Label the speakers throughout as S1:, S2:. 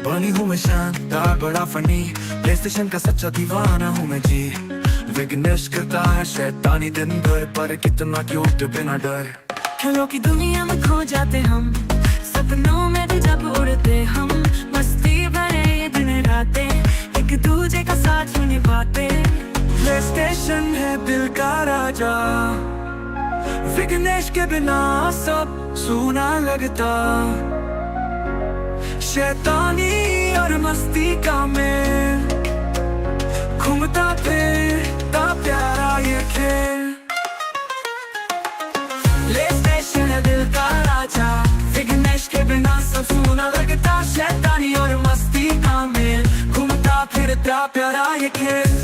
S1: बनी हूँ मैं शानदार बड़ा फनी, प्ले स्टेशन का सच्चा दीवाना हूँ मैं जी। विघ्नेश करता है शैतानी दिन भर, पर कितना क्यूट बिना डर।
S2: खेलों की दुनिया में खो जाते हम, सपनों में भी जब उड़ते हम, मस्ती भरे ये दिन रातें, एक दूजे का साथ निभाते।
S1: प्ले स्टेशन है दिल का राजा, विघ्नेश के बिना सब सूना लगता। शैतानी और मस्ती का मेल, घूमता फिरता प्यारा ये खेल। प्ले स्टेशन है दिल का राजा, विघ्नेश के बिना सब सूना लगता। शैतानी और मस्ती का मेल, घूमता फिरता प्यारा ये खेल।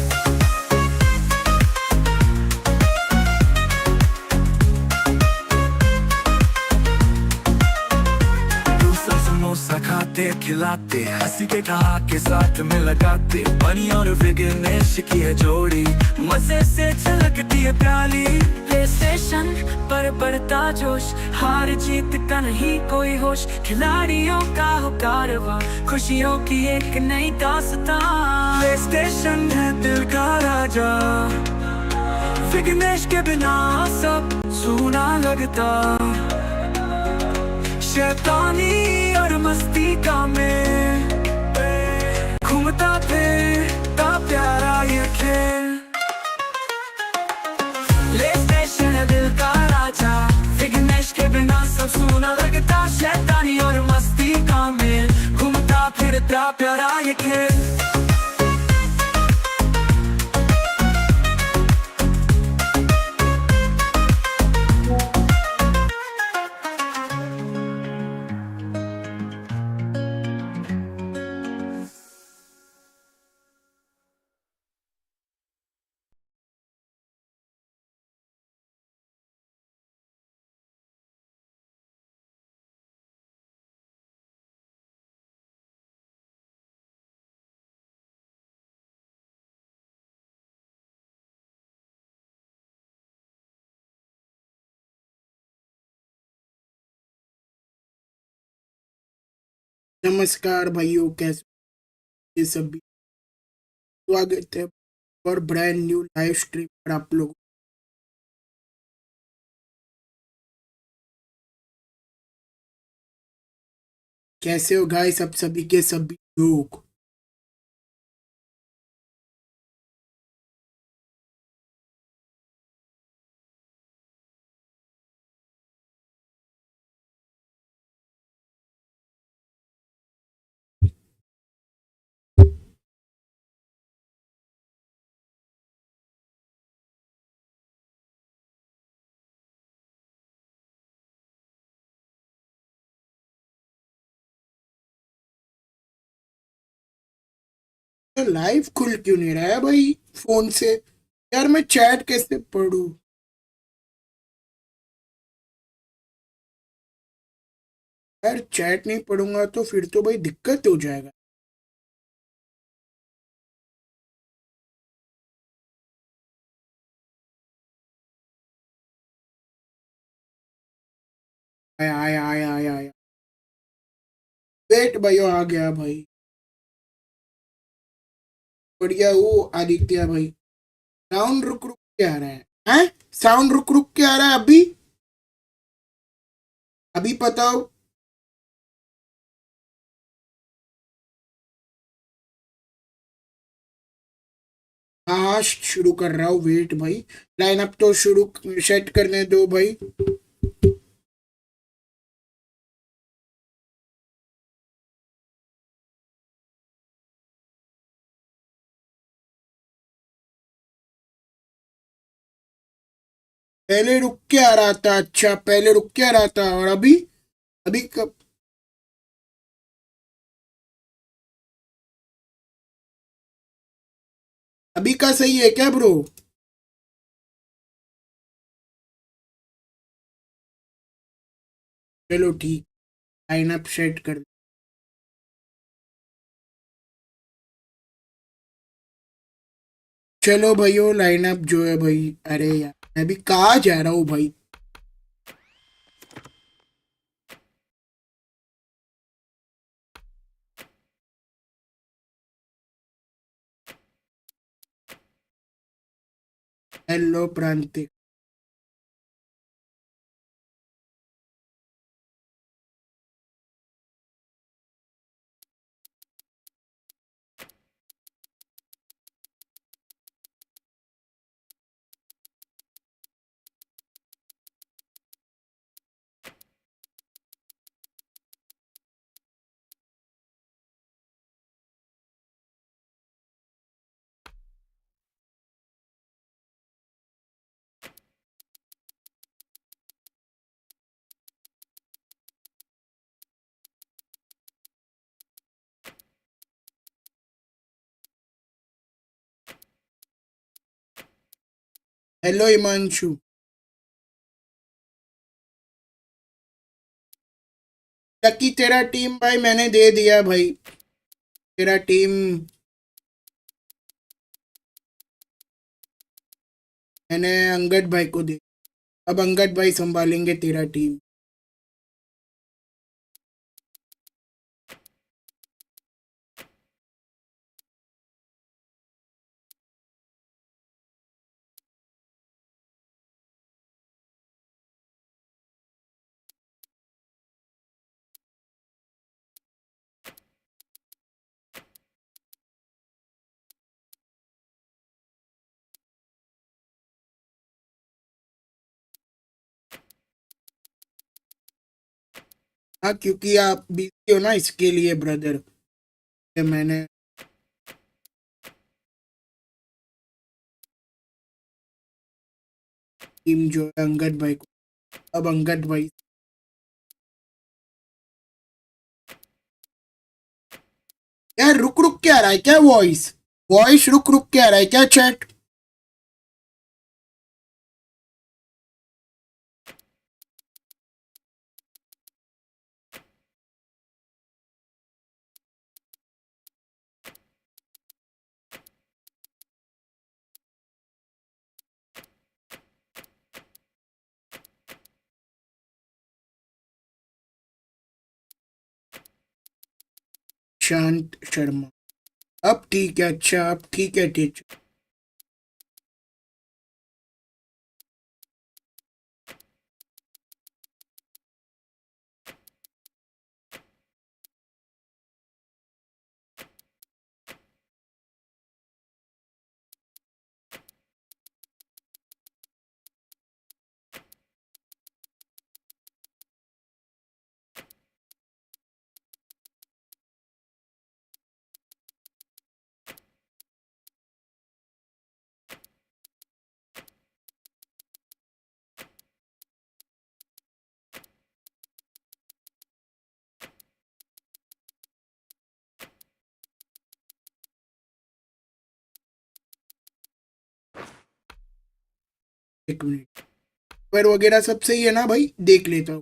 S1: समोसा खाते खिलाते, हंसी के कहा के साथ में लगाते। बनी और विघ्नेश की है जोड़ी, मजे से छलकती है प्याली।
S2: प्ले स्टेशन पर बढ़ता जोश, हार जीत का नहीं कोई होश, खिलाड़ियों का हो कारवां, खुशियों की एक नई दास्तां।
S1: प्ले स्टेशन है दिल का राजा, विघ्नेश के बिना सब सूना लगता। शैतानी और मस्ती का मेल, घूमता फिरता प्यारा ये खेल। प्ले स्टेशन है दिल का राजा, विघ्नेश के बिना सब सूना लगता। शैतानी और मस्ती का मेल, घूमता फिरता प्यारा ये खेल।
S3: नमस्कार भाइयों, कैसे ये सभी स्वागत है और ब्रांड न्यू लाइव स्ट्रीम पर आप लोग। कैसे हो गाइस आप सभी के सभी लोग। लाइव खुल क्यों नहीं रहा है भाई फोन से? यार मैं चैट कैसे पढूं? यार चैट नहीं पढ़ूंगा तो फिर तो भाई दिक्कत हो जाएगा। आया आया आया आया आया। वेट भाइयों, आ गया भाई। बढ़िया। वो आदित्य भाई, साउंड रुक रुक के आ रहा है। हैं? साउंड रुक रुक के आ रहा है अभी? अभी बताओ। हाँ हाँ, शुरू कर रहा हूँ। वेट भाई, लाइन अप तो शुरू सेट करने दो भाई। पहले रुक के आ रहा था। अच्छा, पहले रुक के आ रहा था। और अभी? अभी कब? अभी का सही है क्या ब्रो? चलो ठीक, लाइन अप सेट कर। चलो भाइयों, लाइनअप जो है भाई, अरे यार मैं भी कहाँ जा रहा हूँ भाई। हेलो प्रांतिक। हेलो हिमांशु। लकी तेरा टीम भाई मैंने दे दिया भाई। तेरा टीम मैंने अंगद भाई को दे। अब अंगद भाई संभालेंगे तेरा टीम। हाँ, क्योंकि आप बिजी हो ना, इसके लिए ब्रदर। मैंने टीम जो है अंगद भाई को। अब अंगद भाई। यार रुक रुक के आ रहा है क्या वॉइस? वॉइस रुक रुक के आ रहा है क्या चैट? शांत शर्मा। अब ठीक है, अच्छा अब ठीक है, ठीक। एक मिनट। पर वगैरह सब सही है ना भाई? देख लेता हूँ।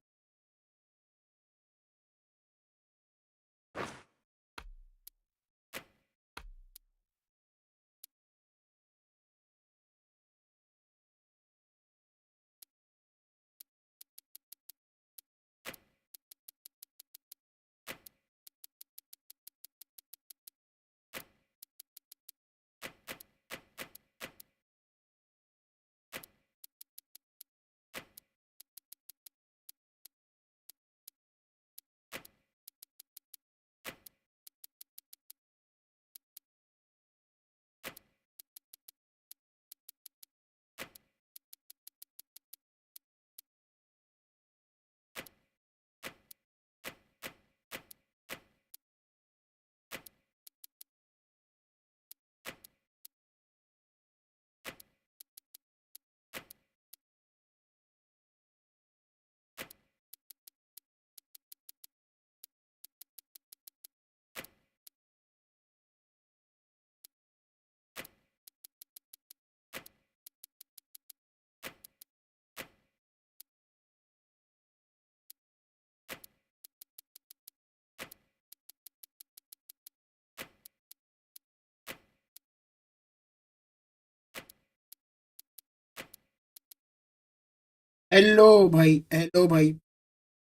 S3: हेलो भाई, हेलो भाई।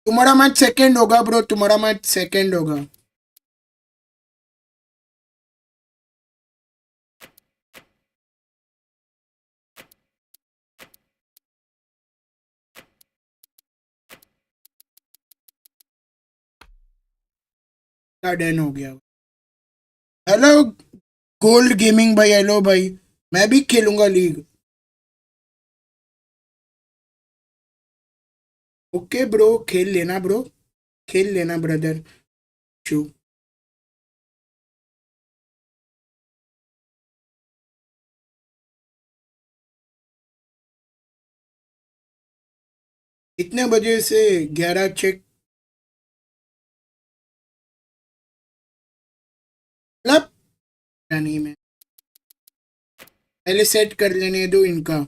S3: तुम्हारा मैच सेकंड होगा ब्रो, तुम्हारा मैच सेकंड होगा। डन हो गया। हेलो गोल्ड गेमिंग भाई, हेलो भाई। मैं भी खेलूंगा लीग। ओके ब्रो, खेल लेना ब्रो, खेल लेना ब्रदर। शू। कितने बजे से? 11 चेक। मतलब नहीं, मैं पहले सेट कर लेने दो इनका।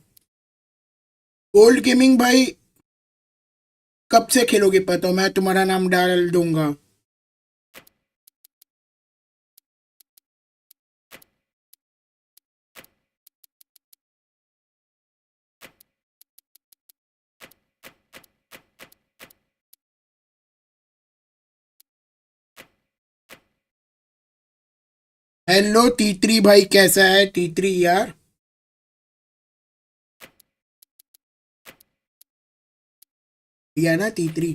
S3: गोल्ड गेमिंग भाई, कब से खेलोगे पता हो, मैं तुम्हारा नाम डाल दूंगा। हेलो तीतरी भाई, कैसा है तीतरी यार? या ना तीतरी।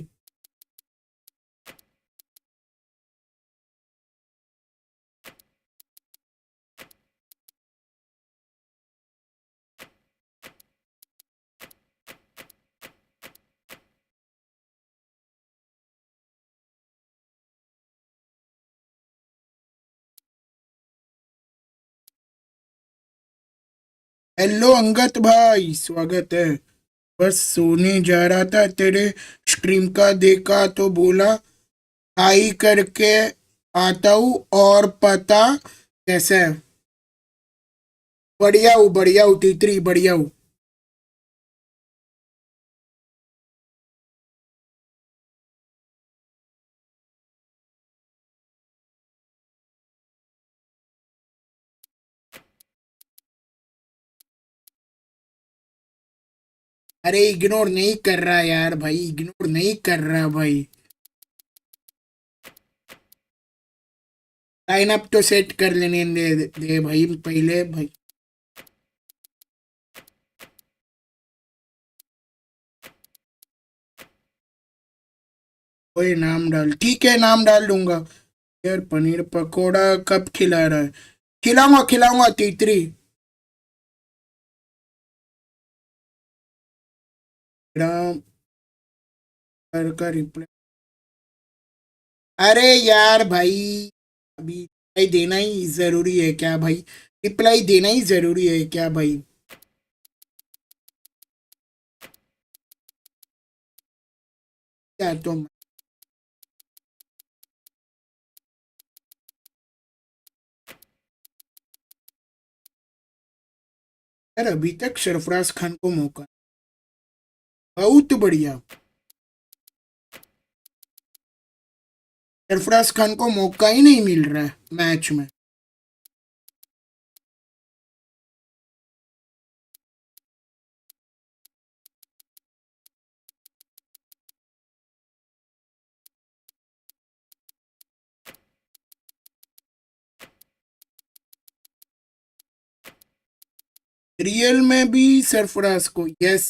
S3: हेलो अंगत भाई, स्वागत है। बस सोने जा रहा था, तेरे स्ट्रीम का देखा तो बोला हाई करके आता हूँ। और पता कैसा है? बढ़िया हूँ तीतरी, बढ़िया हूँ। अरे इग्नोर नहीं कर रहा यार भाई, इग्नोर नहीं कर रहा भाई। लाइन अप तो सेट कर लेने दे भाई पहले भाई। कोई नाम डाल, ठीक है नाम डाल दूंगा। यार पनीर पकोड़ा कब खिला रहा है? खिलाऊंगा खिलाऊंगा तीतरी। राम कर का रिप्लाई। अरे यार भाई, अभी रिप्लाई देना ही जरूरी है क्या भाई? रिप्लाई देना ही जरूरी है क्या भाई? क्या तुम? यार अभी तक सरफराज खान को मौका। बहुत बढ़िया। सरफराज खान को मौका ही नहीं मिल रहा है मैच में। रियल में भी सरफराज को, यस।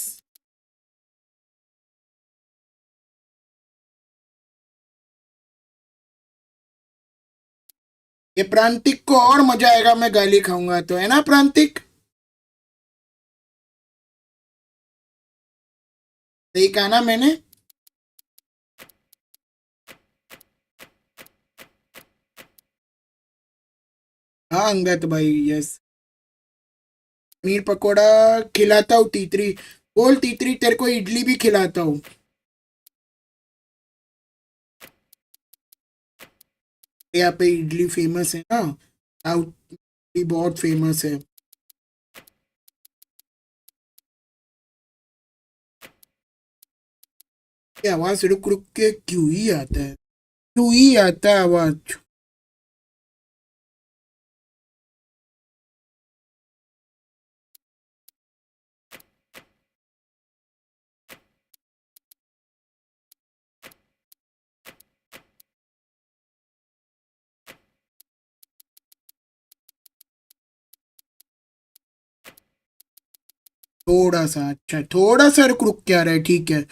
S3: ये प्रांतिक को और मजा आएगा, मैं गाली खाऊंगा तो, है ना प्रांतिक? सही कहा ना मैंने? हाँ अंगत भाई, यस। पनीर पकोड़ा खिलाता हूँ तीतरी। बोल तीतरी, तेरे को इडली भी खिलाता हूँ। यहाँ पे इडली फेमस है ना, साउथ की बहुत फेमस है। ये आवाज रुक रुक के क्यों ही आता है? क्यों ही आता है आवाज? थोड़ा सा, अच्छा थोड़ा सा रुक रुक क्या रहा है, ठीक है।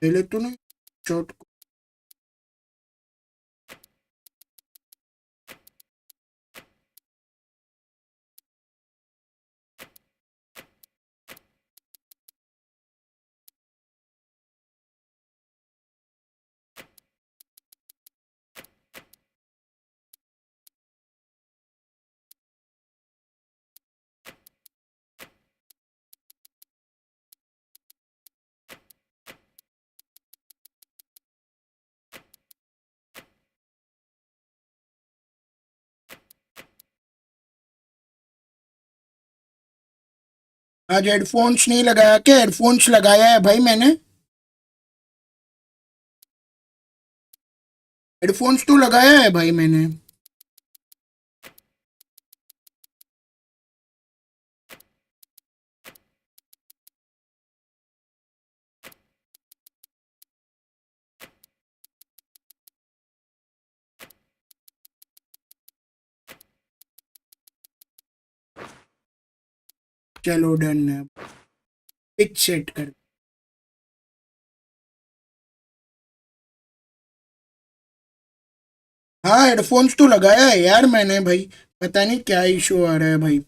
S3: पहले तो नहीं शॉट। आज हेडफोन्स नहीं लगाया क्या? हेडफोन्स लगाया है भाई मैंने, हेडफोन्स तो लगाया है भाई मैंने। चलो डन है, पिच सेट कर। हाँ हेडफोन्स तो लगाया है यार मैंने भाई, पता नहीं क्या इशू आ रहा है भाई।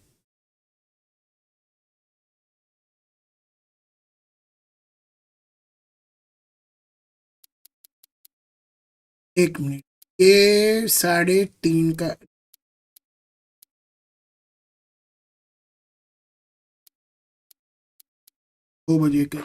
S3: एक मिनट, ये 3:30 का, 2 बजे के।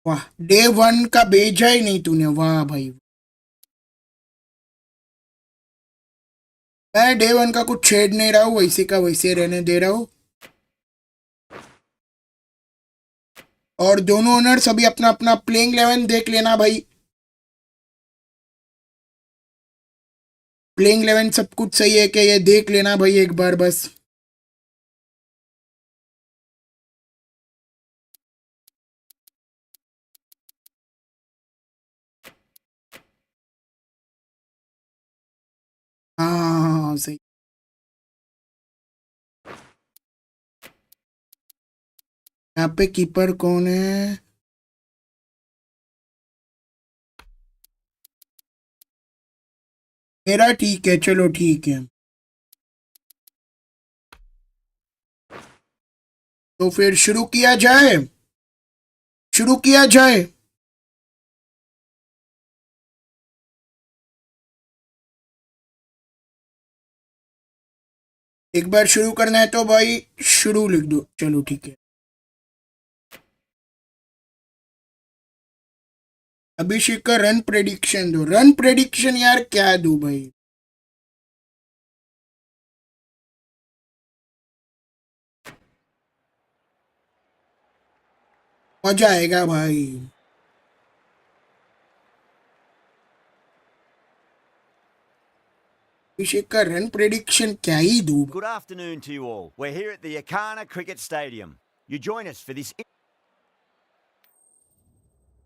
S3: वाह, डे 1 का भेजा ही नहीं तूने, वाह भाई। मैं डे 1 का कुछ छेड़ नहीं रहा हूँ, वैसे का वैसे रहने दे रहा हूँ। और दोनों ओनर्स अभी अपना अपना प्लेइंग 11 देख लेना भाई। प्लेइंग 11 सब कुछ सही है क्या, ये देख लेना भाई एक बार बस। हाँ हाँ हाँ हाँ, सही। यहाँ पे कीपर कौन है? मेरा ठीक है, चलो ठीक है। तो फिर शुरू किया जाए, शुरू किया जाए। एक बार शुरू करना है तो भाई शुरू लिख दो, चलो ठीक है। अभिषेक का रन प्रेडिक्शन दो, रन प्रेडिक्शन यार क्या दूं भाई? मजा आएगा भाई। अभिषेक का रन प्रेडिक्शन क्या ही दूं।
S4: Good afternoon to you all. We're here at the Akana Cricket Stadium. You join us for this.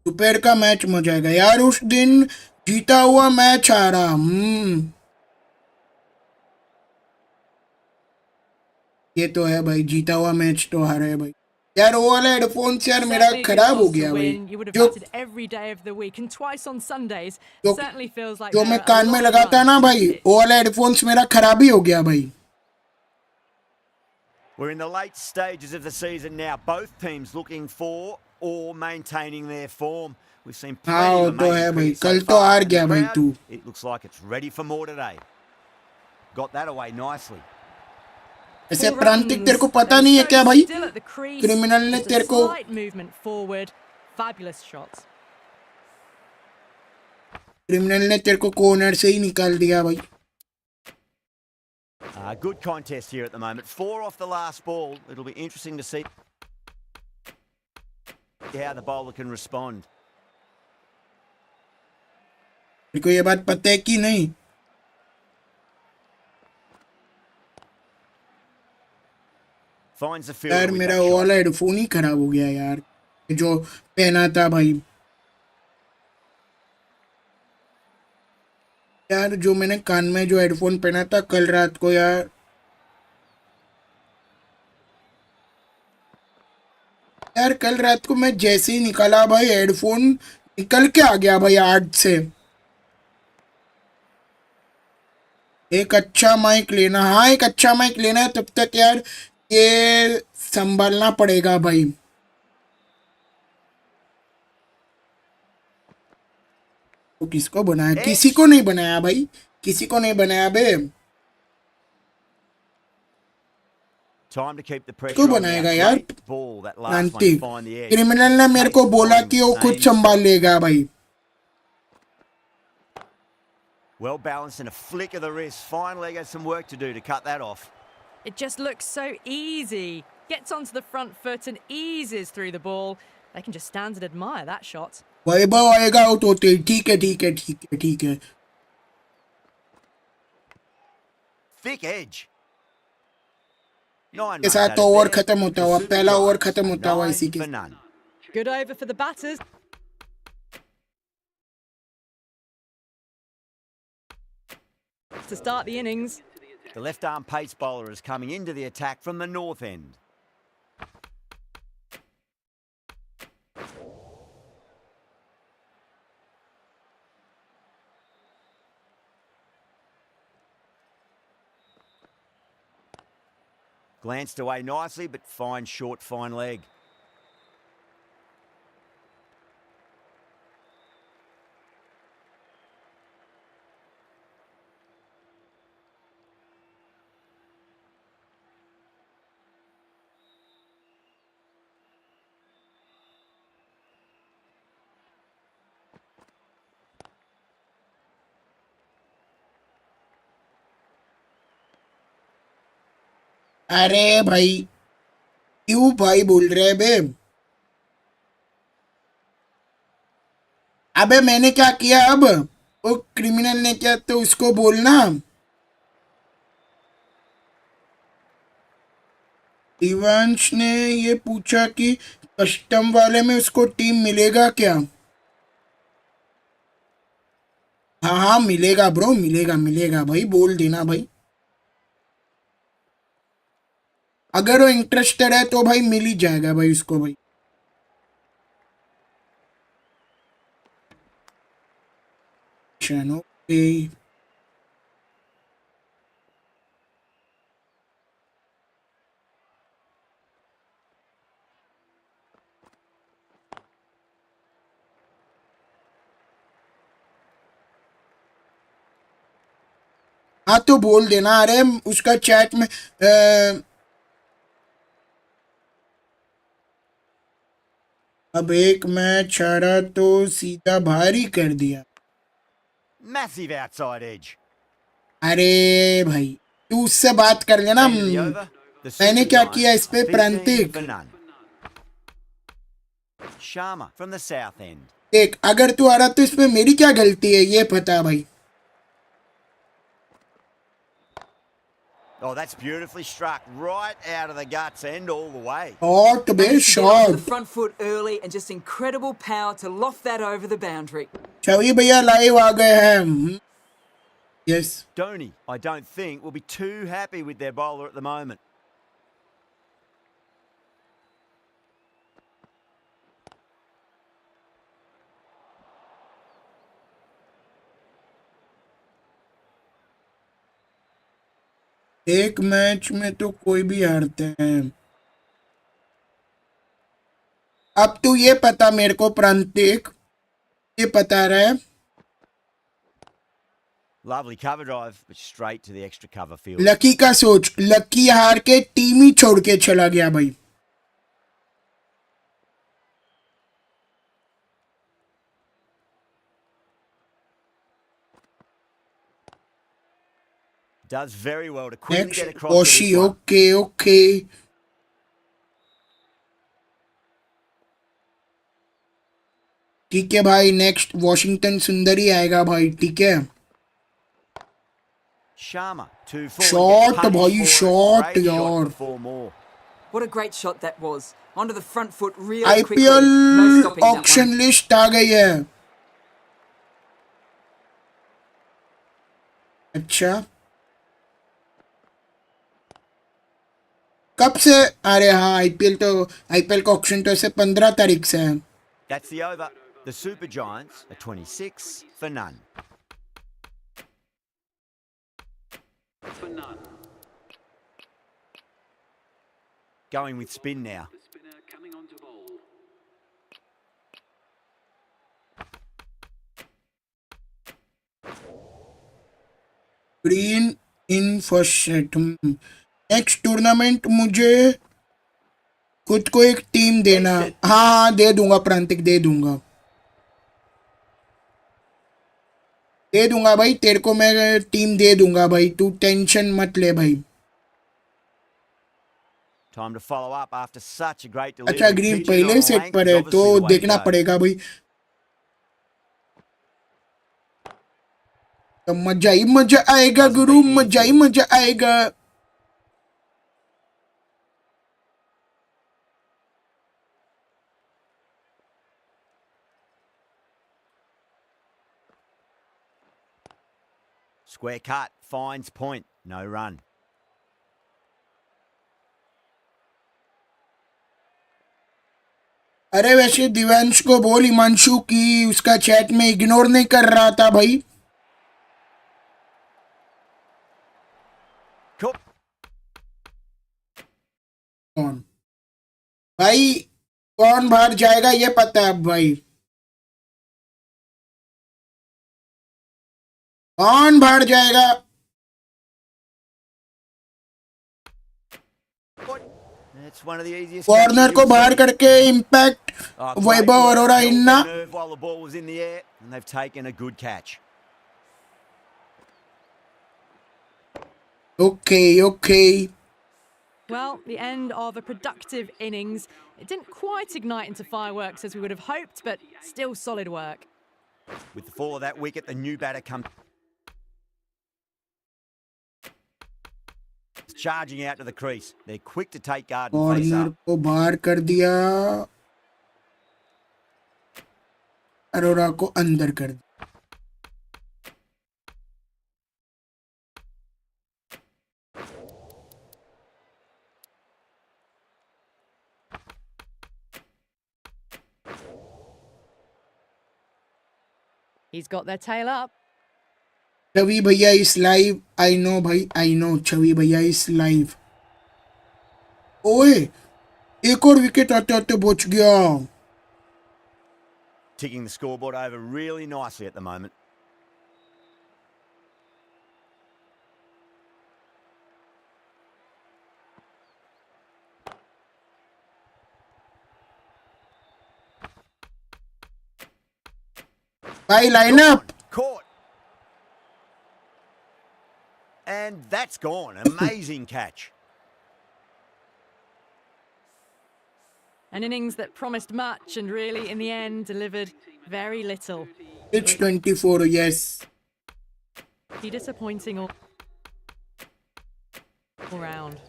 S3: दोपहर का मैच मजा आएगा यार, उस दिन जीता हुआ मैच आ रहा। ये तो है भाई, जीता हुआ मैच तो हारा है भाई। यार वो वाला हेडफोन्स यार मेरा
S2: Certainly a good
S3: खराब हो
S2: cause to
S3: गया भाई।
S2: win. You would have
S3: जो
S2: batted every day of the week and twice on Sundays.
S3: जो
S2: Certainly feels like
S3: जो
S2: there
S3: मैं
S2: are a
S3: कान में
S2: lot of
S3: लगाता
S2: runs
S3: ना
S2: in
S3: भाई,
S2: this pitch.
S3: वो वाला हेडफोन्स मेरा खराब ही हो गया भाई।
S4: We're in the late stages of the season now. Both teams looking for or maintaining their form. We've seen
S3: हाँ
S4: plenty
S3: वो
S4: of
S3: तो
S4: amazing
S3: है भाई,
S4: cricket so
S3: कल तो
S4: far.
S3: हार
S4: And the
S3: गया भाई
S4: crowd,
S3: तू।
S4: it looks like it's ready for more today. Got that away nicely.
S3: ऐसे
S2: 4
S3: प्रांतिक तेरे
S2: runs.
S3: को
S2: They
S3: पता
S2: were
S3: नहीं है
S2: so
S3: क्या भाई?
S2: still at the crease.
S3: Criminal ने
S2: Just a
S3: तेरे को,
S2: slight movement forward. Fabulous shots.
S3: Criminal ने तेरे को कॉर्नर से ही निकाल दिया भाई।
S4: Good contest here at the moment. 4 off the last ball. It'll be interesting to see how the bowler can respond.
S3: तेरे को ये बात पता है कि नहीं?
S4: Finds the
S3: यार
S4: fielder with
S3: मेरा
S4: that
S3: वो वाला
S4: shot.
S3: हेडफोन ही खराब हो गया यार, जो पहना था भाई। यार जो मैंने कान में जो हेडफोन पहना था कल रात को यार, यार कल रात को मैं जैसे ही निकाला भाई हेडफोन निकल के आ गया भाई आर्ट से। एक अच्छा माइक लेना, हाँ एक अच्छा माइक लेना है, तब तक यार ये संभालना पड़ेगा भाई। तो किसको बनाया, किसी
S4: Edge.
S3: को नहीं बनाया भाई, किसी को नहीं बनाया बे,
S4: Time to keep the
S3: किसको
S4: pressure on now.
S3: बनाएगा यार।
S4: Great ball, that last one, to
S3: क्रांति
S4: find the edge.
S3: क्रिमिनल ने मेरे को
S4: Case
S3: बोला
S4: following
S3: कि
S4: the
S3: वो खुद
S4: same
S3: संभाल
S4: style.
S3: लेगा भाई।
S4: Well balanced and a flick of the wrist. Finally got some work to do to cut that off.
S5: It just looks so easy. Gets onto the front foot and eases through the ball. They can just stand and admire that shot.
S3: वैभव आएगा out होते, ठीक है ठीक है ठीक है ठीक है।
S4: Thick edge. 9
S3: के
S4: runs
S3: साथ
S4: out of
S3: ओवर
S4: there.
S3: खत्म होता
S4: The
S3: हुआ,
S4: Super
S3: पहला ओवर
S4: Giants,
S3: खत्म होता हुआ
S4: 9
S3: इसी के।
S4: for none.
S5: Good over for the batters. To start the innings.
S4: The left-arm pace bowler is coming into the attack from the north end. Glanced away nicely, but fine short, fine leg.
S3: अरे भाई क्यों भाई बोल रहे बे, अबे मैंने क्या किया, अब वो क्रिमिनल ने क्या, तो उसको बोलना। दिवांश ने ये पूछा कि कस्टम वाले में उसको टीम मिलेगा क्या। हाँ हाँ मिलेगा ब्रो, मिलेगा मिलेगा भाई, बोल देना भाई। अगर वो इंटरेस्टेड है तो भाई मिल ही जाएगा भाई उसको भाई। ओके हाँ तो बोल देना, अरे उसका चैट में अब एक मैच हारा तो सीधा बाहर ही कर दिया।
S4: Massive outside edge.
S3: अरे भाई तू उससे बात कर लेना,
S4: End of the over. The
S3: मैंने
S4: Super
S3: क्या
S4: Giants
S3: किया इस पे,
S4: 15
S3: प्रांतिक
S4: for none. Sharma from the south end.
S3: देख, अगर तू आ रहा तो इसमें मेरी क्या गलती है ये पता है भाई।
S4: Oh, that's beautifully struck right out of the guts end all the way.
S3: Shot बे
S2: Managed to get onto the
S3: shot.
S2: front foot early and just incredible power to loft that over the boundary.
S3: छवि भैया live आ गए हैं। Yes
S4: Dhoni, I don't think, will be too happy with their bowler at the moment.
S3: एक match में तो कोई भी हारते हैं। अब तू ये पता मेरे को प्रांतिक, ये पता रहा है,
S4: Lovely cover drive, but straight to the extra cover field.
S3: Lucky का सोच, लकी हार के टीम ही छोड़ के चला गया भाई।
S4: Does very well to quickly
S3: next
S4: get across to
S3: ओशी,
S4: this one.
S3: Okay okay ठीक है भाई, नेक्स्ट वॉशिंगटन सुंदर ही आएगा भाई, ठीक है।
S4: Sharma, 2 for.
S3: Shot,
S4: Gets punished
S3: भाई,
S4: for it.
S3: shot
S4: Great shot
S3: यार।
S4: for 4 more.
S6: What a great shot that was. Onto the front foot really quickly.
S3: IPL
S6: No stopping that
S3: auction
S6: one.
S3: List आ गई है। अच्छा, कब से? अरे हाँ, आईपीएल का ऑक्शन तो ऐसे 15 तारीख से है।
S4: That's the over. The Super Giants are 26 for none. Going with spin now.
S3: Green in first set. Next tournament मुझे खुद को एक टीम देना। हाँ हाँ, दे दूंगा प्रांतिक, दे दूंगा भाई, तेरे को मैं टीम दे दूंगा भाई, तू टेंशन मत ले भाई।
S4: Time to follow up after such a great delivery.
S3: अच्छा, ग्रीन
S4: Pitching
S3: पहले
S4: on
S3: सेट
S4: length
S3: पर
S4: is
S3: है
S4: obviously
S3: तो
S4: the way to
S3: देखना
S4: go.
S3: पड़ेगा भाई। तो मजा ही मजा आएगा गुरु, मजा ही मजा आएगा।
S4: Square cut, finds point, no run.
S3: अरे वैसे दिव्यांश को बोल हिमांशु की उसका चैट में इग्नोर नहीं कर रहा था भाई।
S4: Cool.
S3: कौन भाई, कौन बाहर जाएगा ये पता है अब भाई, कौन बाहर जाएगा।
S4: It's one of the easiest
S3: corner
S4: catches
S3: को
S4: you'll
S3: बाहर
S4: see.
S3: करके इम्पैक्ट
S4: Oh, great
S3: वैभव
S4: work.
S3: अरोरा
S4: Held
S3: इन्ना।
S4: their nerve while the ball was in the air, and they've taken a good catch.
S3: Okay okay,
S5: Well, the end of a productive innings. It didn't quite ignite into fireworks as we would have hoped, but still solid work.
S4: With the fall of that wicket, the new batter comes charging out to the crease. They're quick to take guard and face
S3: corner
S4: up.
S3: को बाहर कर दिया, अरोरा को अंदर कर दिया।
S5: He's got their tail up.
S3: छवि भैया इस लाइव, आई नो भाई, आई नो छवि भैया इस लाइव। ओए, एक और विकेट आते आते बच गया।
S4: Ticking the scoreboard over really nicely at the moment.
S3: भाई lineup.
S4: Caught. And that's gone. Amazing catch.
S5: An innings that promised much and really, in the end, delivered very little.
S3: It's 24, yes.
S5: Be disappointing all round.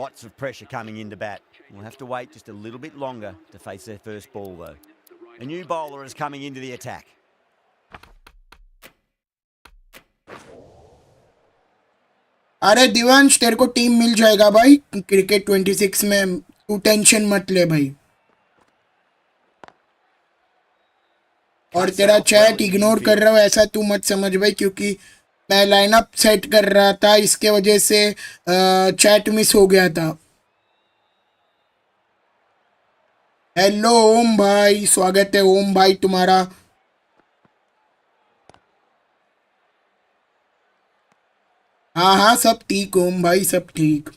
S4: Lots of pressure coming into bat. We'll have to wait just a little bit longer to face their first ball, though. A new bowler is coming into the attack.
S3: अरे दिवांश, तेरे को team मिल जाएगा भाई cricket 26 में, तू tension मत ले भाई। और तेरा चैट इग्नोर कर रहा हूँ ऐसा तू मत समझ भाई, क्योंकि मैं लाइनअप सेट कर रहा था, इसके वजह से चैट मिस हो गया था। हेलो ओम भाई, स्वागत है ओम भाई तुम्हारा। हाँ हाँ, सब ठीक ओम भाई, सब ठीक।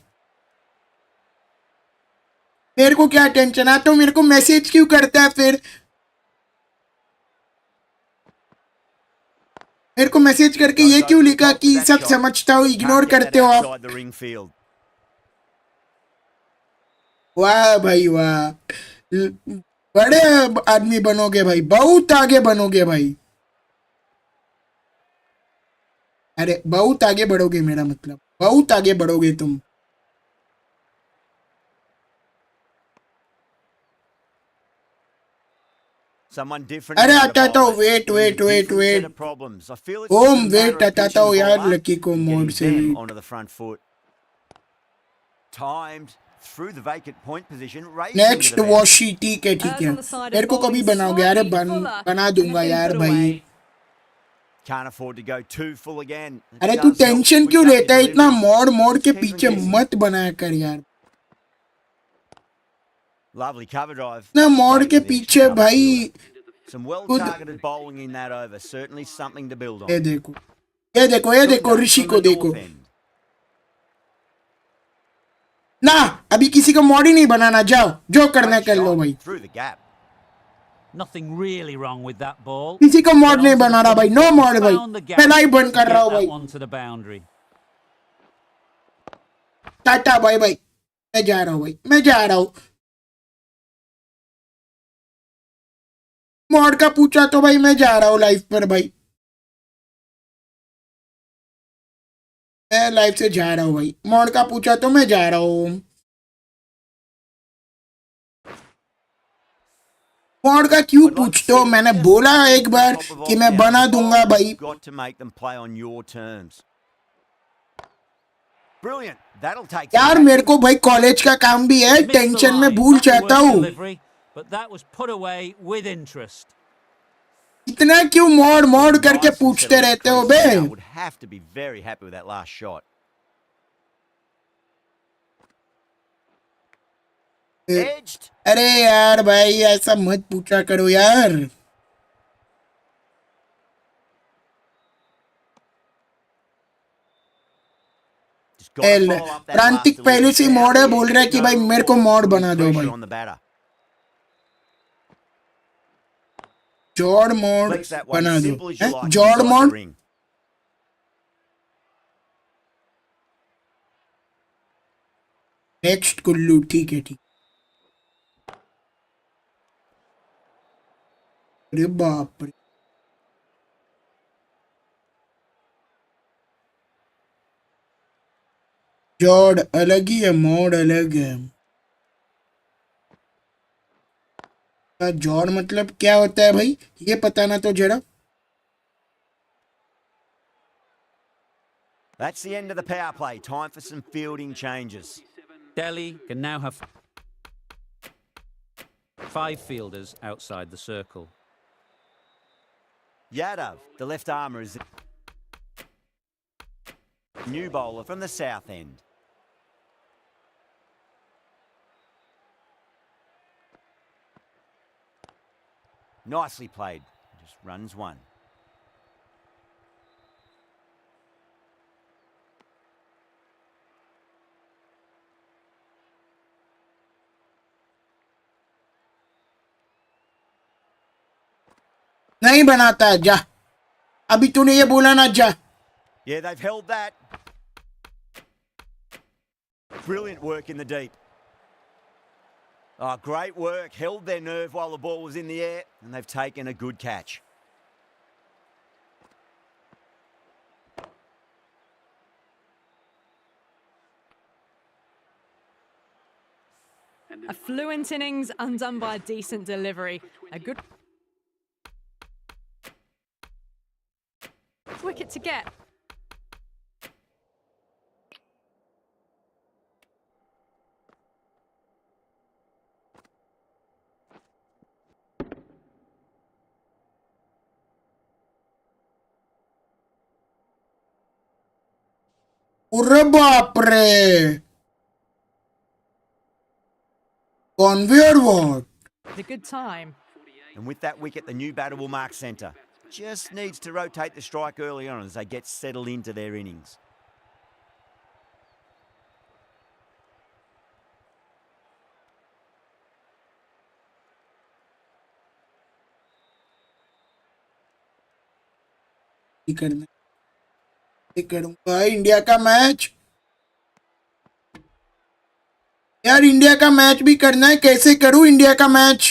S3: मेरे को क्या टेंशन है, तो मेरे को मैसेज क्यों करता है फिर? मेरे को मैसेज करके ये क्यों लिखा कि सब समझता हूँ, इग्नोर करते हो आप? वाह भाई वाह, बड़े आदमी बनोगे भाई, बहुत आगे बनोगे भाई। अरे बहुत आगे बढ़ोगे, मेरा मतलब बहुत आगे बढ़ोगे तुम।
S4: Someone different.
S3: अरे
S4: now to
S3: आता
S4: bowl
S3: था
S4: it.
S3: Wait
S4: In a
S3: wait wait
S4: different set
S3: wait
S4: of problems. I feel it's just
S3: ओम
S4: a matter
S3: वेट
S4: of
S3: आता
S4: pitching
S3: था
S4: the
S3: यार
S4: bowler
S3: लकी को
S4: and
S3: मोड़
S4: getting
S3: से
S4: them
S3: wait
S4: onto the front foot. Timed through the vacant point position, racing to
S3: next
S4: the boundary.
S3: Washi ठीक है ठीक
S5: As
S3: है
S5: on the side
S3: मेरे
S5: of
S3: को कभी
S5: bowling
S3: बनाओगे अरे
S5: slightly fuller
S3: बना
S5: and
S3: दूंगा
S5: have been
S3: यार
S5: put
S3: भाई
S5: away.
S4: Can't afford to go too full again. It
S3: अरे तू
S4: does help
S3: टेंशन
S4: switch
S3: क्यों
S4: up your
S3: लेता है इतना
S4: delivery.
S3: मोड़ मोड़
S4: Just
S3: के
S4: keep 'em
S3: पीछे
S4: guessing.
S3: मत बनाया कर यार
S4: Lovely cover drive.
S3: इतना मोड़
S4: Waiting
S3: के
S4: for the extra
S3: पीछे
S4: cover
S3: भाई
S4: fielder. Some well
S3: खुद
S4: targeted bowling in that over. Certainly something to build
S3: ये
S4: on.
S3: देखो ये देखो ये देखो
S4: Sundar
S3: ऋषि
S4: from
S3: को
S4: the
S3: देखो
S4: north end.
S3: ना अभी किसी को मोड़ ही नहीं बनाना जाओ जो करना
S4: Great
S3: कर लो
S4: shot
S3: भाई
S4: through the gap.
S7: Nothing really wrong with that ball.
S3: किसी को मोड़
S7: Got
S3: नहीं
S7: onto the
S3: बना रहा
S7: front
S3: भाई
S7: foot
S3: नो
S7: and
S3: मोड़ भाई
S7: found the
S3: मैं
S7: gap
S3: लाइव बंद
S7: to
S3: कर रहा
S7: get
S3: हूँ भाई
S7: that one to the boundary.
S3: Tata भाई भाई मैं जा रहा हूँ भाई मैं जा रहा हूँ मोड़ का पूछा तो भाई मैं जा रहा हूँ लाइव पर भाई मैं लाइव से जा रहा हूँ भाई मोड़ का पूछा तो मैं जा रहा हूँ मोड़ का क्यों
S4: I'd like to
S3: पूछते हो
S4: see
S3: मैंने
S4: just
S3: बोला
S4: a
S3: एक
S4: little
S3: बार
S4: top of
S3: कि
S4: off
S3: मैं
S4: now.
S3: बना
S4: The
S3: दूंगा
S4: bowler's
S3: भाई
S4: got to make them play on your terms. Brilliant. That'll take some
S3: यार मेरे
S4: catching.
S3: को भाई कॉलेज का काम भी है
S7: Missed the
S3: टेंशन में
S7: line.
S3: भूल
S7: Not the
S3: जाता
S7: worst
S3: हूँ
S7: delivery, but that was put away with interest.
S3: इतना क्यों मोड़ मोड़
S4: Nice
S3: करके
S4: and
S3: पूछते
S4: settled at
S3: रहते हो
S4: crease
S3: bay
S4: now. Would have to be very happy with that last shot. Edged.
S3: अरे यार भाई ऐसा मत पूछा करो यार
S4: Just got to
S3: L
S4: follow up that last
S3: प्रांतिक पहले
S4: delivery.
S3: से ही मोड़ है बोल रहा है कि भाई
S4: No
S3: मेरे को
S4: remorse,
S3: मोड़
S4: putting
S3: बना दो
S4: pressure
S3: भाई
S4: on the batter.
S3: जॉर्ड मोड़
S4: Flex that one
S3: बना दो
S4: simple as you like
S3: जॉर्ड
S4: inside
S3: मोड़
S4: the ring.
S3: नेक्स्ट कुल्लू ठीक है ठीक अरे बाप रे जॉर्ड अलग ही है मोड़ अलग है जॉर्ड मतलब क्या होता है भाई ये पता ना तो जरा
S4: That's the end of the power play. Time for some fielding changes.
S7: Delhi can now have 5 fielders outside the circle.
S4: Yadav, the left armour, is the new bowler from the south end. Nicely played. Just runs one.
S3: नहीं बनाता जा अभी तूने ये बोला ना जा
S4: Yeah, they've held that. Brilliant work in the deep. Oh, great work. Held their nerve while the ball was in the air, and they've taken a good catch.
S5: A fluent innings undone by a decent delivery. A good wicket to get.
S3: अरे बाप रे conveyor what
S5: A good time.
S4: And with that wicket, the new batter will mark centre. Just needs to rotate the strike early on as they get settled into their innings.
S3: करना करूंगा India का match यार India का match भी करना है कैसे करूं इंडिया का मैच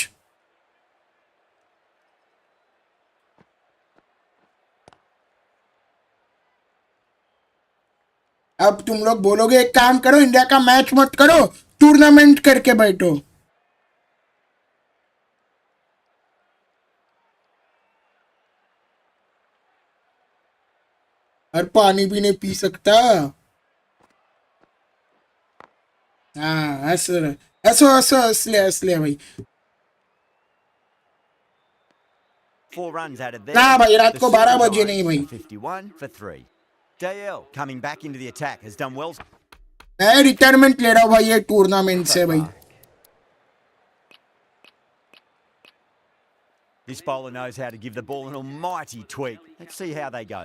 S3: अब तुम लोग बोलोगे एक काम करो इंडिया का मैच मत करो टूर्नामेंट करके बैठो और पानी भी नहीं पी सकता। हाँ ऐसे ऐसे ऐसे असले असले भाई।
S4: 4 runs added there.
S3: ना भाई रात
S4: The
S3: को 12
S4: Super
S3: बजे नहीं
S4: Giants
S3: भाई।
S4: are 51 for 3. DL coming back into the attack has done well
S3: मैं रिटायरमेंट ले रहा हूँ भाई ये टूर्नामेंट
S4: so
S3: से भाई।
S4: far. This bowler knows how to give the ball an almighty tweak. Let's see how they go.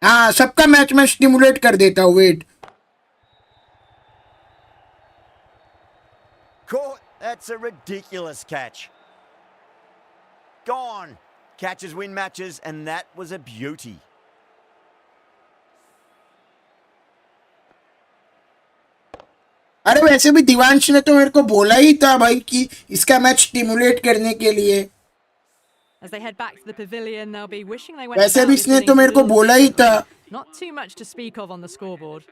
S3: हाँ सबका मैच में स्टिमुलेट कर देता हूँ। Wait
S4: Caught. That's a ridiculous catch. Gone. Catches win matches, and that was a beauty.
S3: अरे वैसे भी दिवांश ने तो मेरे को बोला ही था भाई कि इसका मैच स्टिमुलेट करने के लिए।
S5: As they head back to the pavilion, they'll be wishing they went
S3: वैसे
S5: about
S3: भी
S5: this
S3: इसने तो
S5: innings a
S3: मेरे को
S5: little
S3: बोला ही था।
S5: differently. Not too much to speak of on the scoreboard.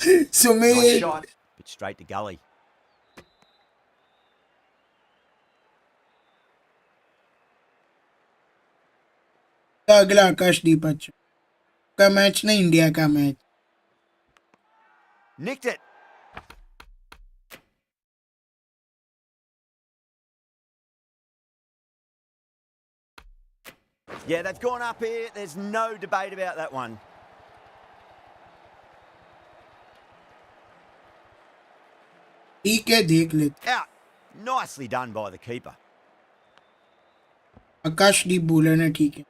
S4: Nice
S3: Sumit
S4: shot, but straight to gully.
S3: अगला आकाशदीप अच्छा का मैच नहीं इंडिया का match.
S4: Nicked it. Yeah, they've gone up here. There's no debate about that one.
S3: ठीक है देख लेते।
S4: Out. Nicely done by the keeper.
S3: आकाशदीप बोला ना ठीक है।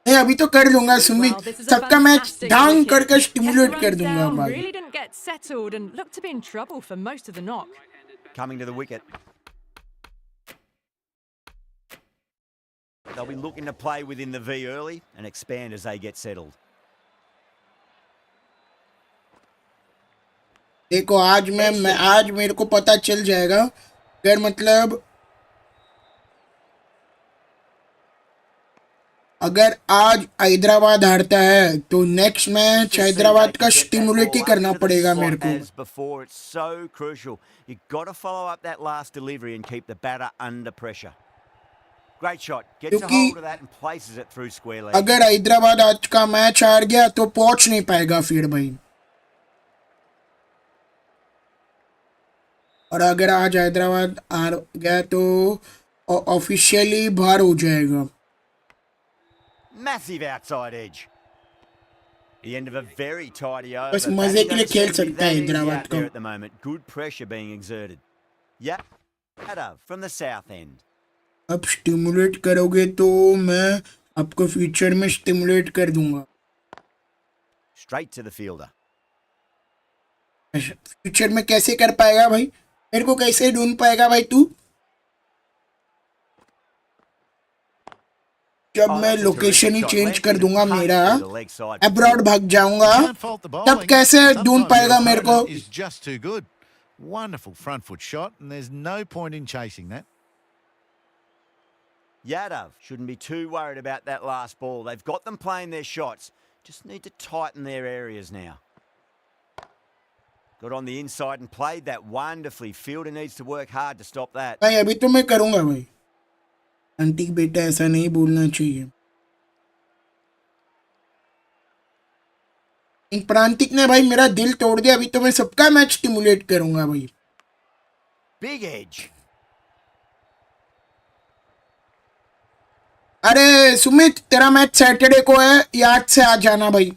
S3: नहीं अभी तो कर दूंगा
S5: Well,
S3: Sumit.
S5: this is a
S3: सबका मैच
S5: fantastic
S3: ढांग
S5: wicket.
S3: करके
S5: Kept the
S3: स्टिमुलेट कर
S5: runs
S3: दूंगा
S5: down,
S3: भाई।
S5: really didn't get settled and looked to be in trouble for most of the knock.
S4: Coming to the wicket. They'll be looking to play within the V early and expand as they get settled.
S3: देखो आज मैं आज मेरे को पता चल जाएगा अगर मतलब अगर आज हैदराबाद हारता है तो नेक्स्ट मैच हैदराबाद का स्टिमुलेट ही करना पड़ेगा मेरे को।
S4: As before, it's so crucial. You've got to follow up that last delivery and keep the batter under pressure. Great shot. Gets a
S3: क्योंकि
S4: hold of that and places it through square leg.
S3: अगर हैदराबाद आज का match हार गया तो पहुंच नहीं पाएगा फिर भाई। और अगर आज हैदराबाद हार गया तो ऑफिशियली बाहर हो जाएगा।
S4: Massive outside edge. The end of a very tidy over.
S3: बस मजे के लिए
S4: Batting
S3: खेल
S4: doesn't seem to be
S3: सकता है
S4: that easy
S3: हैदराबाद
S4: out
S3: को।
S4: there at the moment. Good pressure being exerted. Yeah. Adav from the south end.
S3: अब stimulate करोगे तो मैं आपको फ्यूचर में स्टिमुलेट कर दूंगा।
S4: Straight to the fielder.
S3: Future में कैसे कर पाएगा भाई? मेरे को कैसे ढूंढ पाएगा भाई तू? जब मैं लोकेशन ही चेंज कर दूंगा मेरा अब्रॉड भाग जाऊंगा तब कैसे ढूंढ पाएगा मेरे को?
S8: Is just too good. Wonderful front foot shot, and there's no point in chasing that.
S4: Yadav shouldn't be too worried about that last ball. They've got them playing their shots. Just need to tighten their areas now. Got on the inside and played that wonderfully. Fielder needs to work hard to stop that.
S3: भाई अभी तो मैं करूंगा भाई। Aunty बेटा ऐसा नहीं बोलना चाहिए। इन प्रांतिक ने भाई मेरा दिल तोड़ दिया। अभी तो मैं सबका मैच स्टिमुलेट करूंगा भाई।
S4: Big edge.
S3: अरे सुमित तेरा मैच सैटरडे को है, याद से आ जाना भाई।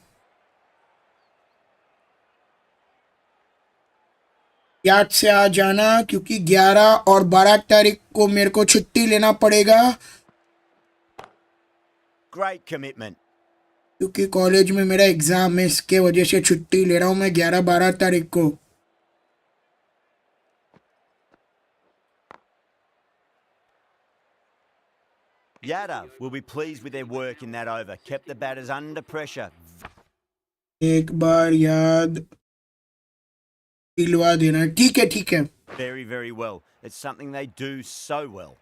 S3: याद से आ जाना क्योंकि 11 और 12 तारीख को मेरे को छुट्टी लेना पड़ेगा
S4: Great commitment.
S3: क्योंकि कॉलेज में मेरा एग्जाम है। इसके वजह से छुट्टी ले रहा हूँ मैं 11-12 तारीख को।
S4: Yadav will be pleased with their work in that over. Kept the batters under pressure.
S3: एक बार याद दिलवा देना। ठीक है ठीक है।
S4: Very, very well. It's something they do so well.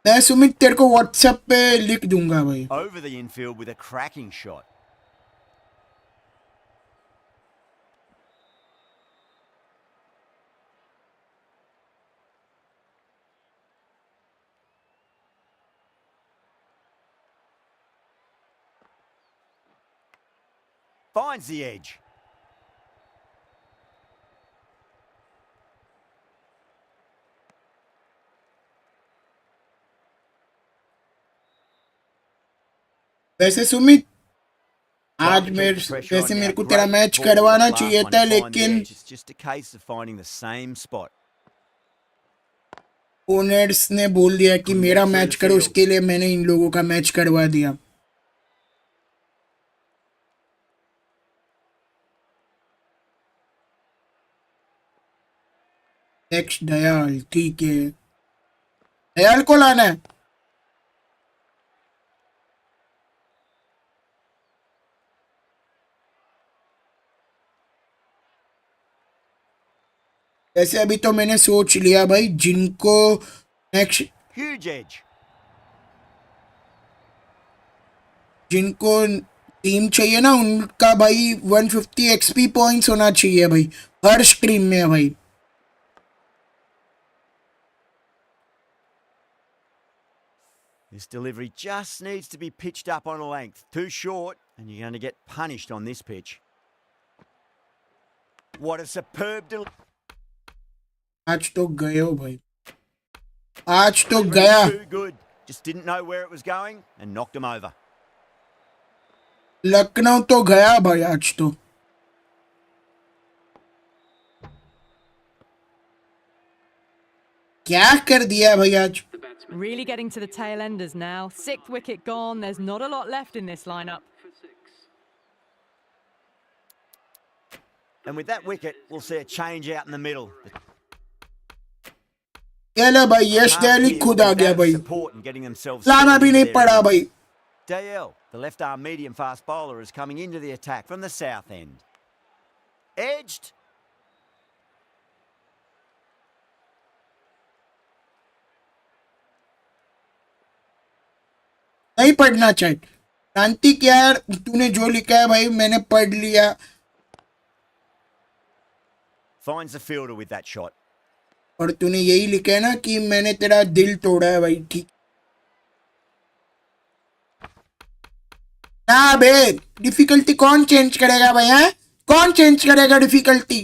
S3: मैं सुमित तेरे को व्हाट्सएप पे लिख दूंगा भाई।
S4: Over the infield with a cracking shot. Finds the edge.
S3: वैसे सुमित आज
S4: Trying to
S3: मेरे
S4: keep the pressure
S3: वैसे
S4: on
S3: मेरे
S4: now.
S3: को तेरा
S4: Great
S3: मैच
S4: ball
S3: करवाना
S4: that last
S3: चाहिए
S4: one
S3: था,
S4: to find the
S3: लेकिन
S4: edge. It's just a case of finding the same spot.
S3: Owners ने बोल दिया कि
S4: Couldn't
S3: मेरा
S4: get through
S3: मैच
S4: the
S3: करो,
S4: field.
S3: उसके लिए मैंने इन लोगों का मैच करवा दिया। नेक्स्ट दयाल, ठीक है, दयाल को लाना है। वैसे अभी तो मैंने सोच लिया भाई, जिनको नेक्स्ट
S4: Huge edge.
S3: जिनको टीम चाहिए ना, उनका भाई 150 एक्सपी पॉइंट्स होना चाहिए भाई, हर स्ट्रीम में भाई।
S4: This delivery just needs to be pitched up on a length. Too short, and you're going to get punished on this pitch. What a superb delivery.
S3: आज तो गए हो भाई, आज तो गया।
S4: Too good. Just didn't know where it was going and knocked him over.
S3: Lucknow तो गया भाई आज तो। क्या कर दिया भाई आज।
S5: Really getting to the tail enders now. 6th wicket gone. There's not a lot left in this lineup.
S4: And with that wicket, we'll see a change out in the middle.
S3: चलो भाई, यश दयाल खुद आ गया भाई, लाना भी नहीं पड़ा भाई।
S4: Dayal, the left-arm medium-fast bowler, is coming into the attack from the south end. Edged.
S3: नहीं पढ़ना चाहिए शांति, क्या यार, तूने जो लिखा है भाई मैंने पढ़ लिया।
S4: Finds the fielder with that shot.
S3: और तूने यही लिखा है ना कि मैंने तेरा दिल तोड़ा है भाई, ठीक ना बे। डिफिकल्टी कौन चेंज करेगा भाई, है कौन चेंज करेगा डिफिकल्टी।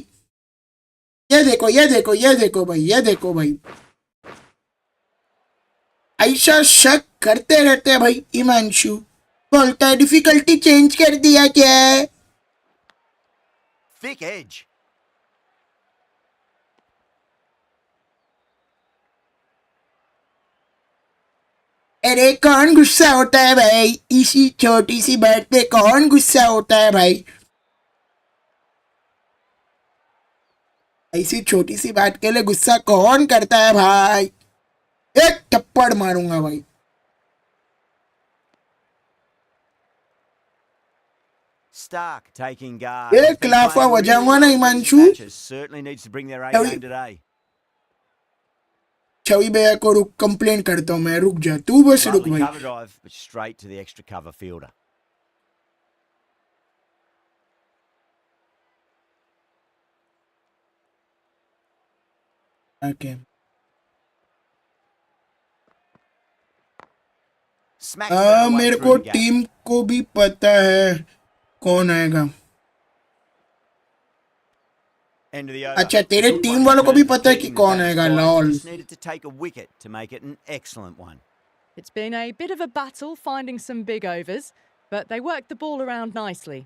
S3: ये देखो, ये देखो, ये देखो भाई, ये देखो भाई, ऐसा शक करते रहते हैं भाई। हिमांशु बोलता है डिफिकल्टी चेंज कर दिया क्या है।
S4: Thick edge.
S3: अरे कौन गुस्सा होता है भाई, इसी छोटी सी बात पे कौन गुस्सा होता है भाई। ऐसी छोटी सी बात के लिए गुस्सा कौन करता है भाई। एक थप्पड़ मारूंगा भाई।
S4: Stark taking guard.
S3: एक लाफा बजाऊंगा ना Himanshu.
S4: Certainly needs to bring their A game today.
S3: छवि भैया को रुक, कंप्लेन करता हूँ मैं, रुक जा तू, बस रुक
S4: Lovely
S3: भाई।
S4: cover drive, but straight to the extra cover fielder.
S3: Okay,
S4: Smacks that away
S3: मेरे
S4: through
S3: को
S4: the gap.
S3: टीम को भी पता है कौन आएगा।
S4: End of the over.
S3: अच्छा, तेरे
S4: Good
S3: टीम
S4: one
S3: वालों को भी
S4: in terms of
S3: पता है कि
S4: keeping the
S3: कौन
S4: batters
S3: आएगा।
S4: quiet.
S3: Lol,
S4: Just needed to take a wicket to make it an excellent one.
S5: It's been a bit of a battle finding some big overs, but they worked the ball around nicely.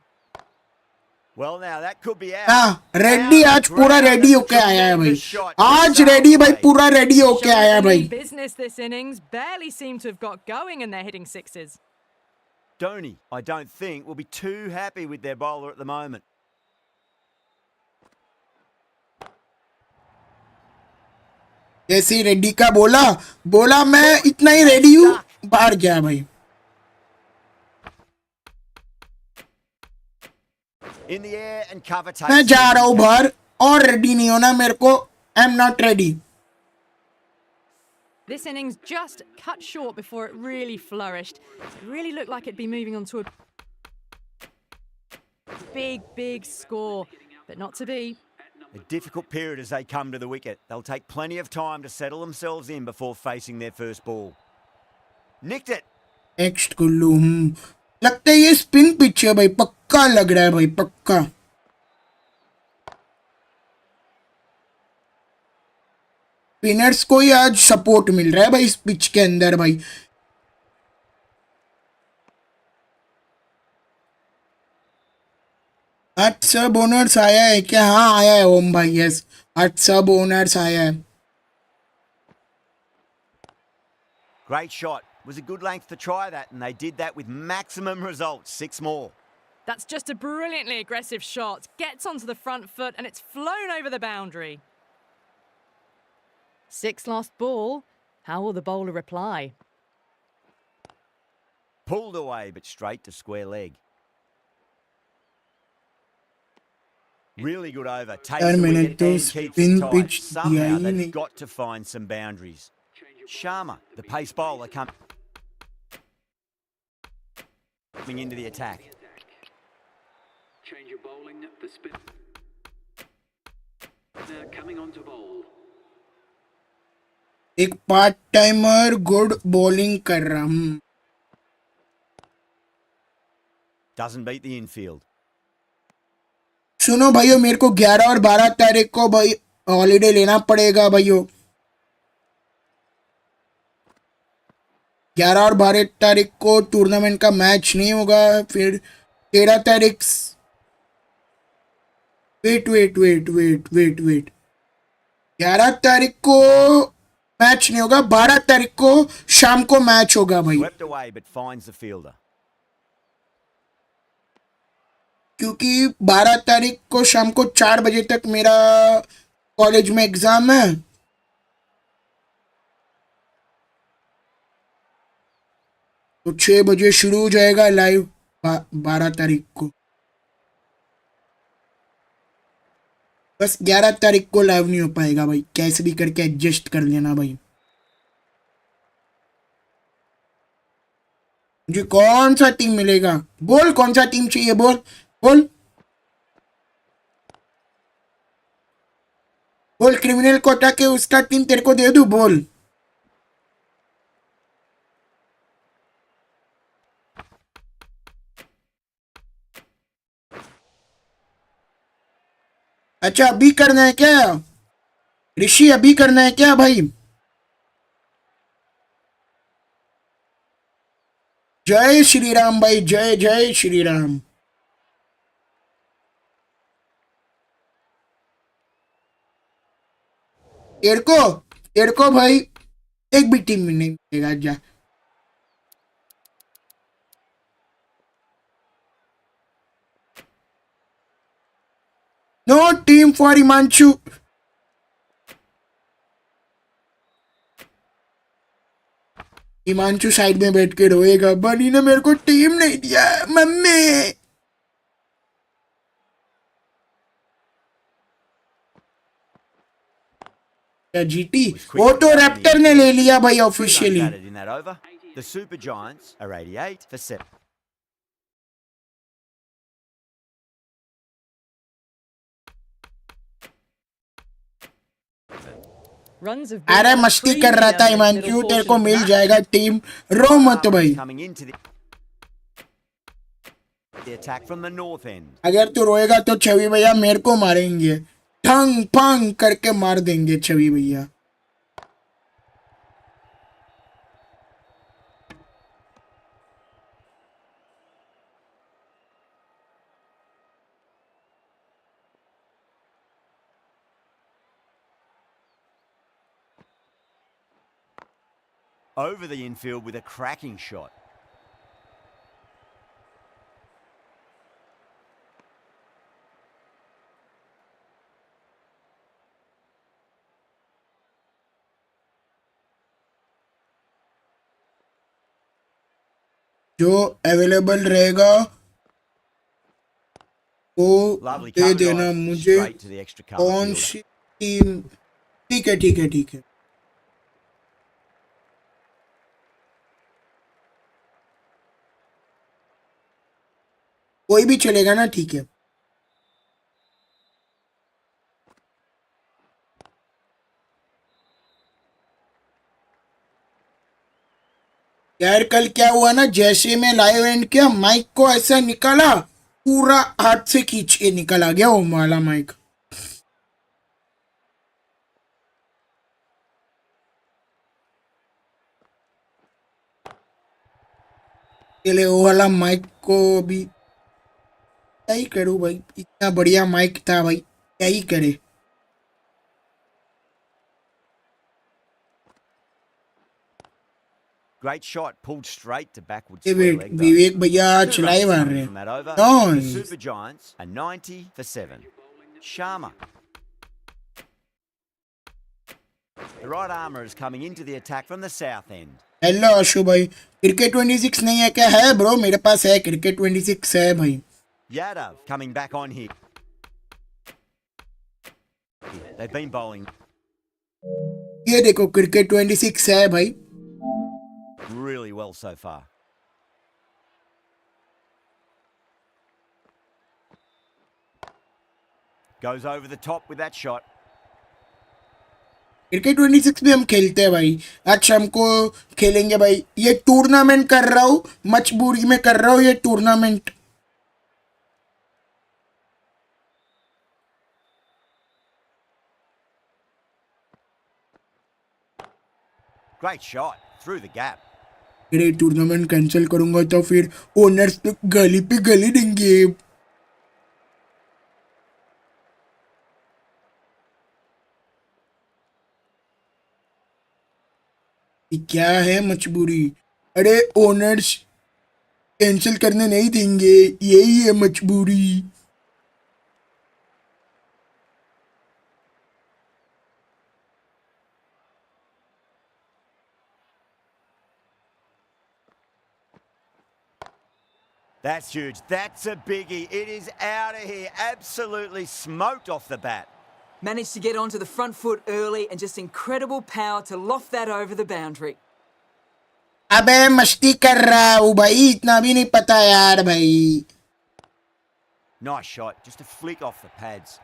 S4: Well, now that could be out.
S3: हाँ, ready आज पूरा ready होके आया है भाई। आज
S4: Tremendous
S3: ready
S4: shot.
S3: भाई, पूरा रेडी होके
S5: Showing
S3: आया
S5: some
S3: भाई।
S5: business this innings. Barely seem to have got going and they're hitting sixes.
S4: Dhoni, I don't think, will be too happy with their bowler at the moment.
S3: जैसे ready का बोला मैं इतना ही ready हूँ, बाहर गया भाई।
S4: In the air and cover takes.
S3: मैं जा रहा हूँ बाहर, और रेडी नहीं होना मेरे को। I am not ready.
S5: This innings just cut short before it really flourished. It really looked like it'd be moving on to a big score, but not to be.
S4: A difficult period as they come to the wicket. They'll take plenty of time to settle themselves in before facing their first ball. Nicked it.
S3: Next Kullu, लगता है ये spin pitch है भाई, पक्का पक्का लग रहा है भाई, पक्का। स्पिनर्स को ही आज सपोर्ट मिल रहा है भाई इस पिच के अंदर भाई। आज सब ओनर्स आया है क्या? हाँ आया है ओम भाई, यस आज सब ओनर्स आया है।
S4: Great shot. Was a good length to try that, and they did that with maximum results. 6 more.
S5: That's just a brilliantly aggressive shot. Gets onto the front foot and it's flown over the boundary. 6 last ball. How will the bowler reply?
S4: Pulled away, but straight to square leg. Really good over. Takes
S3: यार
S4: the
S3: मैंने
S4: wicket
S3: तो
S4: and keeps it
S3: spin
S4: tight.
S3: Pitch दिया
S4: Somehow
S3: ही
S4: they've
S3: नहीं।
S4: got to find some boundaries. Sharma, the pace bowler, coming into the attack.
S9: Change your bowling. The spin. Coming on to bowl.
S3: एक part timer good bowling कर रहा हूँ।
S4: Doesn't beat the infield.
S3: सुनो भाइयों, मेरे को 11 और 12 तारीख को भाई हॉलीडे लेना पड़ेगा भाइयों। 11 और 12 तारीख को टूर्नामेंट का मैच नहीं होगा। फिर 13 तारीख, wait wait wait wait wait wait 11 तारीख को मैच नहीं होगा, 12 तारीख को शाम को मैच होगा भाई।
S4: Swept away, but finds the fielder.
S3: क्योंकि 12 तारीख को शाम को 4 बजे तक मेरा कॉलेज में एग्जाम है। तो 6 बजे शुरू हो जाएगा लाइव 12 तारीख को। बस 11 तारीख को लाइव नहीं हो पाएगा भाई, कैसे भी करके एडजस्ट कर लेना भाई। मुझे कौन सा टीम मिलेगा? बोल कौन सा टीम चाहिए, बोल बोल बोल। क्रिमिनल को हटा के उसका टीम तेरे को दे दूं, बोल। अच्छा अभी करना है क्या ऋषि? अभी करना है क्या भाई? जय श्री राम भाई, जय जय श्री राम। तेरे को भाई एक भी टीम में नहीं मिलेगा, जा। No team for Himanshu. Himanshu side में बैठ के रोएगा, बनी ने मेरे को टीम नहीं दिया मम्मी। जीटी वो तो रैप्टर ने ले लिया भाई officially.
S4: In that over, the Super Giants are 88 for 7.
S5: Runs have been
S3: अरे
S5: on a
S3: मस्ती कर रहा था
S5: premium in
S3: हिमांशु,
S5: middle
S3: तेरे को
S5: portion of
S3: मिल
S5: the
S3: जाएगा टीम, रो मत भाई।
S4: Coming into the attack from the north end.
S3: अगर तू रोएगा तो छवि भैया मेरे को मारेंगे, ठंग फंग करके मार देंगे छवि भैया।
S4: Over the infield with a cracking shot.
S3: जो अवेलेबल रहेगा वो
S4: Lovely
S3: दे
S4: cover
S3: देना
S4: drive
S3: मुझे।
S4: straight to the extra cover
S3: कौन
S4: fielder.
S3: सी टीम? ठीक है ठीक है ठीक है। कोई भी चलेगा ना, ठीक है। यार कल क्या हुआ ना, जैसे मैं लाइव एंड किया माइक को ऐसा निकाला पूरा हाथ से खींच के निकल आ गया वो वाला माइक। चले वो वाला माइक को भी क्या ही करूं भाई, इतना बढ़िया माइक था भाई, क्या ही करे।
S4: Great shot, pulled straight to backward
S3: ये
S4: square leg. though.
S3: विवेक भैया
S4: 2
S3: चलाई
S4: runs
S3: मार
S4: coming
S3: रहे
S4: from that over.
S3: हैं।
S4: The Super Giants are 90 for 7. Sharma. The right armour is coming into the attack from the south end.
S3: Hello Ashu भाई, cricket 26 नहीं है क्या? है ब्रो, मेरे पास है, क्रिकेट 26 है भाई।
S4: Yadav coming back on here. They've been bowling
S3: ये देखो क्रिकेट 26 है भाई।
S4: really well so far. Goes over the top with that shot.
S3: Cricket 26 भी हम खेलते हैं भाई, आज शाम को खेलेंगे भाई। ये टूर्नामेंट कर रहा हूँ, मजबूरी में कर रहा हूँ ये tournament.
S4: Great shot through the gap.
S3: अरे टूर्नामेंट कैंसिल करूंगा तो फिर ओनर्स पे गाली देंगे। ये क्या है मजबूरी? अरे ओनर्स कैंसिल करने नहीं देंगे, यही है मजबूरी।
S4: That's huge. That's a biggie. It is out of here. Absolutely smoked off the bat.
S6: Managed to get onto the front foot early and just incredible power to loft that over the boundary.
S3: अबे मस्ती कर रहा हूँ भाई, इतना भी नहीं पता यार भाई।
S4: Nice shot. Just a flick off the pads.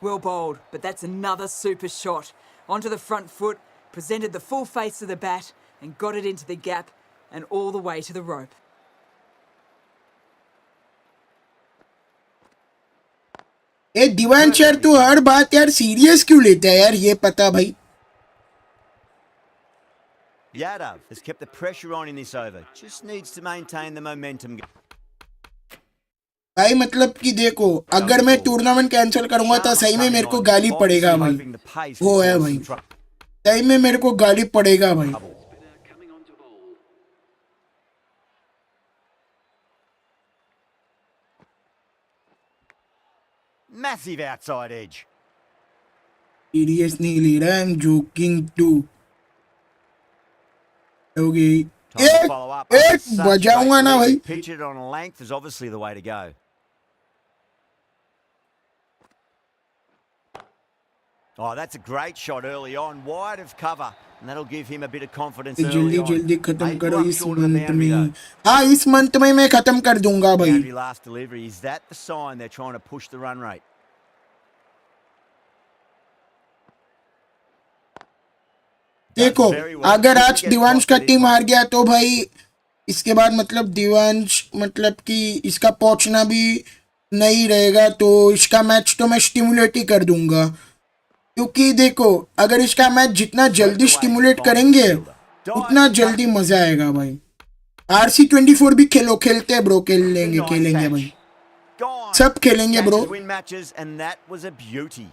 S6: Well bowled, but that's another super shot. Onto the front foot, presented the full face of the bat and got it into the gap and all the way to the rope.
S3: ए दीवान यार, तू हर बात यार serious क्यों लेता है यार, ये पता भाई।
S4: Yadav has kept the pressure on in this over. Just needs to maintain the momentum.
S3: भाई मतलब कि देखो, अगर मैं टूर्नामेंट कैंसिल करूंगा तो सही में मेरे को गाली पड़ेगा भाई। वो है भाई, सही में मेरे को गाली पड़ेगा भाई।
S9: Coming on to bowl.
S4: Massive outside edge.
S3: Serious नहीं ले रहा, आई एम जोकिंग टू। हो गई
S4: Time to follow up.
S3: एक
S4: Such
S3: बजाऊंगा
S4: great
S3: ना भाई।
S4: release. Pitch it on length is obviously the way to go. Oh, that's a great shot early on, wide of cover, and that'll give him a bit of confidence early
S3: जल्दी
S4: on.
S3: जल्दी खत्म
S4: Maybe
S3: करो
S4: one
S3: इस
S4: short of the
S3: month
S4: boundary,
S3: में।
S4: though.
S3: हाँ इस month में मैं खत्म कर दूंगा भाई।
S4: Boundary last delivery. Is that the sign they're trying to push the run rate?
S3: देखो
S4: Does very well.
S3: अगर
S4: Couldn't
S3: आज
S4: get
S3: दिवांश
S4: across
S3: का
S4: to this
S3: टीम
S4: one.
S3: हार गया तो भाई इसके बाद मतलब दिवांश मतलब कि इसका पहुंचना भी नहीं रहेगा, तो इसका मैच तो मैं स्टिमुलेट ही कर दूंगा। क्योंकि देखो अगर इसका मैच जितना जल्दी स्टिमुलेट करेंगे उतना जल्दी मजा आएगा भाई। RC24 भी खेलते हैं ब्रो, खेलेंगे भाई,
S4: Gone.
S3: सब खेलेंगे bro.
S4: Catches win matches, and that was a beauty.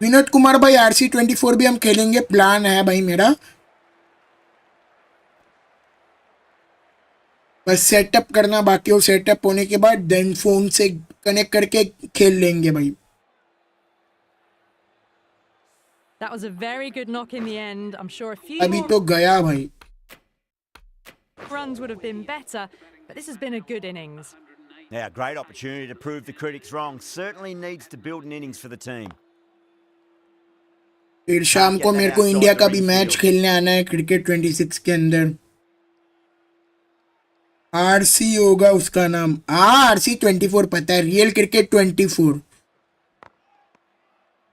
S3: Vinod Kumar भाई RC24 भी हम खेलेंगे, प्लान है भाई मेरा। बस सेटअप करना बाकी हो, सेटअप होने के बाद देन फोन से कनेक्ट करके खेल लेंगे भाई।
S5: That was a very good knock in the end. I'm sure a few
S3: अभी
S5: more
S3: तो गया भाई।
S5: runs would have been better, but this has been a good innings.
S4: Now, great opportunity to prove the critics wrong. Certainly needs to build an innings for the team.
S3: फिर शाम को मेरे को India का भी मैच खेलने आना है क्रिकेट 26 के अंदर। RC होगा उसका नाम। RC24 पता है, real cricket 24।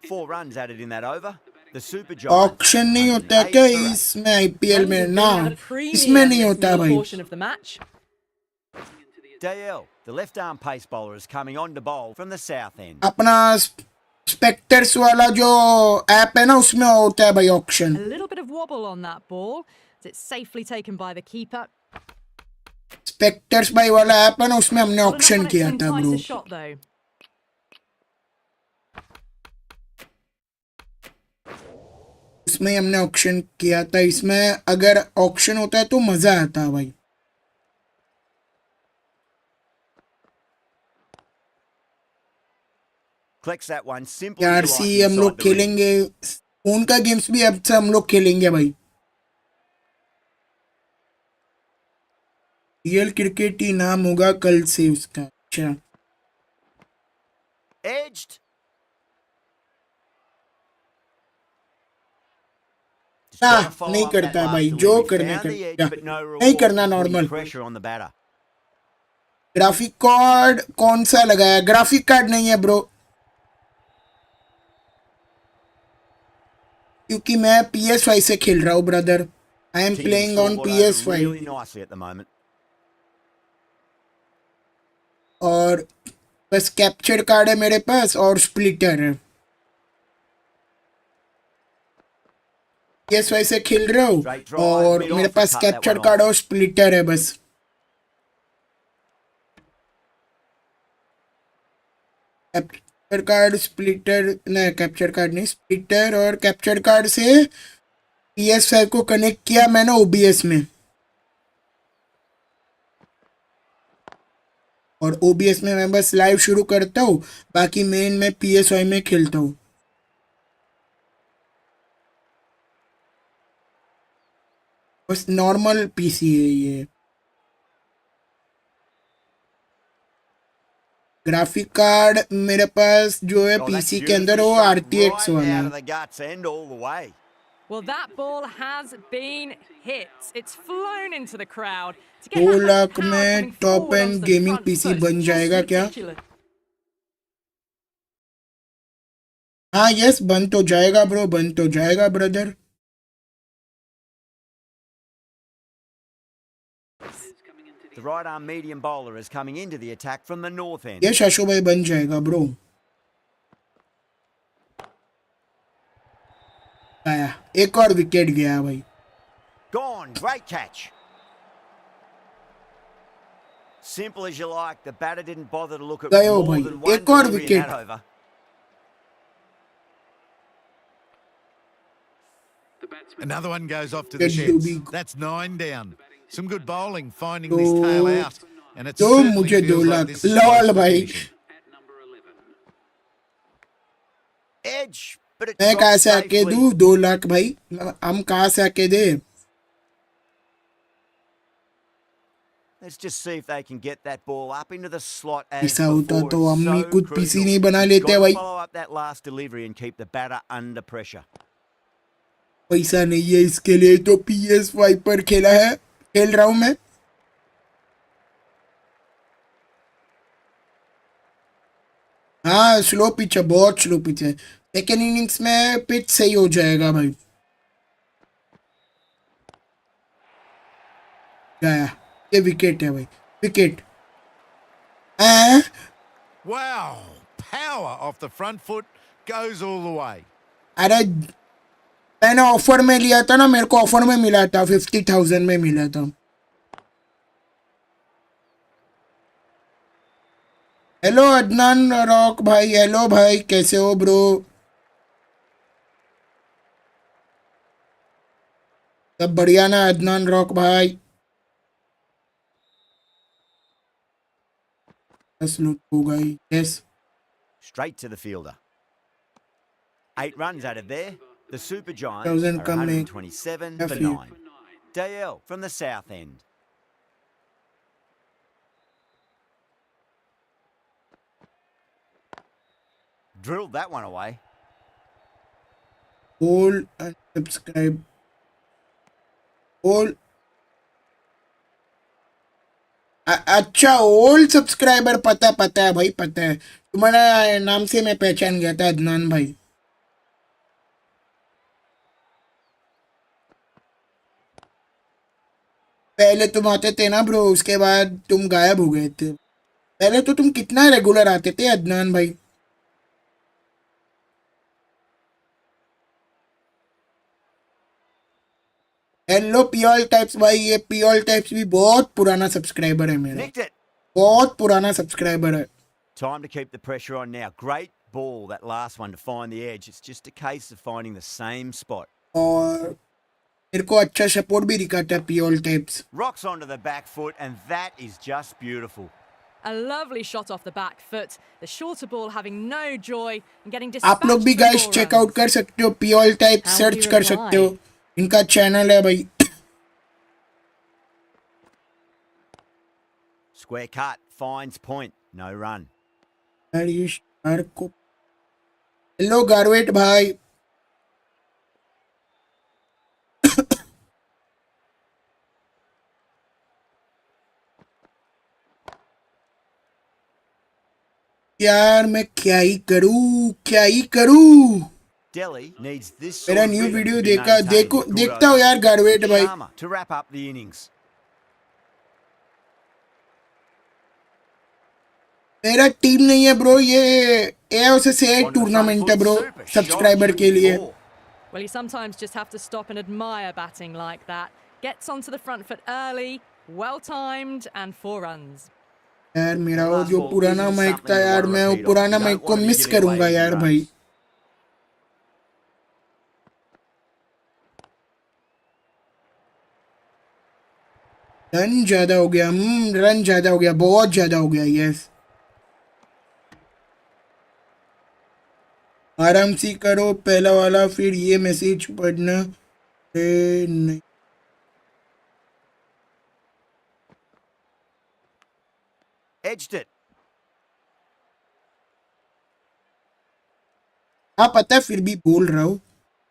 S4: 4 runs added in that over. The Super Giants.
S3: Auction नहीं होता है क्या इसमें IPL में? ना इसमें नहीं होता भाई।
S5: Portion of the match.
S4: DL, the left arm pace bowler, is coming on to bowl from the south end.
S3: अपना स्पेक्टर्स वाला जो ऐप है ना उसमें होता है भाई
S5: A
S3: auction.
S5: little bit of wobble on that ball. It's safely taken by the keeper.
S3: Spectres भाई वाला ऐप है ना उसमें हमने
S5: Not enough
S3: auction
S5: on it
S3: किया
S5: to
S3: था
S5: entice
S3: bro.
S5: a shot though.
S3: इसमें हमने ऑक्शन किया था. इसमें अगर ऑक्शन होता है तो मजा आता भाई.
S4: Collects that one simply
S3: यार
S4: as you
S3: सी
S4: like
S3: हम लोग
S4: inside the ring.
S3: खेलेंगे. फोन का गेम्स भी अब से हम लोग खेलेंगे भाई. रियल क्रिकेट ही नाम होगा कल से उसका. अच्छा
S4: Edged. Just
S3: Ah,
S4: gotta follow
S3: नहीं
S4: up
S3: करता
S4: that
S3: है भाई.
S4: last
S3: जो
S4: delivery.
S3: करने
S4: Found the
S3: का
S4: edge, but no
S3: नहीं
S4: reward
S3: करना
S4: for putting
S3: normal.
S4: pressure on the batter.
S3: Graphic card कौन सा लगाया? ग्राफिक कार्ड नहीं है ब्रो, क्योंकि मैं PS5 से खेल रहा हूँ brother. I am
S4: Ticking the
S3: playing on
S4: scoreboard over
S3: PS5
S4: really nicely at the moment.
S3: और बस कैप्चर कार्ड है मेरे पास और स्प्लिटर है. PS5 से खेल रहा हूँ
S4: Straight drive,
S3: और
S4: mid
S3: मेरे
S4: off,
S3: pass
S4: cut that
S3: capture
S4: one
S3: card
S4: off.
S3: और स्प्लिटर है बस. कैप्चर कार्ड स्प्लिटर नहीं, कैप्चर कार्ड नहीं, स्प्लिटर और कैप्चर कार्ड से PS5 को कनेक्ट किया मैंने OBS में. और OBS में मैं बस लाइव शुरू करता हूँ, बाकी मेन में PS5 में खेलता हूँ. बस नॉर्मल पीसी है ये. ग्राफिक कार्ड मेरे पास जो है
S4: Oh, that's
S3: पीसी के अंदर
S4: beautifully
S3: वो
S4: struck
S3: RTX
S4: right
S3: वाला
S4: out
S3: है.
S4: of the guts and all the way.
S5: Well, that ball has been hit. It's flown into the crowd. To get
S3: 2
S5: that much
S3: lakh
S5: power
S3: में
S5: coming
S3: top
S5: forward
S3: and
S5: onto the
S3: gaming
S5: front
S3: PC
S5: foot,
S3: बन
S5: it's
S3: जाएगा
S5: just
S3: क्या?
S5: ridiculous.
S3: हाँ yes, बन तो जाएगा bro, बन तो जाएगा brother.
S4: The right arm medium bowler is coming into the attack from the north end.
S3: Yes Ashu भाई बन जाएगा ब्रो. आया, एक और विकेट गया भाई.
S4: Gone, great catch. Simple as you like. The batter didn't bother to look at
S3: गयो
S4: more
S3: भाई,
S4: than one
S3: एक और
S4: delivery in
S3: wicket.
S4: that over.
S9: The batsman
S8: Another one goes off to the
S3: Good
S8: sheds.
S3: Dubby.
S8: That's 9 down. Some good bowling finding this tail
S3: तो
S8: out. And it
S3: तो
S8: certainly
S3: मुझे 2
S8: feels like
S3: lakh
S8: this is
S3: lol
S8: close to
S3: भाई.
S8: finishing.
S9: at number 11.
S4: Edge, but it
S3: मैं कहाँ
S4: dropped
S3: से आके
S4: safely.
S3: दूँ 2 लाख भाई? हम कहाँ से आके दे?
S4: Let's just see if they can get that ball up into the slot as
S3: ऐसा होता
S4: before.
S3: तो
S4: It's
S3: अम्मी
S4: so
S3: कुछ पीसी
S4: crucial.
S3: नहीं बना
S4: You've
S3: लेते
S4: got to
S3: भाई.
S4: follow up that last delivery and keep the batter under pressure.
S3: पैसा नहीं है इसके लिए तो PS5 पर खेल रहा हूँ मैं. हाँ स्लो पिच है, बहुत स्लो पिच है. सेकेंड इनिंग्स में पिच सही हो जाएगा भाई. गया, ये विकेट है भाई, wicket.
S8: Wow! Power off the front foot goes all the way.
S3: अरे मैंने ऑफर में लिया था ना, मेरे को ऑफर में मिला था, 50,000 में मिला था. हेलो अदनान रॉक भाई, हेलो भाई, कैसे हो ब्रो? सब बढ़िया ना अदनान रॉक भाई? बस लूट हो गई. Yes
S4: Straight to the fielder. 8 runs out of there. The Super Giants
S3: 1,000
S4: are
S3: का मैं
S4: 127
S3: या
S4: for
S3: फिर
S4: 9. DL from the south end. Drilled that one away.
S3: all and subscribe all. अच्छा ओल्ड सब्सक्राइबर, पता है भाई, पता है. तुम्हारा नाम से मैं पहचान गया था अदनान भाई. पहले तुम आते थे ना ब्रो, उसके बाद तुम गायब हो गए थे। पहले तो तुम कितना रेगुलर आते थे अदनान भाई। हेलो पियोल टाइप्स भाई, ये पियोल टाइप्स भी बहुत पुराना सब्सक्राइबर है मेरा,
S4: Nicked it.
S3: बहुत पुराना सब्सक्राइबर है।
S4: Time to keep the pressure on now. Great ball, that last one, to find the edge. It's just a case of finding the same spot.
S3: और मेरे को अच्छा सपोर्ट भी दिखाता है पियोल types.
S4: Rocks onto the back foot, and that is just beautiful.
S5: A lovely shot off the back foot. The shorter ball having no joy and getting
S3: आप लोग
S5: dispatched
S3: भी
S5: for
S3: गाइस
S5: 4
S3: चेकआउट
S5: runs.
S3: कर सकते हो, पियोल type
S5: How
S3: search
S5: do you
S3: कर
S5: reply?
S3: सकते हो, इनका चैनल है भाई।
S4: Square cut, finds point, no run.
S3: Harish यार को हेलो गारवेट भाई। यार मैं क्या ही करूं, क्या ही करूं।
S4: Delhi needs this
S3: मेरा
S4: sort of
S3: new
S4: rhythm
S3: video
S4: to be
S3: देखा
S4: maintained.
S3: देखो
S4: Good
S3: देखता हूँ
S4: over.
S3: यार गारवेट भाई।
S4: Sharma to wrap up the innings.
S3: मेरा टीम नहीं है ब्रो, ये एओएसए
S4: Onto the front
S3: टूर्नामेंट है
S4: foot,
S3: bro,
S4: super shot
S3: subscriber
S4: through
S3: के लिए।
S4: 4.
S5: Well, you sometimes just have to stop and admire batting like that. Gets onto the front foot early, well timed, and 4 runs.
S3: यार मेरा वो
S4: Last
S3: जो
S4: ball
S3: पुराना
S4: isn't
S3: mic
S4: something
S3: था
S4: you
S3: यार,
S4: want to
S3: मैं वो
S4: repeat of.
S3: पुराना
S4: You
S3: माइक
S4: don't
S3: को
S4: want to be
S3: miss
S4: giving away
S3: करूंगा
S4: any
S3: यार भाई।
S4: runs.
S3: रन ज्यादा हो गया, रन ज्यादा हो गया, बहुत ज्यादा हो गया। यस आराम से करो पहला वाला, फिर ये मैसेज पढ़ना। नहीं
S4: Edged it.
S3: हाँ पता है, फिर भी बोल रहा हूँ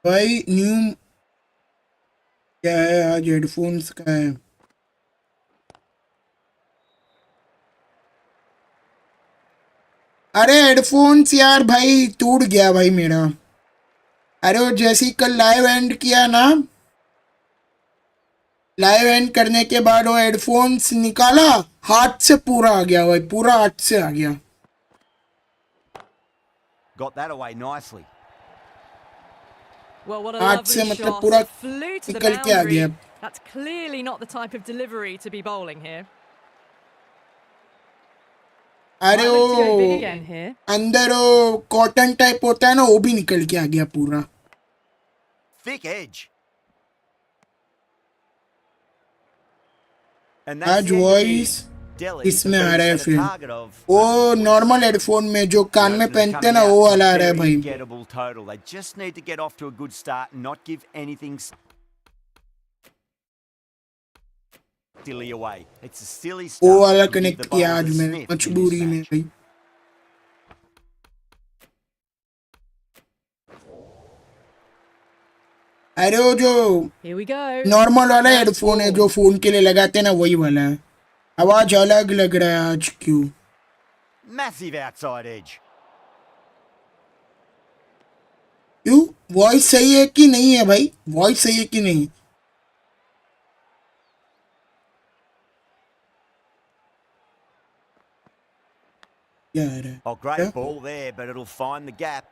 S3: भाई। न्यू क्या है आज, हेडफोन्स का है। अरे हेडफोन्स यार भाई टूट गया भाई मेरा। अरे वो जैसे ही कल लाइव एंड किया ना, लाइव एंड करने के बाद वो हेडफोन्स निकाला, हाथ से पूरा आ गया भाई, पूरा हाथ से आ गया।
S4: Got that away nicely.
S5: Well, what a
S3: हाथ से
S5: lovely
S3: मतलब
S5: shot.
S3: पूरा
S5: It flew to the
S3: निकल के आ गया।
S5: boundary. That's clearly not the type of delivery to be bowling here.
S3: अरे
S5: Might look to go big
S3: वो
S5: again here.
S3: अंदर वो कॉटन टाइप होता है ना, वो भी निकल के आ गया पूरा।
S4: Thick edge. And that's
S3: आज
S4: the end of the
S3: voice
S4: innings. Delhi
S3: इसमें
S4: have
S3: आ
S4: been
S3: रहा है,
S4: set a
S3: फिर
S4: target of
S3: वो नॉर्मल हेडफोन में जो कान में
S4: The openers
S3: पहनते हैं
S4: coming
S3: ना,
S4: out
S3: वो
S4: with
S3: वाला आ रहा है
S4: very
S3: भाई।
S4: gettable total. They just need to get off to a good start and not give anything silly away. It's a silly
S3: वो
S4: stuff.
S3: वाला
S4: You give
S3: कनेक्ट
S4: the
S3: किया
S4: bowlers
S3: आज
S4: a
S3: मैं
S4: sniff in this
S3: मजबूरी में
S4: match.
S3: भाई। अरे वो जो
S5: Here we go.
S3: नॉर्मल वाला
S5: First
S3: हेडफोन है
S5: ball.
S3: जो फोन के लिए लगाते हैं ना, वही वाला है। आवाज अलग लग रहा है आज, क्यों?
S4: Massive outside edge.
S3: क्यों वॉइस सही है कि नहीं है भाई, वॉइस सही है कि नहीं? क्या आ रहा है?
S4: Oh, great ball there, but it'll find the gap.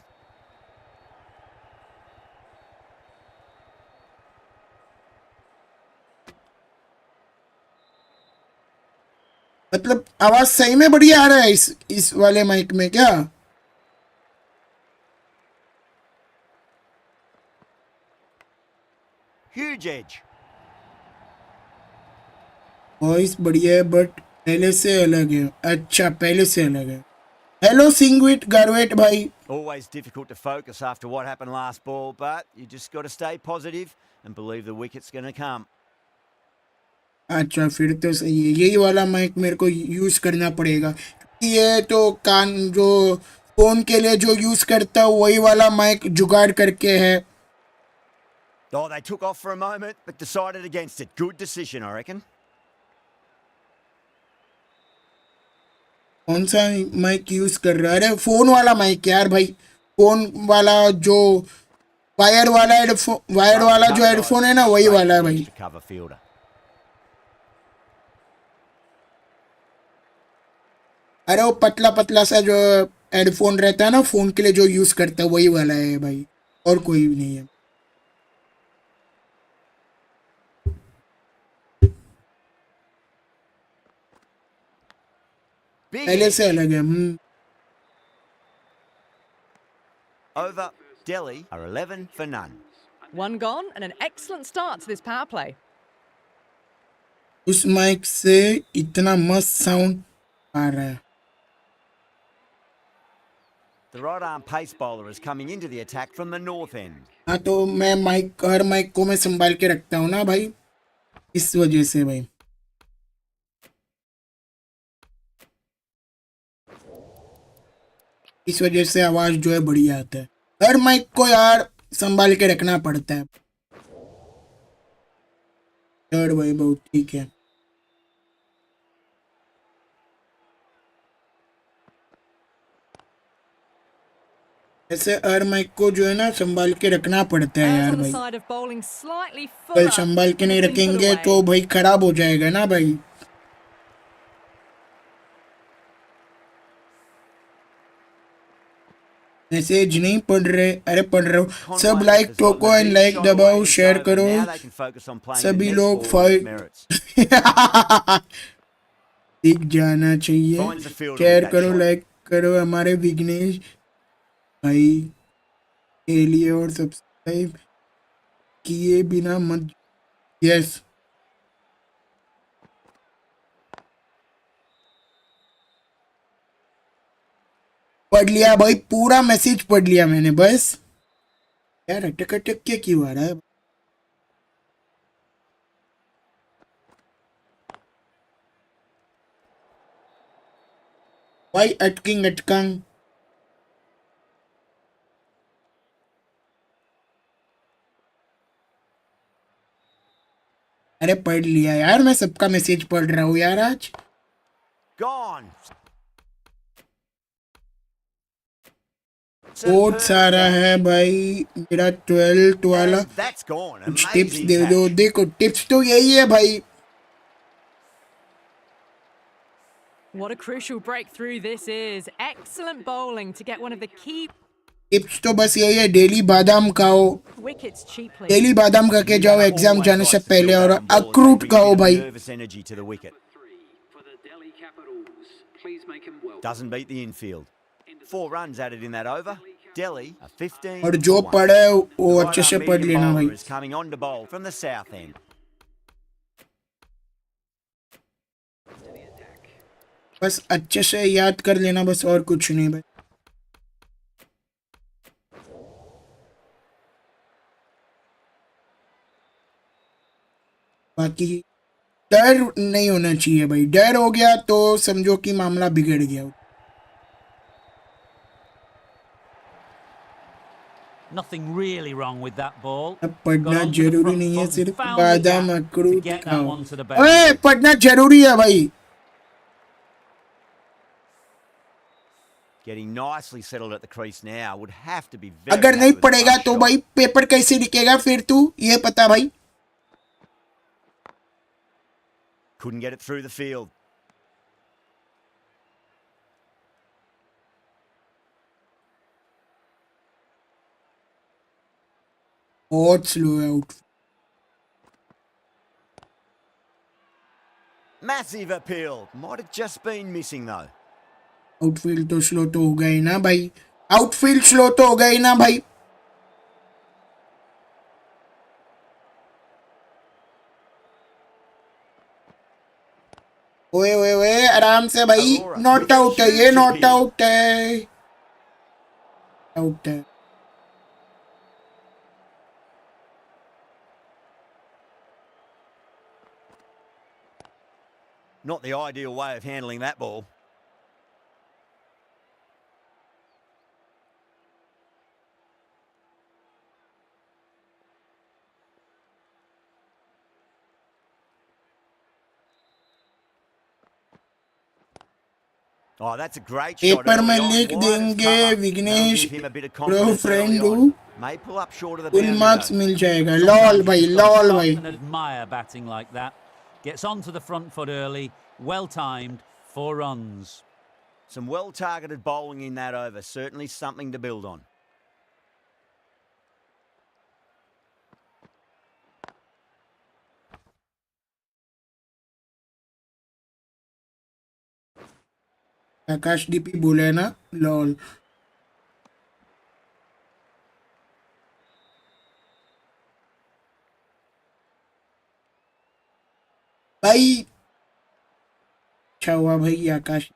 S3: मतलब आवाज सही में बढ़िया आ रहा है इस वाले माइक में क्या?
S4: Huge edge.
S3: वॉइस बढ़िया है बट पहले से अलग है। अच्छा पहले से अलग है। हेलो सिंगविट गारवेट भाई।
S4: Always difficult to focus after what happened last ball, but you just got to stay positive and believe the wicket's going to come.
S3: अच्छा फिर तो सही है, यही वाला माइक मेरे को यूज करना पड़ेगा। ये तो कान जो फोन के लिए जो यूज करता हूँ, वही वाला माइक जुगाड़ करके है।
S4: Oh, they took off for a moment, but decided against it. Good decision, I reckon.
S3: कौन सा माइक यूज कर रहा है? अरे फोन वाला माइक यार भाई, फोन वाला जो वायर वाला हेडफोन, वायर वाला जो हेडफोन है ना, वही वाला है भाई।
S4: To cover fielder.
S3: अरे वो पतला पतला सा जो हेडफोन रहता है ना फोन के लिए जो यूज करता है वही वाला है भाई, और कोई भी नहीं है।
S4: Big
S3: पहले से
S4: edge.
S3: अलग है।
S4: Over. Delhi are 11 for none.
S5: One gone and an excellent start to this power play.
S3: उस माइक से इतना मस्त साउंड आ रहा है।
S4: The right arm pace bowler is coming into the attack from the north end.
S3: हाँ तो मैं हर mic को मैं संभाल के रखता हूँ ना भाई, इस वजह से भाई। इस वजह से आवाज जो है बढ़िया आता है। हर माइक को यार संभाल के रखना पड़ता है। थर्ड भाई बहुत ठीक है। ऐसे हर माइक को जो है ना संभाल के रखना पड़ता है
S5: Airs
S3: यार
S5: on the
S3: भाई।
S5: side of bowling slightly
S3: कल
S5: fuller.
S3: संभाल के
S5: and
S3: नहीं
S5: it's been put
S3: रखेंगे
S5: away.
S3: तो भाई खराब हो जाएगा ना भाई। मैसेज नहीं पढ़ रहे, अरे पढ़ रहा हूँ। सब
S4: Conway
S3: like
S4: has
S3: ठोको
S4: gotten a
S3: and
S4: big
S3: like
S4: shot
S3: दबाओ,
S4: away. It's
S3: share
S4: over.
S3: करो।
S4: Now they can focus on playing the
S3: सभी
S4: next
S3: लोग
S4: ball with its
S3: fight
S4: merits.
S3: दिख जाना चाहिए।
S4: Finds the fielder with
S3: share
S4: that
S3: करो,
S4: shot.
S3: Like करो हमारे विघ्नेश भाई के लिए, और सब्सक्राइब किए बिना मत। यस पढ़ लिया भाई, पूरा मैसेज पढ़ लिया मैंने। बस यार अटक अटक के क्यों आ रहा है भाई, अटकिंग अटकंग। अरे पढ़ लिया यार, मैं सबका मैसेज पढ़ रहा हूँ यार आज।
S4: Gone.
S3: बहुत सारा है भाई मेरा 12th वाला।
S4: And that's gone.
S3: कुछ टिप्स
S4: Amazing
S3: दे दो।
S4: catch.
S3: देखो टिप्स तो यही है भाई।
S5: What a crucial breakthrough this is. Excellent bowling to get one of the key
S3: tips तो बस यही है, डेली बादाम खाओ,
S5: wickets cheaply.
S3: डेली बादाम खा के जाओ एग्जाम
S4: Always
S3: जाने से
S4: likes to
S3: पहले,
S4: field
S3: और
S4: back and bowlers, they
S3: अखरूट
S4: bring a
S3: खाओ
S4: bit of
S3: भाई।
S4: nervous energy to the wicket.
S9: 3 for the Delhi Capitals. Please make him welcome.
S4: Doesn't beat the infield. 4 runs added in that over. Delhi are 15
S3: और जो
S4: for 1.
S3: पढ़े वो
S4: The
S3: अच्छे
S4: right
S3: से
S4: arm
S3: पढ़
S4: medium
S3: लेना भाई।
S4: bowler is coming on to bowl from the south end.
S3: बस अच्छे से याद कर लेना बस, और कुछ नहीं भाई। बाकी डर नहीं होना चाहिए भाई, डर हो गया तो समझो कि मामला बिगड़ गया।
S7: Nothing really wrong with that ball.
S3: अब पढ़ना
S7: Got onto the
S3: जरूरी
S7: front
S3: नहीं है,
S7: foot and
S3: सिर्फ
S7: found the
S3: बादाम
S7: gap to
S3: अखरूट
S7: get that
S3: खाओ।
S7: one to the
S3: अरे
S7: boundary.
S3: पढ़ना जरूरी है भाई।
S4: Getting nicely settled at the crease now. Would have to be very
S3: अगर
S4: happy
S3: नहीं
S4: with a
S3: पढ़ेगा
S4: fast
S3: तो
S4: shot.
S3: भाई पेपर कैसे लिखेगा फिर तू, ये पता भाई।
S4: Couldn't get it through the field.
S3: बहुत स्लो है out.
S4: Massive appeal. Might have just been missing though.
S3: Outfield तो स्लो तो हो गई ना भाई, आउटफील्ड स्लो तो हो गई ना भाई। ओए ओए ओए आराम से भाई, नॉट आउट है ये, नॉट आउट है, आउट है।
S4: Not the ideal way of handling that ball. Oh, that's a great shot.
S3: Paper में
S4: early on.
S3: लिख
S4: Wide as
S3: देंगे
S4: cover.
S3: Vignesh
S4: That'll give him a bit of
S3: प्रो
S4: confidence early
S3: फ्रेंड
S4: on.
S3: हूँ,
S4: May pull up short of the
S3: full
S4: boundary
S3: marks
S4: though.
S3: मिल जाएगा।
S7: Sometimes
S3: lol
S7: you
S3: भाई,
S7: just gotta
S3: lol
S7: stop
S3: भाई।
S7: and admire batting like that. Gets onto the front foot early. Well timed. 4 runs.
S4: Some well-targeted bowling in that over. Certainly something to build on.
S3: Akash DP बोला है ना, lol. भाई अच्छा हुआ भाई आकाश,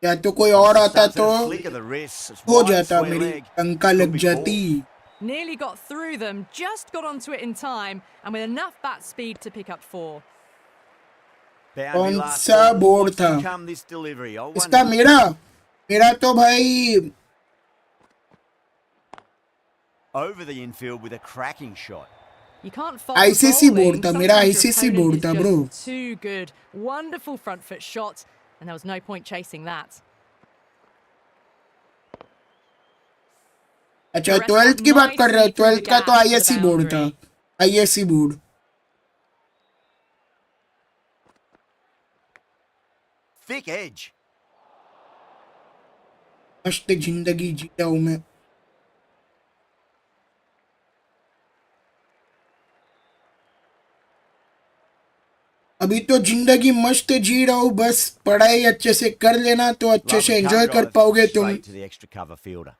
S3: या तो कोई और आता तो हो जाता, मेरी टंका लग जाती।
S5: Nearly got through them, just got onto it in time, and with enough bat speed to pick up 4.
S3: कौन सा बोर्ड था इसका? मेरा तो भाई
S4: over the infield with a cracking shot.
S5: You can't fault
S3: ICC
S5: bowling.
S3: board था मेरा,
S5: Sometimes your
S3: ICC
S5: opponent
S3: board
S5: is
S3: था
S5: just
S3: bro।
S5: Too good. Wonderful front foot shot, and there was no point chasing that.
S3: अच्छा 12th की बात कर रहे हो? 12th का तो ISC बोर्ड था, ISC बोर्ड।
S4: Thick edge.
S3: मस्त जिंदगी जीता हूं मैं। अभी तो जिंदगी मस्त जी रहा हूँ, बस पढ़ाई अच्छे से कर लेना तो अच्छे से एंजॉय कर पाओगे तुम।
S4: Straight to the extra cover fielder.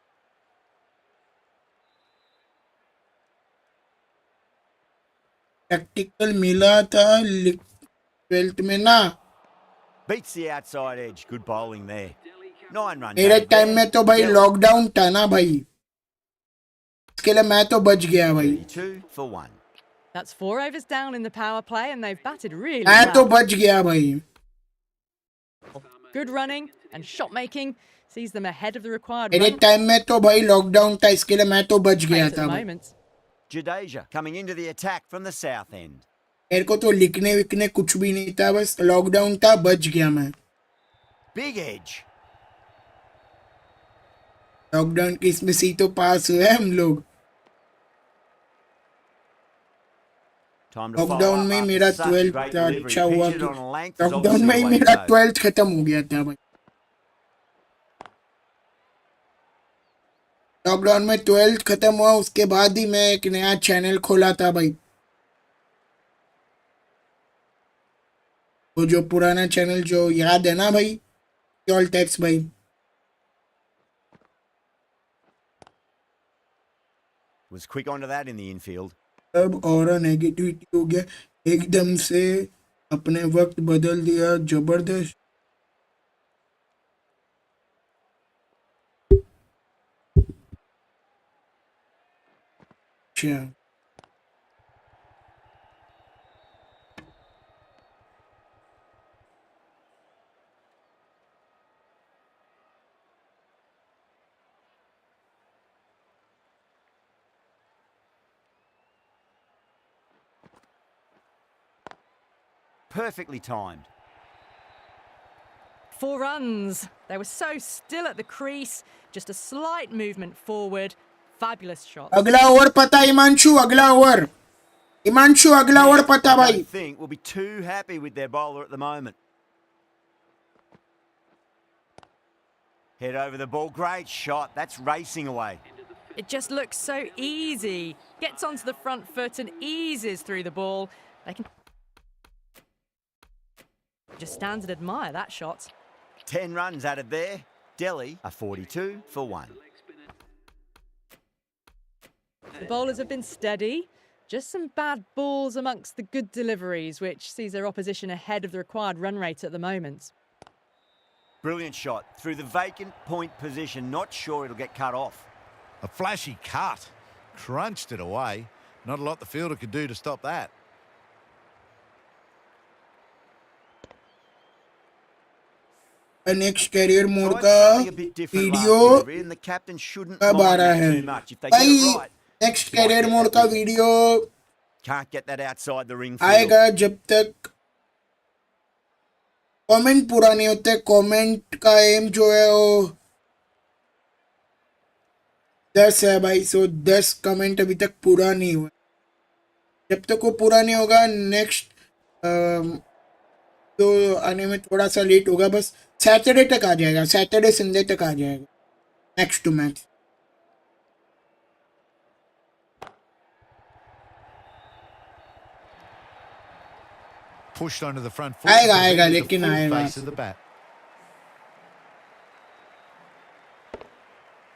S3: Practical मिला था 12th में ना।
S4: Beats the outside edge. Good bowling there. 9 run.
S3: मेरे टाइम में तो भाई लॉकडाउन था ना भाई, इसके लिए मैं तो बच गया भाई।
S4: 32 for 1.
S5: That's 4 overs down in the power play, and they've batted really
S3: मैं तो
S5: well.
S3: बच गया भाई।
S5: Good running and shot making sees them ahead of the required
S3: मेरे
S5: run
S3: टाइम में तो भाई लॉकडाउन था, इसके लिए मैं तो बच
S5: rate
S3: गया
S5: at the
S3: था भाई।
S5: moment.
S4: Jadeja coming into the attack from the south end.
S3: मेरे को तो लिखने विखने कुछ भी नहीं था, बस लॉकडाउन था, बच गया मैं।
S4: Big edge.
S3: लॉकडाउन की इसमें से तो पास हुए हम लोग।
S4: Time to follow
S3: lockdown
S4: up
S3: में
S4: after
S3: मेरा
S4: such a
S3: 12th
S4: great
S3: था,
S4: delivery.
S3: अच्छा हुआ
S4: Pitched
S3: कि
S4: it on a length is
S3: lockdown
S4: obviously
S3: में ही
S4: the way to
S3: मेरा
S4: go.
S3: 12th खत्म हो गया था भाई। लॉकडाउन में 12th खत्म हुआ, उसके बाद ही मैं एक नया चैनल खोला था भाई। वो जो पुराना चैनल जो याद है ना भाई, ऑल टैक्स भाई।
S4: Was quick onto that in the infield.
S3: अब और नेगेटिविटी हो गया एकदम से, अपने वक्त बदल दिया, जबरदस्त। अच्छा
S4: Perfectly timed.
S5: 4 runs. They were so still at the crease. Just a slight movement forward. Fabulous shot.
S3: अगला ओवर पता हिमांशु, अगला ओवर हिमांशु, अगला ओवर पता
S4: I
S3: भाई।
S4: don't think will be too happy with their bowler at the moment. Head over the ball. Great shot. That's racing away.
S5: It just looks so easy. Gets onto the front foot and eases through the ball. They can just stand and admire that shot.
S4: 10 runs added there. Delhi are 42 for 1.
S5: The bowlers have been steady. Just some bad balls amongst the good deliveries, which sees their opposition ahead of the required run rate at the moment.
S4: Brilliant shot through the vacant point position. Not sure it'll get cut off.
S8: A flashy cut. Crunched it away. Not a lot the fielder could do to stop that.
S3: Next career mode
S4: Tried
S3: का
S4: something a bit different last
S3: video
S4: delivery and the captain shouldn't
S3: कब आ
S4: mind
S3: रहा
S4: that
S3: है
S4: too much. If they get
S3: भाई?
S4: it right,
S3: next career mode का video
S4: can't get that outside the ring field.
S3: आएगा जब तक comment पूरा नहीं होते। कमेंट का एम जो है वो 10 है भाई, सो 10 कमेंट अभी तक पूरा नहीं हुआ। जब तक वो पूरा नहीं होगा, नेक्स्ट तो आने में थोड़ा सा लेट होगा, बस सैटरडे तक आ जाएगा, सैटरडे संडे तक आ जाएगा next two match.
S8: Pushed onto the front foot.
S3: आएगा
S8: and
S3: आएगा
S8: presented the
S3: लेकिन
S8: full
S3: आएगा,
S8: face of the bat.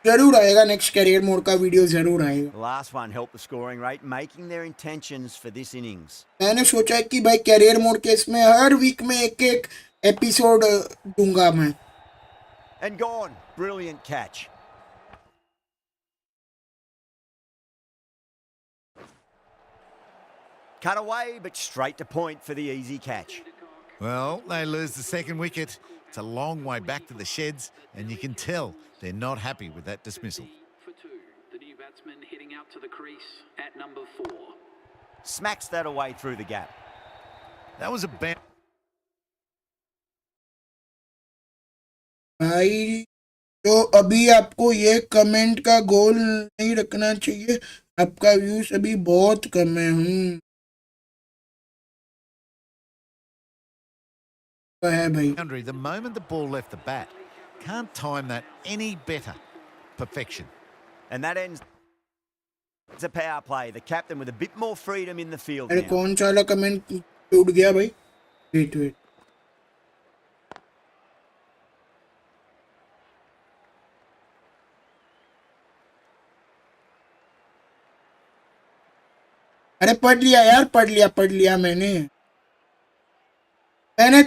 S3: जरूर आएगा। नेक्स्ट कैरियर मोड का वीडियो जरूर आएगा।
S4: The last one helped the scoring rate, making their intentions for this innings.
S3: मैंने सोचा है कि भाई कैरियर मोड के इसमें हर वीक में एक एक एपिसोड दूंगा मैं।
S4: And gone. Brilliant catch. Cut away, but straight to point for the easy catch.
S8: Well, they lose the second wicket. It's a long way back to the sheds, and you can tell they're not happy with that dismissal.
S9: For two, the new batsman heading out to the crease at number 4.
S4: Smacks that away through the gap.
S8: That was a bad.
S3: भाई तो अभी आपको ये comment का गोल नहीं रखना चाहिए, आपका व्यूज अभी बहुत कम है। है भाई।
S8: Boundary the moment the ball left the bat. Can't time that any better. Perfection.
S4: And that ends. It's a power play. The captain with a bit more freedom in the field
S3: अरे
S4: now.
S3: कौन सा वाला comment टूट गया भाई? Wait wait, अरे पढ़ लिया यार, पढ़ लिया मैंने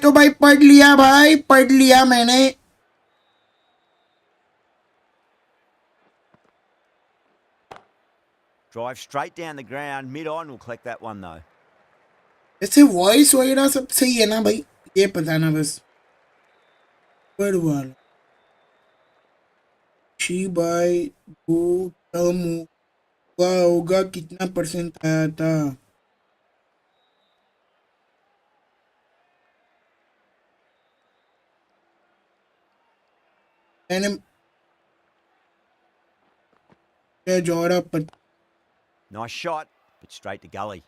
S3: तो भाई पढ़ लिया भाई, पढ़ लिया मैंने।
S4: Drive straight down the ground. Mid-on will collect that one though.
S3: ऐसे वॉइस वगैरह सब सही है ना भाई, ये पता ना बस। पढ़ वाला शी बाय वो टर्म होगा कितना परसेंट आया था? मैंने जोड़ा
S4: Nice shot, but straight to gully.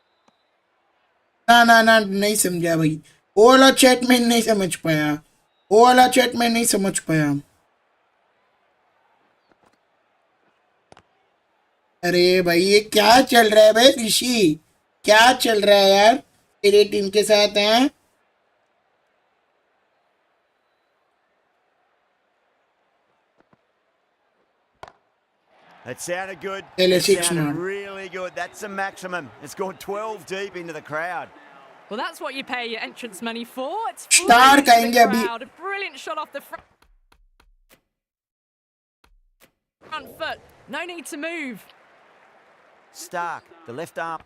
S3: ना नहीं समझा भाई, वो वाला चैट में नहीं समझ पाया, वो वाला चैट में नहीं समझ पाया। अरे भाई ये क्या चल रहा है भाई ऋषि, क्या चल रहा है यार तेरी टीम के साथ है?
S4: That sounded good.
S3: LSG
S4: That sounded
S3: smart.
S4: really good. That's the maximum. It's gone 12 deep into the crowd.
S5: Well, that's what you pay your entrance money for. It's
S3: Star
S5: flying into
S3: कहेंगे
S5: the
S3: अभी।
S5: crowd. A brilliant shot off the front foot. No need to move.
S4: Stark, the left arm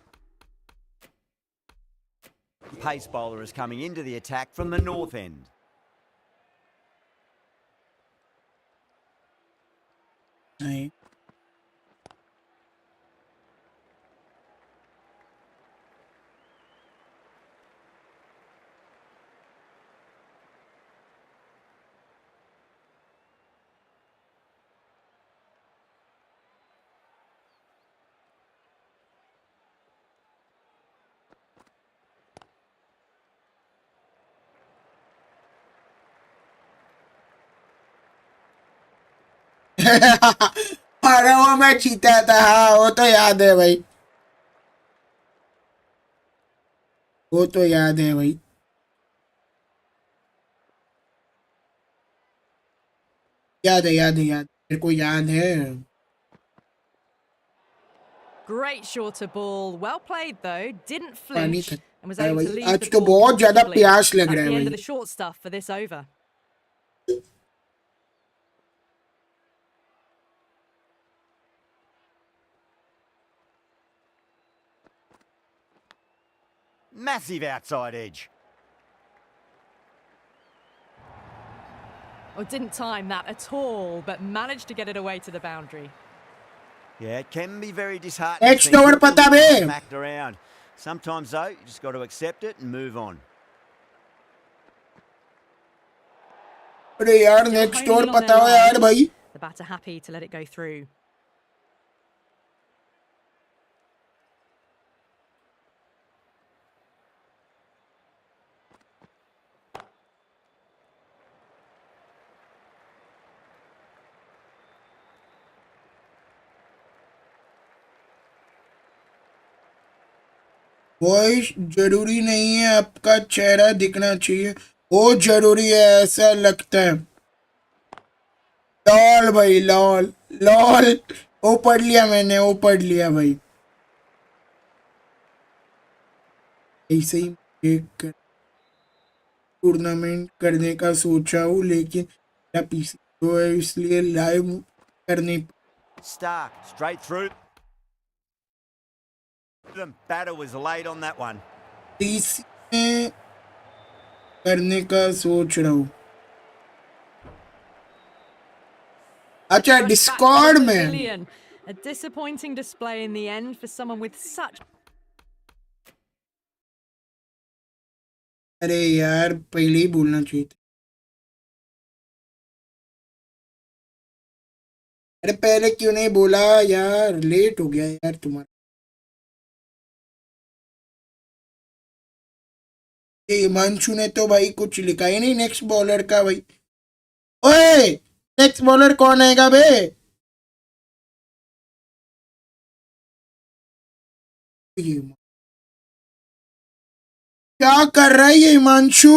S4: pace bowler, is coming into the attack from the north end.
S3: नहीं अरे वो मैं जीता था, हाँ वो तो याद है भाई, वो तो याद है भाई। याद मेरे को याद है।
S5: Great shorter ball. Well played though. Didn't
S3: पानी
S5: flinch and was
S3: है
S5: able to
S3: भाई,
S5: leave
S3: आज
S5: the
S3: तो
S5: ball
S3: बहुत ज्यादा
S5: comfortably.
S3: प्यास लग
S5: That's
S3: रहा है
S5: the end
S3: भाई।
S5: of the short stuff for this over.
S4: Massive outside edge.
S5: Oh, didn't time that at all, but managed to get it away to the boundary.
S4: Yeah, it can be very disheartening.
S3: Next
S4: seeing
S3: over
S4: people
S3: पता बे।
S4: smacked around. Sometimes though, you just got to accept it and move on.
S3: अरे यार
S5: Still
S3: next
S5: honing
S3: over
S5: in on
S3: पता
S5: their
S3: हो यार
S5: lines.
S3: भाई।
S5: The batter happy to let it go through.
S3: Voice जरूरी नहीं है, आपका चेहरा दिखना चाहिए, वो जरूरी है ऐसा लगता है। लॉल भाई लॉल लॉल, वो पढ़ लिया मैंने, वो पढ़ लिया भाई। ऐसे ही एक टूर्नामेंट करने का सोचा हूँ, लेकिन मेरा पीसी तो है, इसलिए लाइव करने
S4: Stark, straight through them. Batter was late on that one.
S3: PC में करने का सोच रहा हूँ। अच्छा,
S5: Goes back to the
S3: Discord में।
S5: pavilion. A disappointing display in the end for someone with such.
S3: अरे यार, पहले ही बोलना चाहिए था। अरे पहले क्यों नहीं बोला यार, लेट हो गया यार तुम्हारा। ये हिमांशु ने तो भाई कुछ लिखा ही नहीं नेक्स्ट बॉलर का भाई। ओए, नेक्स्ट बॉलर कौन आएगा बे? ये क्या कर रहा है ये हिमांशु?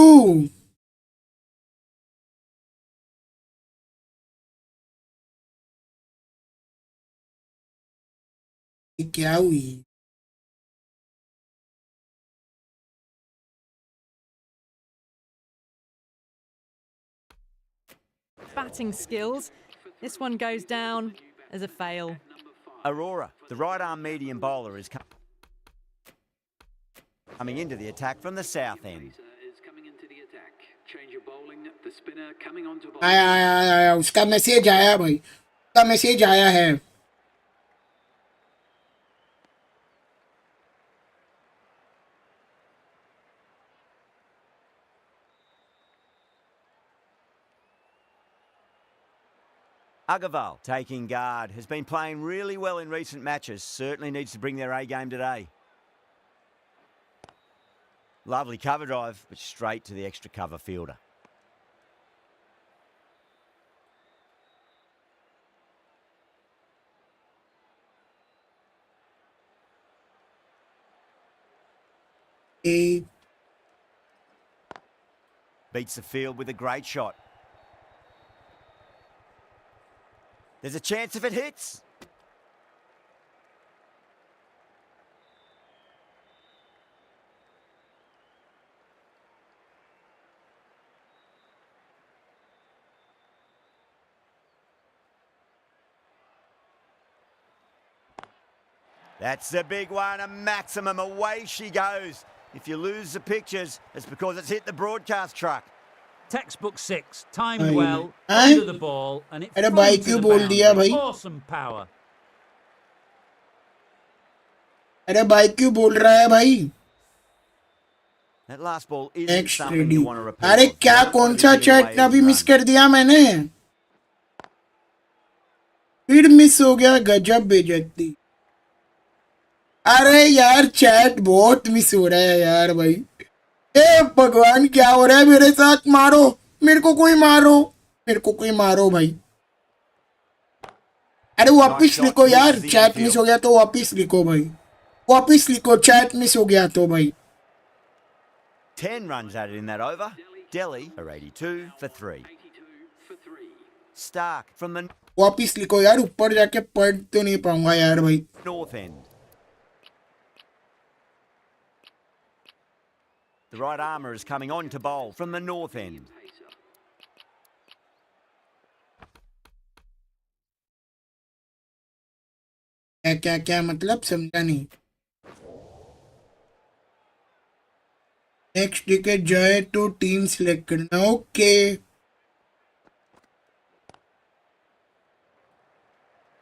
S3: ये क्या हुई?
S5: Batting skills. This one goes down as a fail.
S4: Aurora, the right arm medium bowler, is coming into the attack from the south end.
S9: Is coming into the attack. Change your bowling. The spinner coming onto bowl.
S3: आया आया आया आया, उसका message आया भाई, उसका message आया है।
S4: Agarwal, taking guard, has been playing really well in recent matches. Certainly needs to bring their A game today. Lovely cover drive, but straight to the extra cover fielder.
S3: A,
S4: Beats the field with a great shot. There's a chance if it hits. That's the big one, a maximum. Away she goes. If you lose the pictures, it's because it's hit the broadcast truck.
S7: Textbook 6, timed
S3: Aye.
S7: well,
S3: Aye.
S7: under the ball, and it
S3: अरे
S7: flew
S3: भाई
S7: to
S3: क्यों
S7: the
S3: बोल दिया
S7: boundary.
S3: भाई?
S7: Awesome power.
S3: अरे भाई क्यों बोल रहा है भाई?
S4: That last ball isn't
S3: next
S4: something
S3: ready.
S4: you want to repeat.
S3: अरे
S4: of.
S3: क्या,
S4: Don't
S3: कौन
S4: want to
S3: सा
S4: be giving away
S3: चैट ना भी
S4: any
S3: मिस
S4: run.
S3: कर दिया मैंने? फिर मिस हो गया, गजब बेइज्जती। अरे यार, चैट बहुत मिस हो रहा है यार भाई। ए भगवान, क्या हो रहा है मेरे साथ? मारो, मेरे को कोई मारो, मेरे को कोई मारो भाई। अरे वापिस लिखो यार, चैट मिस हो गया तो वापिस लिखो भाई, वापिस लिखो, चैट मिस हो गया तो भाई।
S4: 10 runs added in that over. Delhi are 82 for 3.
S9: 82 for 3.
S4: Stark from the
S3: वापिस लिखो यार, ऊपर जाके पढ़ तो नहीं पाऊंगा यार भाई।
S4: north end. The right armour is coming on to bowl from the north end.
S3: क्या क्या क्या मतलब, समझा नहीं। नेक्स्ट विकेट जाए तो टीम सिलेक्ट करना, ओके।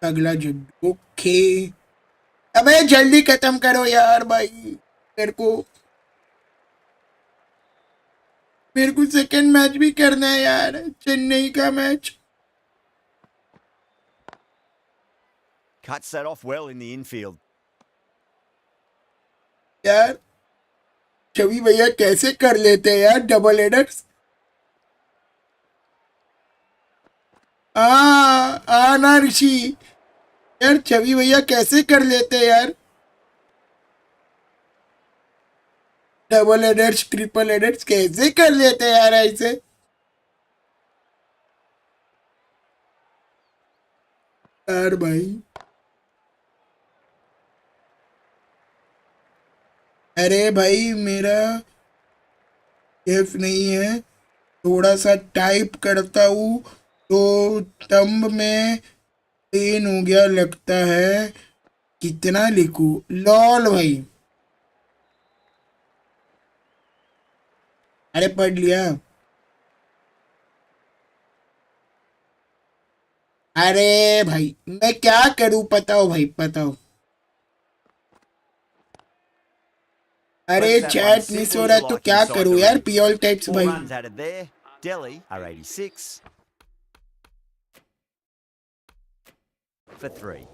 S3: अगला जब ओके। अबे जल्दी खत्म करो यार भाई, मेरे को सेकंड मैच भी करना है यार, चेन्नई का match.
S4: Cuts that off well in the infield.
S3: यार छवि भैया कैसे कर लेते हैं यार डबल हेडर्स? ना ऋषि, यार छवि भैया कैसे कर लेते हैं यार? डबल हेडर्स ट्रिपल हेडर्स कैसे कर लेते हैं यार ऐसे। यार भाई अरे भाई मेरा सेफ नहीं है, थोड़ा सा टाइप करता हूँ तो तंब में पेन हो गया लगता है। कितना लिखूं लॉल भाई। अरे पढ़ लिया। अरे भाई मैं क्या करूं बताओ भाई बताओ। अरे
S4: Keeps that one
S3: chat miss
S4: simple
S3: हो
S4: as
S3: रहा
S4: you
S3: है तो
S4: like
S3: क्या
S4: inside
S3: करूं
S4: the
S3: यार।
S4: ring.
S3: पीओल टाइप्स
S4: 4
S3: भाई।
S4: runs added there. Delhi are 86 for 3.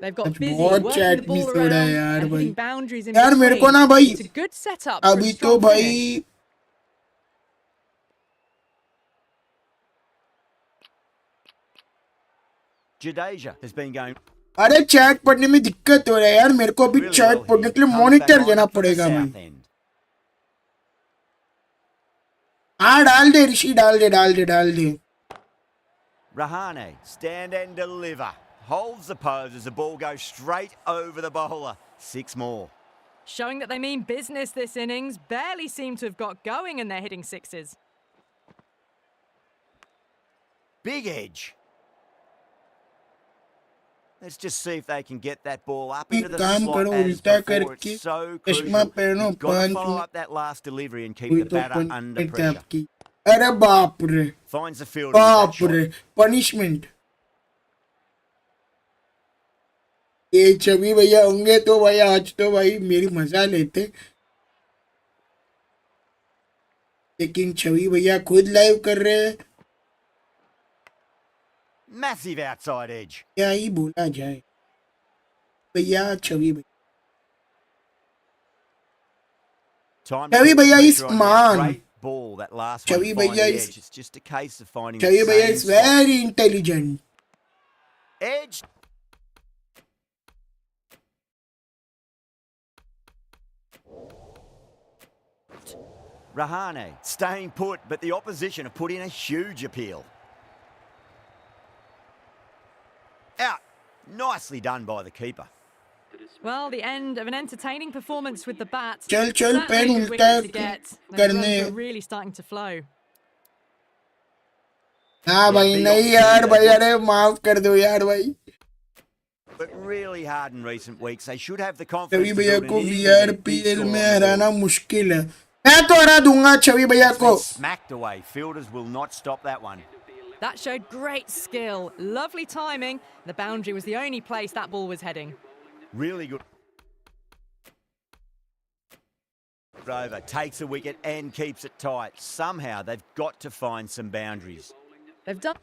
S5: They've got
S3: आज
S5: busy,
S3: बहुत
S5: working the
S3: chat
S5: ball
S3: miss हो रहा है
S5: around
S3: यार
S5: and
S3: भाई।
S5: hitting boundaries in
S3: यार मेरे को
S5: between.
S3: ना भाई
S5: It's a good setup for a
S3: अभी तो
S5: strong
S3: भाई
S5: finish.
S4: Jadeja has been going
S3: अरे चैट पढ़ने में दिक्कत हो रहा है यार मेरे को। अभी
S4: really
S3: चैट
S4: well
S3: पढ़ने
S4: here.
S3: के लिए
S4: Comes back
S3: मॉनिटर
S4: on
S3: लेना
S4: it from the
S3: पड़ेगा भाई।
S4: south end.
S3: हाँ डाल दे ऋषि डाल दे डाल दे डाल दे।
S4: Rahane, stand and deliver. Holds the pose as the ball goes straight over the bowler. 6 more.
S5: Showing that they mean business this innings. Barely seem to have got going and they're hitting sixes.
S4: Big edge. Let's just see if they can get that ball up into
S3: एक
S4: the
S3: काम
S4: slot
S3: करो
S4: as
S3: उल्टा
S4: before.
S3: करके
S4: It's so
S3: चश्मा
S4: crucial.
S3: पहनो
S4: You've got to
S3: पांच
S4: follow
S3: में
S4: up that last delivery and keep
S3: हुई
S4: the
S3: तो
S4: batter under
S3: पंच
S4: pressure.
S3: आपकी। अरे बाप रे
S4: Finds the fielder with that
S3: बाप
S4: shot.
S3: रे पनिशमेंट। ये छवि भैया होंगे तो भाई आज तो भाई मेरी मजा लेते, लेकिन छवि भैया खुद लाइव कर रहे हैं।
S4: Massive outside edge.
S3: क्या ही बोला जाए भैया। छवि भैया
S4: Time to
S3: Chhavi
S4: put the
S3: भैया इज
S4: pressure on now.
S3: मान।
S4: Great ball, that last one.
S3: Chhavi
S4: Find
S3: भैया
S4: the
S3: is
S4: edge. It's just a case of finding
S3: Chhavi
S4: the
S3: भैया
S4: same
S3: is
S4: spot.
S3: Very intelligent.
S4: Edge. Rahane staying put, but the opposition have put in a huge appeal. Out. Nicely done by the keeper.
S5: Well, the end of an entertaining performance with the bat.
S3: चल चल
S5: Certainly
S3: pen
S5: a good
S3: उल्टा
S5: wicket to get. Those
S3: करने।
S5: runs were really starting to flow.
S3: हाँ
S4: Yeah,
S3: भाई
S4: big
S3: नहीं
S4: opportunity
S3: यार
S4: they
S3: भाई
S4: want.
S3: अरे माफ कर दो यार भाई।
S4: But really hard in recent weeks. They should have the
S3: Chhavi
S4: confidence to
S3: भैया
S4: build an
S3: को
S4: innings and get a big
S3: वीआरपीएल
S4: score
S3: में
S4: on the
S3: हराना
S4: board.
S3: मुश्किल है। मैं तो हरा दूंगा छवि भैया
S4: It's
S3: को।
S4: been smacked away. Fielders will not stop that one.
S5: That showed great skill. Lovely timing. The boundary was the only place that ball was heading.
S4: Really good. Over takes a wicket and keeps it tight. Somehow they've got to find some boundaries.
S5: They've done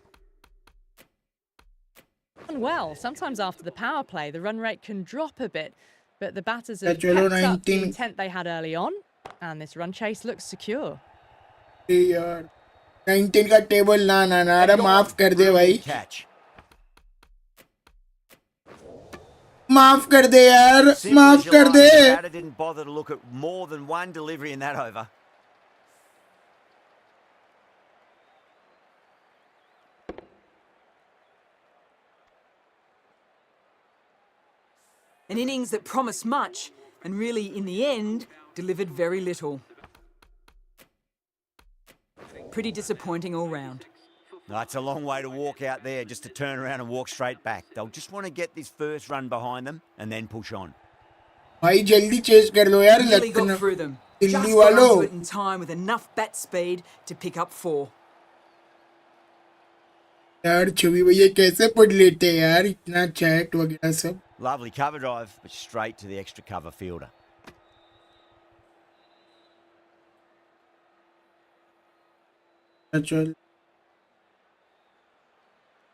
S5: well. Sometimes after the power play, the run rate can drop a bit, but the batters have
S3: चलो
S5: kept up the
S3: 19
S5: intent they had early on, and this run chase looks secure.
S3: यार 19 का table ना ना ना अरे
S4: They've
S3: माफ
S4: gone.
S3: कर दे भाई।
S4: Brilliant catch.
S3: माफ कर दे यार
S4: Simple
S3: माफ
S4: as you
S3: कर
S4: like.
S3: They.
S4: The batter didn't bother to look at more than one delivery in that over.
S6: An innings that promised much and really, in the end, delivered very little. Pretty disappointing all round.
S4: No, it's a long way to walk out there just to turn around and walk straight back. They'll just want to get this first run behind them and then push on.
S3: भाई जल्दी chess कर लो यार
S6: Nearly got
S3: Lucknow
S6: through them.
S3: Delhi
S6: Just got
S3: वालों।
S6: onto it in time with enough bat speed to pick up 4.
S3: यार छवि भैया कैसे पढ़ लेते हैं यार इतना चैट वगैरह सब।
S4: Lovely cover drive, but straight to the extra cover fielder.
S3: चल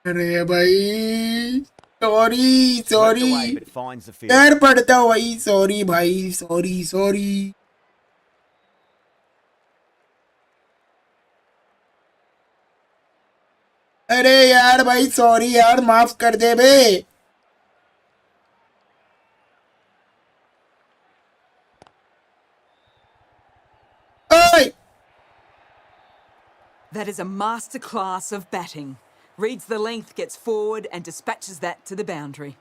S3: अरे भाई sorry
S4: Swept away,
S3: sorry
S4: but finds the field.
S3: यार पढ़ता हूँ भाई सॉरी भाई सॉरी सॉरी। अरे यार भाई सॉरी यार माफ कर दे बे।
S6: That is a masterclass of batting. Reads the length, gets forward and dispatches that to the boundary.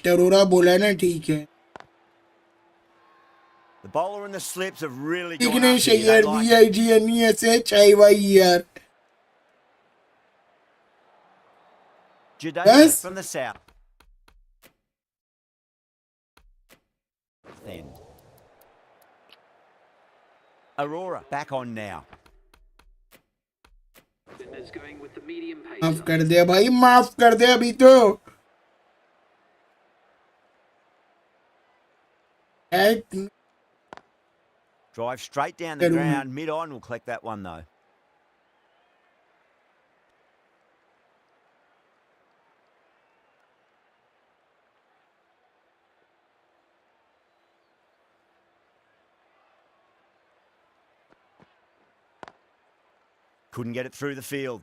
S3: Arora बोला ना ठीक है.
S4: The bowler and the slips have really gone up
S3: Vignesh
S4: here. They
S3: Iyer,
S4: like it.
S3: Vignesh
S4: Judea
S3: Yes.
S4: from the south. Then Aurora back on now.
S9: Spinners going with the medium pace.
S3: माफ कर दे भाई, माफ कर दे अभी तो.
S4: Drive straight down the ground. Mid-on will collect that one though. Couldn't get it through the field.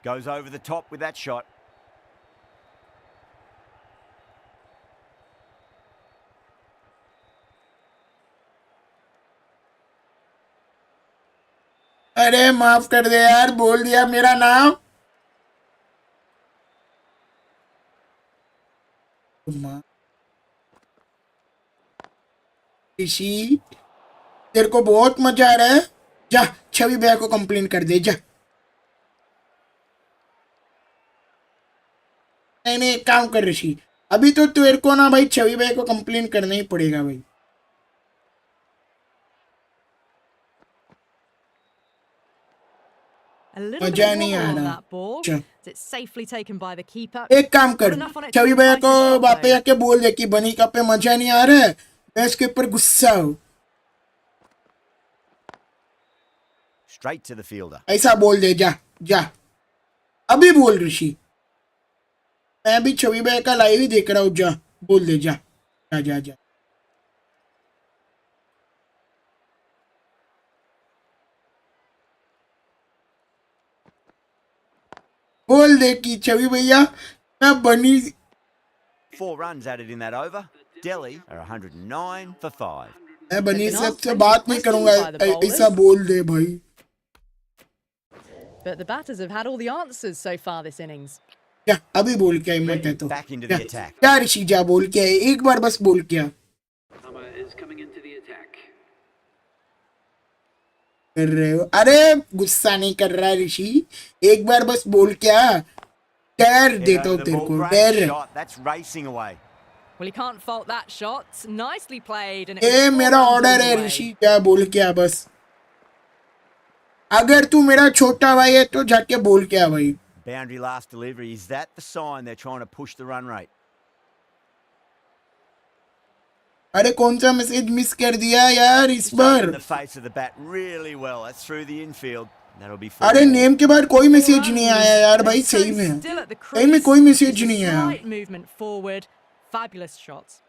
S4: Goes over the top with that shot.
S3: अरे माफ कर दे यार, बोल दिया मेरा नाम. ऋषि, तेरे को बहुत मजा आ रहा है. जा छवि भैया को कंप्लेन कर दे जा. नहीं नहीं, एक काम कर ऋषि, अभी तो तेरे को ना भाई छवि भैया को कंप्लेन करना ही पड़ेगा भाई.
S5: A little bit
S3: मजा
S5: of
S3: नहीं आ
S5: wobble on
S3: रहा.
S5: that ball.
S3: अच्छा.
S5: It's safely taken by the keeper.
S3: एक काम कर,
S5: Got enough on it to
S3: छवि भैया
S5: entice
S3: को
S5: the shot,
S3: वापस
S5: though.
S3: आके बोल दे कि बनी का पे मजा नहीं आ रहा है, मैं इसके ऊपर गुस्सा हूँ.
S4: Straight to the fielder.
S3: ऐसा बोल दे. जा जा अभी बोल ऋषि, मैं भी छवि भैया का लाइव ही देख रहा हूँ. जा बोल दे. जा जा जा जा. बोल दे कि छवि भैया मैं बनी.
S4: 4 runs added in that over. Delhi are 109 for 5.
S3: मैं बनी से बात नहीं करूंगा, ऐसा बोल दे भाई.
S5: But the batters have had all the answers so far this innings.
S3: क्या अभी बोल क्या हिम्मत है तो.
S4: Back into the attack.
S3: क्या ऋषि, जा बोल क्या है, एक बार बस बोल क्या
S9: Number is coming into the attack.
S3: कर रहे हो. अरे गुस्सा नहीं कर रहा ऋषि, एक बार बस बोल क्या. डर देता हूँ तेरे को, डर.
S4: Shot. That's racing away.
S5: Well, you can't fault that shot. Nicely played. And it
S3: A
S5: was
S3: मेरा
S5: 4 runs
S3: ऑर्डर
S5: all
S3: है
S5: the way.
S3: ऋषि, क्या बोल क्या बस. अगर तू मेरा छोटा भाई है तो जाके बोल क्या भाई.
S4: Boundary last delivery. Is that the sign they're trying to push the run rate?
S3: अरे कौन सा मैसेज मिस कर दिया यार इस
S4: Just
S3: bar.
S4: opened the face of the bat really well. That's through the infield. That'll be 4.
S3: अरे name के बाद कोई मैसेज नहीं आया यार भाई, सही में
S5: Still at the
S3: सही में
S5: crease.
S3: कोई मैसेज
S5: Just a
S3: नहीं आया.
S5: slight movement forward. Fabulous shots.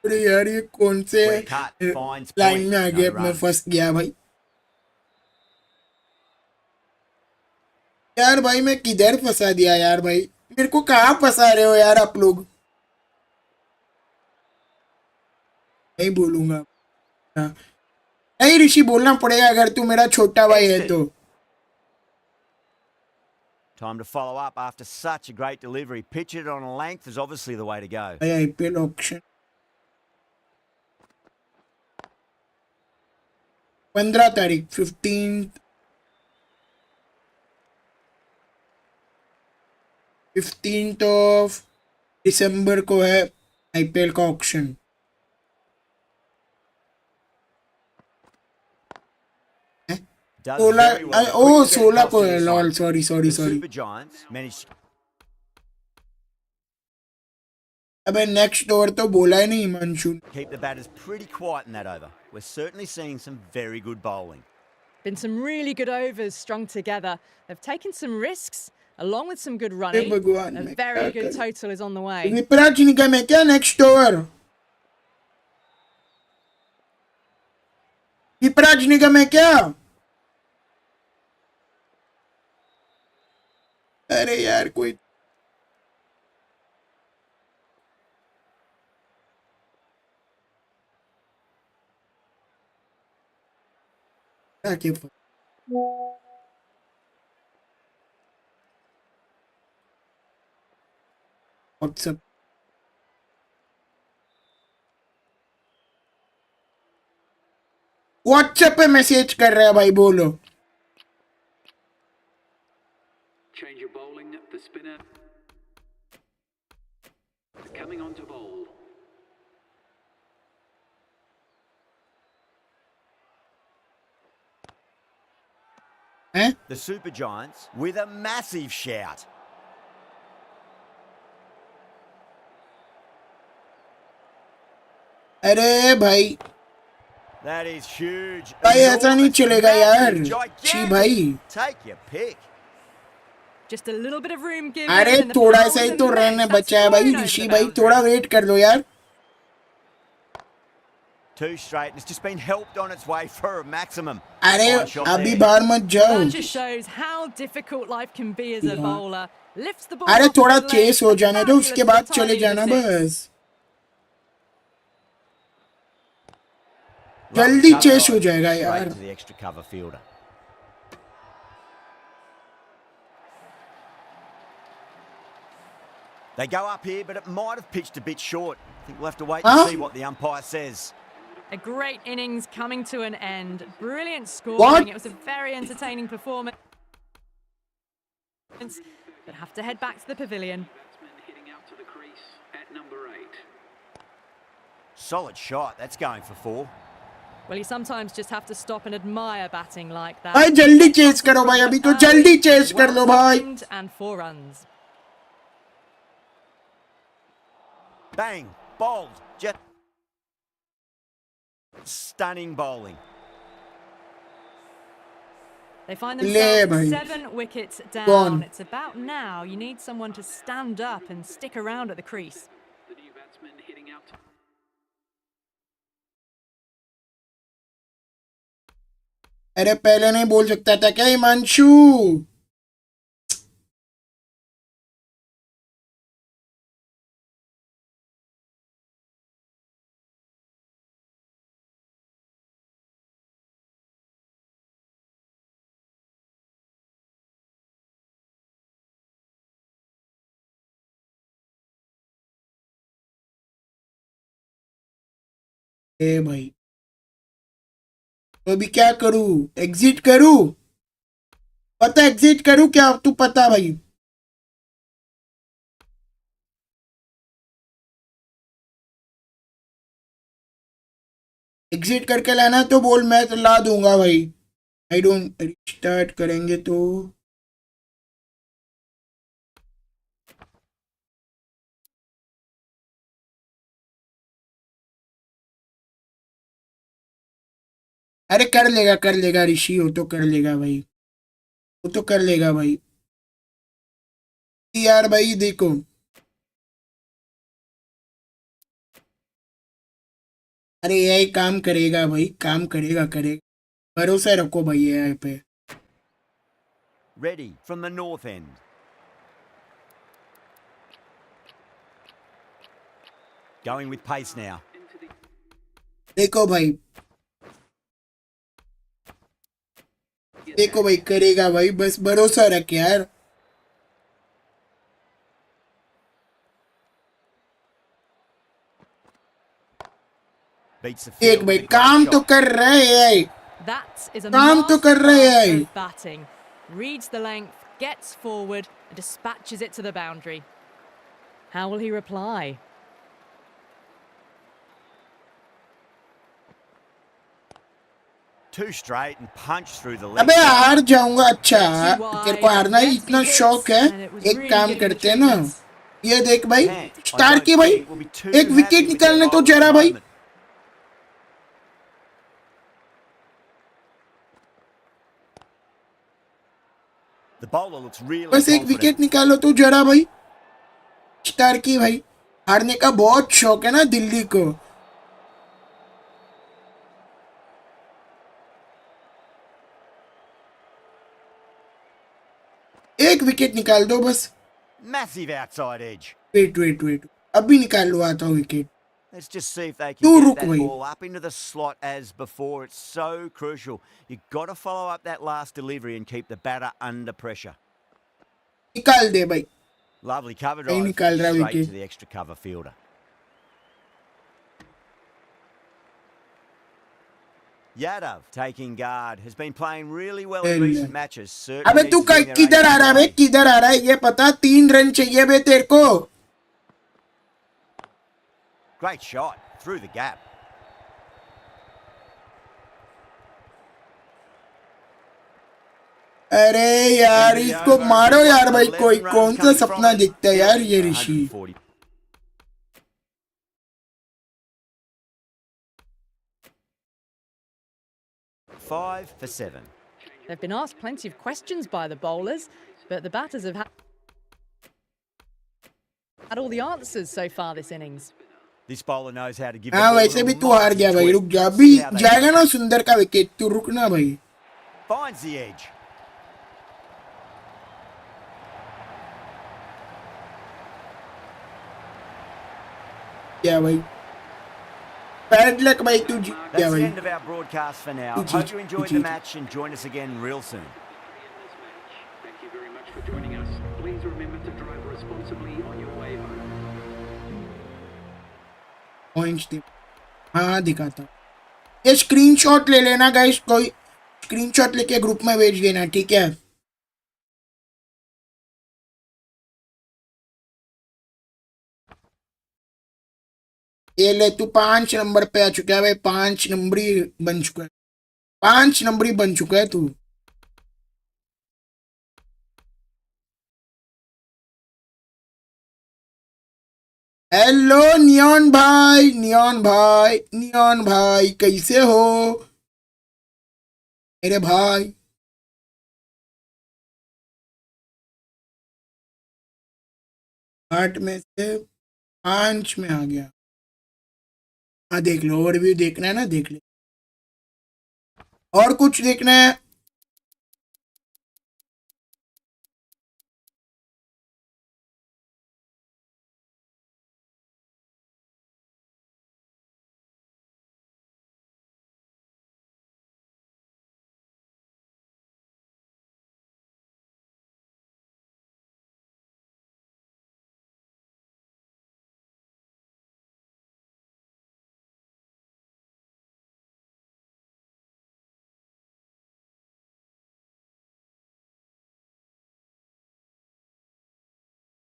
S3: अरे यार ये कौन से
S4: Well cut, finds
S3: line
S4: point,
S3: में आ
S4: no
S3: गया,
S4: run.
S3: मैं फंस गया भाई. यार भाई मैं किधर फंसा दिया यार भाई, मेरे को कहाँ फंसा रहे हो यार आप लोग. नहीं बोलूंगा. हाँ. नहीं ऋषि, बोलना पड़ेगा अगर तू मेरा छोटा भाई है तो.
S4: Time to follow up after such a great delivery. Pitch it on a length is obviously the way to go.
S3: भाई IPL ऑक्शन 15 तारीख 15th ऑफ दिसंबर को है IPL का ऑक्शन.
S4: Does
S3: 16
S4: very well.
S3: ओ
S4: Quick set
S3: 16
S4: across
S3: को
S4: to
S3: है.
S4: the
S3: lol
S4: side.
S3: Sorry sorry
S4: The
S3: sorry.
S4: Super Giants managed.
S3: अबे next over तो बोला ही नहीं Himanshu.
S4: Keep the batters pretty quiet in that over. We're certainly seeing some very good bowling.
S5: Been some really good overs strung together. They've taken some risks along with some good running.
S3: भगवान,
S5: A
S3: मैं
S5: very
S3: क्या
S5: good
S3: करूं?
S5: total is on the way.
S3: Vipraj निगम है क्या next over. पिपराज निगम है क्या? अरे यार कोई व्हाट्सएप व्हाट्सएप पे मैसेज कर रहा है भाई, बोलो।
S9: Change your bowling. The spinner coming on to bowl.
S3: हैं?
S4: The Super Giants with a massive shout.
S3: अरे भाई
S4: That is huge.
S3: भाई ऐसा नहीं
S4: enormous,
S3: चलेगा यार।
S4: massive,
S3: छी
S4: gigantic.
S3: भाई,
S4: Take your pick.
S5: Just a little bit of room given.
S3: अरे
S5: and the
S3: थोड़ा
S5: power
S3: सा ही
S5: was
S3: तो रन
S5: immense.
S3: बचा है
S5: That's
S3: भाई।
S5: thrown over
S3: ऋषि
S5: the
S3: भाई
S5: boundary.
S3: थोड़ा वेट कर लो यार।
S4: Two straight, and it's just been helped on its way for a maximum.
S3: अरे
S4: Fine shot
S3: अभी
S4: there.
S3: बाहर मत जाओ।
S5: That just shows how difficult life can be as a bowler. Lifts the ball
S3: अरे
S5: off
S3: थोड़ा
S5: his leg,
S3: chess हो जाने दो,
S5: fabulous
S3: उसके
S5: for the
S3: बाद चले
S5: timing of
S3: जाना
S5: the six.
S3: बस।
S4: Well
S3: जल्दी
S4: covered
S3: चेस हो
S4: on,
S3: जाएगा
S4: straight
S3: यार।
S4: to the extra cover fielder. They go up here, but it might have pitched a bit short. I think we'll have to wait and
S3: Huh?
S4: see what the umpire says.
S5: A great innings coming to an end. Brilliant scoring.
S3: What?
S5: It was a very entertaining performance. But have to head back to the pavilion.
S9: Batsman hitting out to the crease at number 8.
S4: Solid shot. That's going for 4.
S5: Well, you sometimes just have to stop and admire batting like that.
S3: भाई जल्दी chess करो भाई, अभी तो जल्दी chess कर लो भाई।
S5: Well timed and 4 runs.
S4: Bang. Bowled. Just stunning bowling.
S5: They find
S3: Le
S5: themselves
S3: bhai.
S5: 7 wickets down.
S3: Gone.
S5: It's about now. You need someone to stand up and stick around at the crease.
S9: The new batsman hitting out.
S3: अरे पहले नहीं बोल सकता था क्या हिमांशु? ए भाई तो अभी क्या करूं? एग्जिट करूं? पता एग्जिट करूं क्या? तू पता भाई। एग्जिट करके लाना तो बोल, मैं तो ला दूंगा भाई। आई डोंट रिस्टार्ट करेंगे तो अरे कर लेगा ऋषि, वो तो कर लेगा भाई, वो तो कर लेगा भाई। यार भाई देखो, अरे यही काम करेगा भाई, काम करेगा करेगा, भरोसा रखो भाई एआई पे।
S4: Ready from the north end. Going with pace now.
S3: देखो भाई, देखो भाई करेगा भाई, बस भरोसा रख यार।
S4: Beats the
S3: देख
S4: field
S3: भाई
S4: with a great
S3: काम तो
S4: shot.
S3: कर रहे हैं।
S5: That is a
S3: काम तो कर रहे
S5: masterclass
S3: हैं।
S5: of batting. Reads the length, gets forward, and dispatches it to the boundary. How will he reply?
S4: Two straight and punch through the leg.
S3: अबे हार जाऊंगा। अच्छा तेरे को हारना ही इतना शौक है? एक काम करते हैं ना, ये देख भाई स्टार की भाई, एक विकेट निकालने तो जरा भाई।
S4: The bowler looks really
S3: बस एक
S4: confident.
S3: विकेट निकालो तो जरा भाई। स्टार की भाई हारने का बहुत शौक है ना दिल्ली को। विकेट निकाल दो बस.
S4: Massive outside edge.
S3: वेट अभी निकालवाता हूँ wicket.
S4: Let's just see if they
S3: तू
S4: can get
S3: रुक
S4: that
S3: भाई.
S4: ball up into the slot as before. It's so crucial. You've got to follow up that last delivery and keep the batter under pressure.
S3: निकाल दे भाई.
S4: Lovely cover
S3: नहीं
S4: drive
S3: निकाल रहा
S4: straight
S3: wicket.
S4: to the extra cover fielder. Yadav taking guard has been playing really well in recent matches. Certainly
S3: अबे तू
S4: needs to bring their
S3: किधर आ
S4: A
S3: रहा है बे?
S4: today.
S3: किधर आ रहा है ये पता. 3 रन चाहिए बे तेरे को.
S4: Great shot through the gap.
S3: अरे यार
S4: Into the
S3: इसको
S4: over.
S3: मारो
S4: Big
S3: यार
S4: one,
S3: भाई.
S4: 11
S3: कोई
S4: runs
S3: कौन सा
S4: coming from
S3: सपना
S4: it.
S3: दिखता है यार
S4: Fielding
S3: ये
S4: for
S3: Rishi.
S4: 140. 5 for 7.
S5: They've been asked plenty of questions by the bowlers, but the batters have had all the answers so far this innings.
S4: This bowler knows how to give the
S3: हाँ
S4: ball
S3: वैसे
S4: a
S3: भी तू हार गया भाई.
S4: multi-twist.
S3: रुक जा. अभी
S4: See how they
S3: जाएगा
S4: play.
S3: ना सुंदर का विकेट. तू रुकना भाई.
S4: Finds the edge.
S3: क्या भाई. बैड लक भाई. तू जीत
S4: That's
S3: गया
S4: the
S3: भाई.
S4: end of our broadcast for now.
S3: Good
S4: Hope
S3: cheat,
S4: you
S3: good
S4: enjoyed the
S3: cheat.
S4: match and join us again real soon.
S9: in this match. Thank you very much for joining us. Please remember to drive responsibly on your way home.
S3: Points दे. हाँ दिखाता हूँ. ये screenshot ले लेना guys. कोई screenshot लेके group में भेज देना. ठीक है. ये ले तू 5 नंबर पे आ चुका है भाई. 5 नंबरी बन चुका है. 5 नंबरी बन चुका है तू. हेलो नियॉन भाई. नियॉन भाई. नियॉन भाई कैसे हो मेरे भाई. आठ में से 5 में आ गया. हाँ देख लो. ओवरव्यू देखना है ना. देख ले. और कुछ देखना है.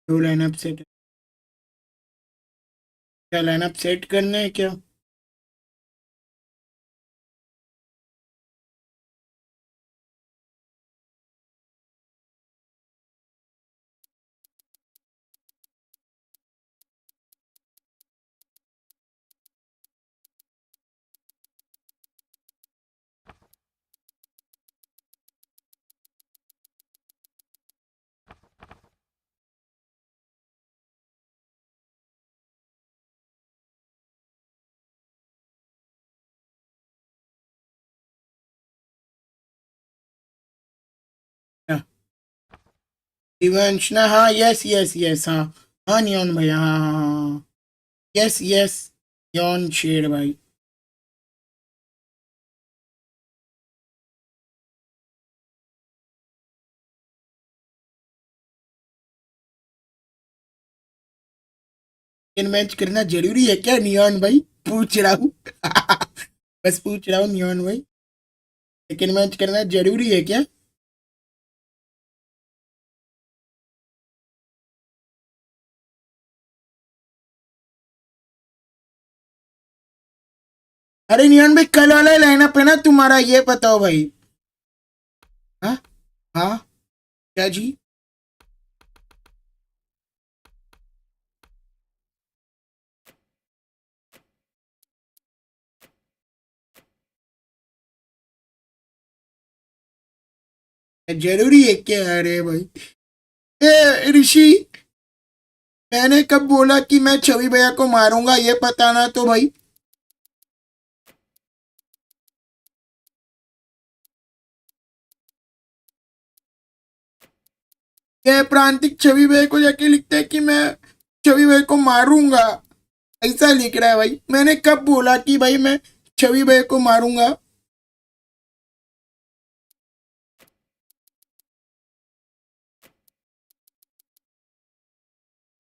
S3: दो लाइनअप सेट. क्या लाइनअप सेट करना है क्या. दिवंशना. हाँ यस यस यस. हाँ हाँ नियॉन भाई. हाँ हाँ हाँ. Yes yes. नियॉन शेर भाई. सेकंड मैच करना जरूरी है क्या नियॉन भाई. पूछ रहा हूँ. बस पूछ रहा हूँ नियॉन भाई. सेकंड मैच करना जरूरी है क्या. अरे नियॉन भाई कल वाला लाइनअप है ना तुम्हारा. ये बताओ भाई. हाँ हाँ. क्या जी. जरूरी है क्या. अरे भाई. ए ऋषि. मैंने कब बोला कि मैं छवि भैया को मारूंगा. ये पता ना तो भाई. ये प्रांतिक छवि भाई को जाके लिखता है कि मैं छवि भाई को मारूंगा, ऐसा लिख रहा है भाई। मैंने कब बोला कि भाई मैं छवि भाई को मारूंगा?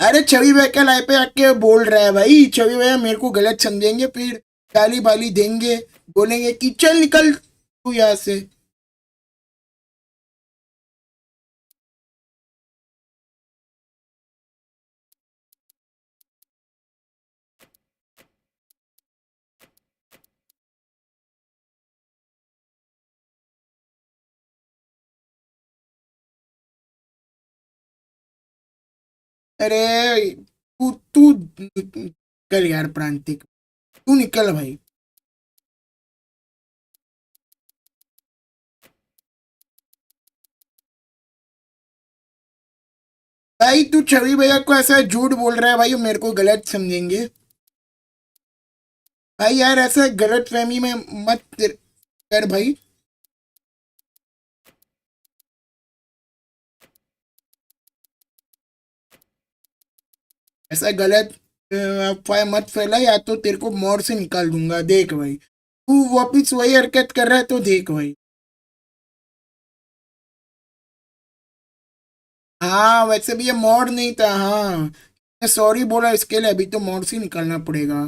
S3: अरे छवि भाई का लाइव पे आके बोल रहा है भाई, छवि भैया मेरे को गलत समझेंगे, फिर गाली बाली देंगे, बोलेंगे कि चल निकल तू यहाँ से। अरे तू तू निकल यार प्रांतिक, तू निकल भाई। भाई तू छवि भैया को ऐसा झूठ बोल रहा है भाई, मेरे को गलत समझेंगे भाई। यार ऐसा गलत फहमी में मत कर भाई। ऐसा गलत अफवाह मत फैला, या तो तेरे को मोर से निकाल दूंगा। देख भाई तू वापिस वही हरकत कर रहा है, तो देख भाई। हाँ वैसे भी ये मोड़ नहीं था। हाँ सॉरी बोला इसके लिए, अभी तो मोड़ से निकालना पड़ेगा।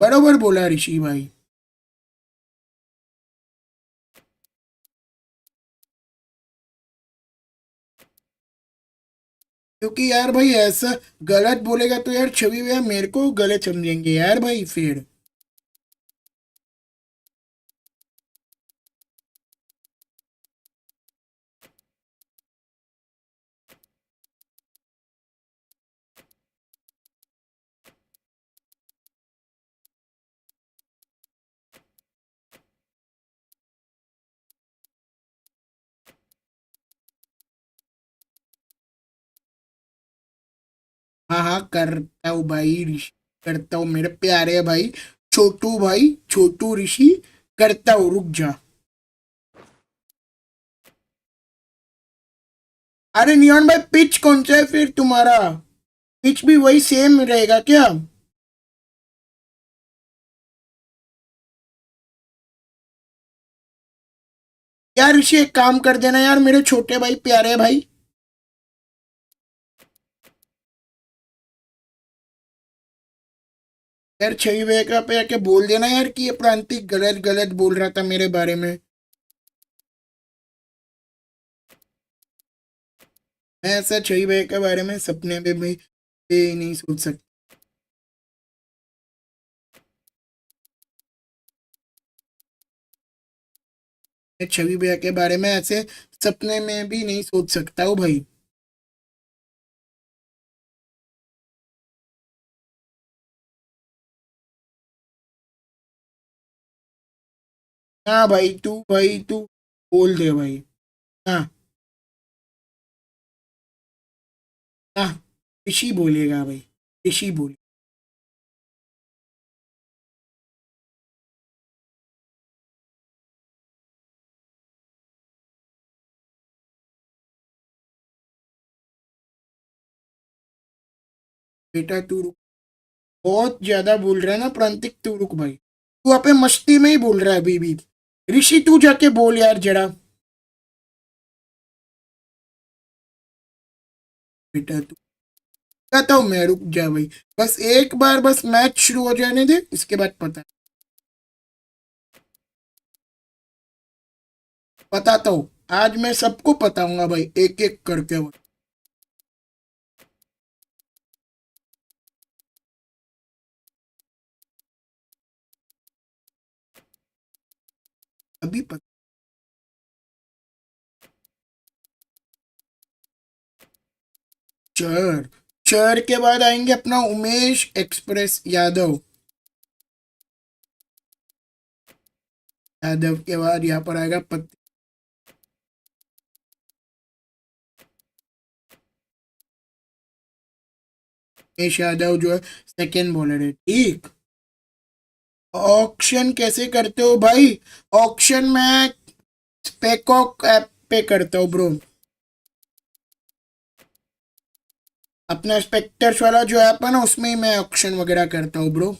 S3: बरोबर बोला ऋषि भाई। क्योंकि यार भाई ऐसा गलत बोलेगा तो यार छवि भैया मेरे को गलत समझेंगे यार भाई फिर। हाँ हाँ करता हूँ भाई ऋषि, करता हूँ मेरे प्यारे भाई, छोटू भाई, छोटू ऋषि, करता हूँ, रुक जा। अरे नियॉन भाई पिच कौन सा है फिर तुम्हारा? पिच भी वही सेम रहेगा क्या? यार ऋषि एक काम कर देना यार, मेरे छोटे भाई प्यारे भाई। यार छवि भैया पे आके बोल देना यार कि ये प्रांतिक गलत गलत बोल रहा था मेरे बारे में। मैं ऐसा छवि भैया के बारे में सपने में भी नहीं सोच सकता। मैं छवि भैया के बारे में ऐसे सपने में भी नहीं सोच सकता हूँ भाई। हाँ भाई तू बोल दे भाई। हाँ हाँ ऋषि बोलेगा भाई, ऋषि बोले। बेटा तू रुक, बहुत ज्यादा बोल रहा है ना प्रांतिक, तू रुक भाई। तू वहाँ पे मस्ती में ही बोल रहा है अभी भी। ऋषि तू जाके बोल यार जरा। बेटा तू, कहता हूँ मैं, रुक जा भाई। बस एक बार बस मैच शुरू हो जाने दे, इसके बाद बताता हूँ। आज मैं सबको बताऊंगा भाई, एक एक करके भाई। अभी पता। चर, चर के बाद आएंगे अपना उमेश एक्सप्रेस यादव। यादव के बाद यहाँ पर आएगा उमेश यादव जो है सेकेंड बॉलर है, ठीक। ऑक्शन कैसे करते हो भाई? ऑक्शन में स्पेकॉक ऐप पे करता हूँ ब्रो। अपना स्पेक्टर्स वाला जो ऐप है ना, उसमें ही मैं ऑक्शन वगैरह करता हूँ ब्रो।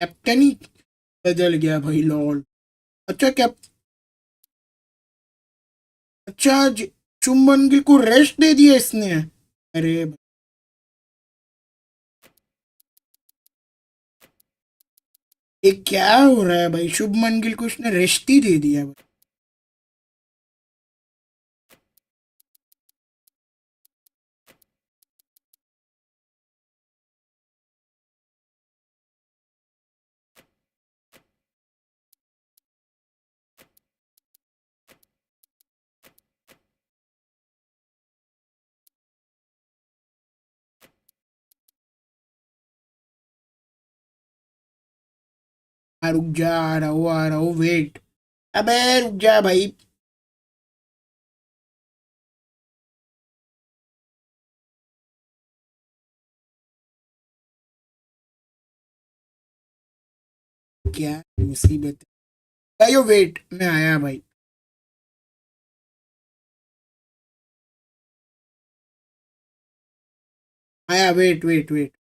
S3: कैप्टन ही बदल गया भाई, लॉल। अच्छा कैप अच्छा शुभमन गिल को रेस्ट दे दिया इसने। अरे ये क्या हो रहा है भाई, शुभमन गिल को इसने रेस्ट ही दे दिया भाई। रुक जा, आ रहा हूँ वेट। अबे रुक जा भाई। क्या मुसीबत है भाई, वेट मैं आया भाई। आया, वेट वेट वेट।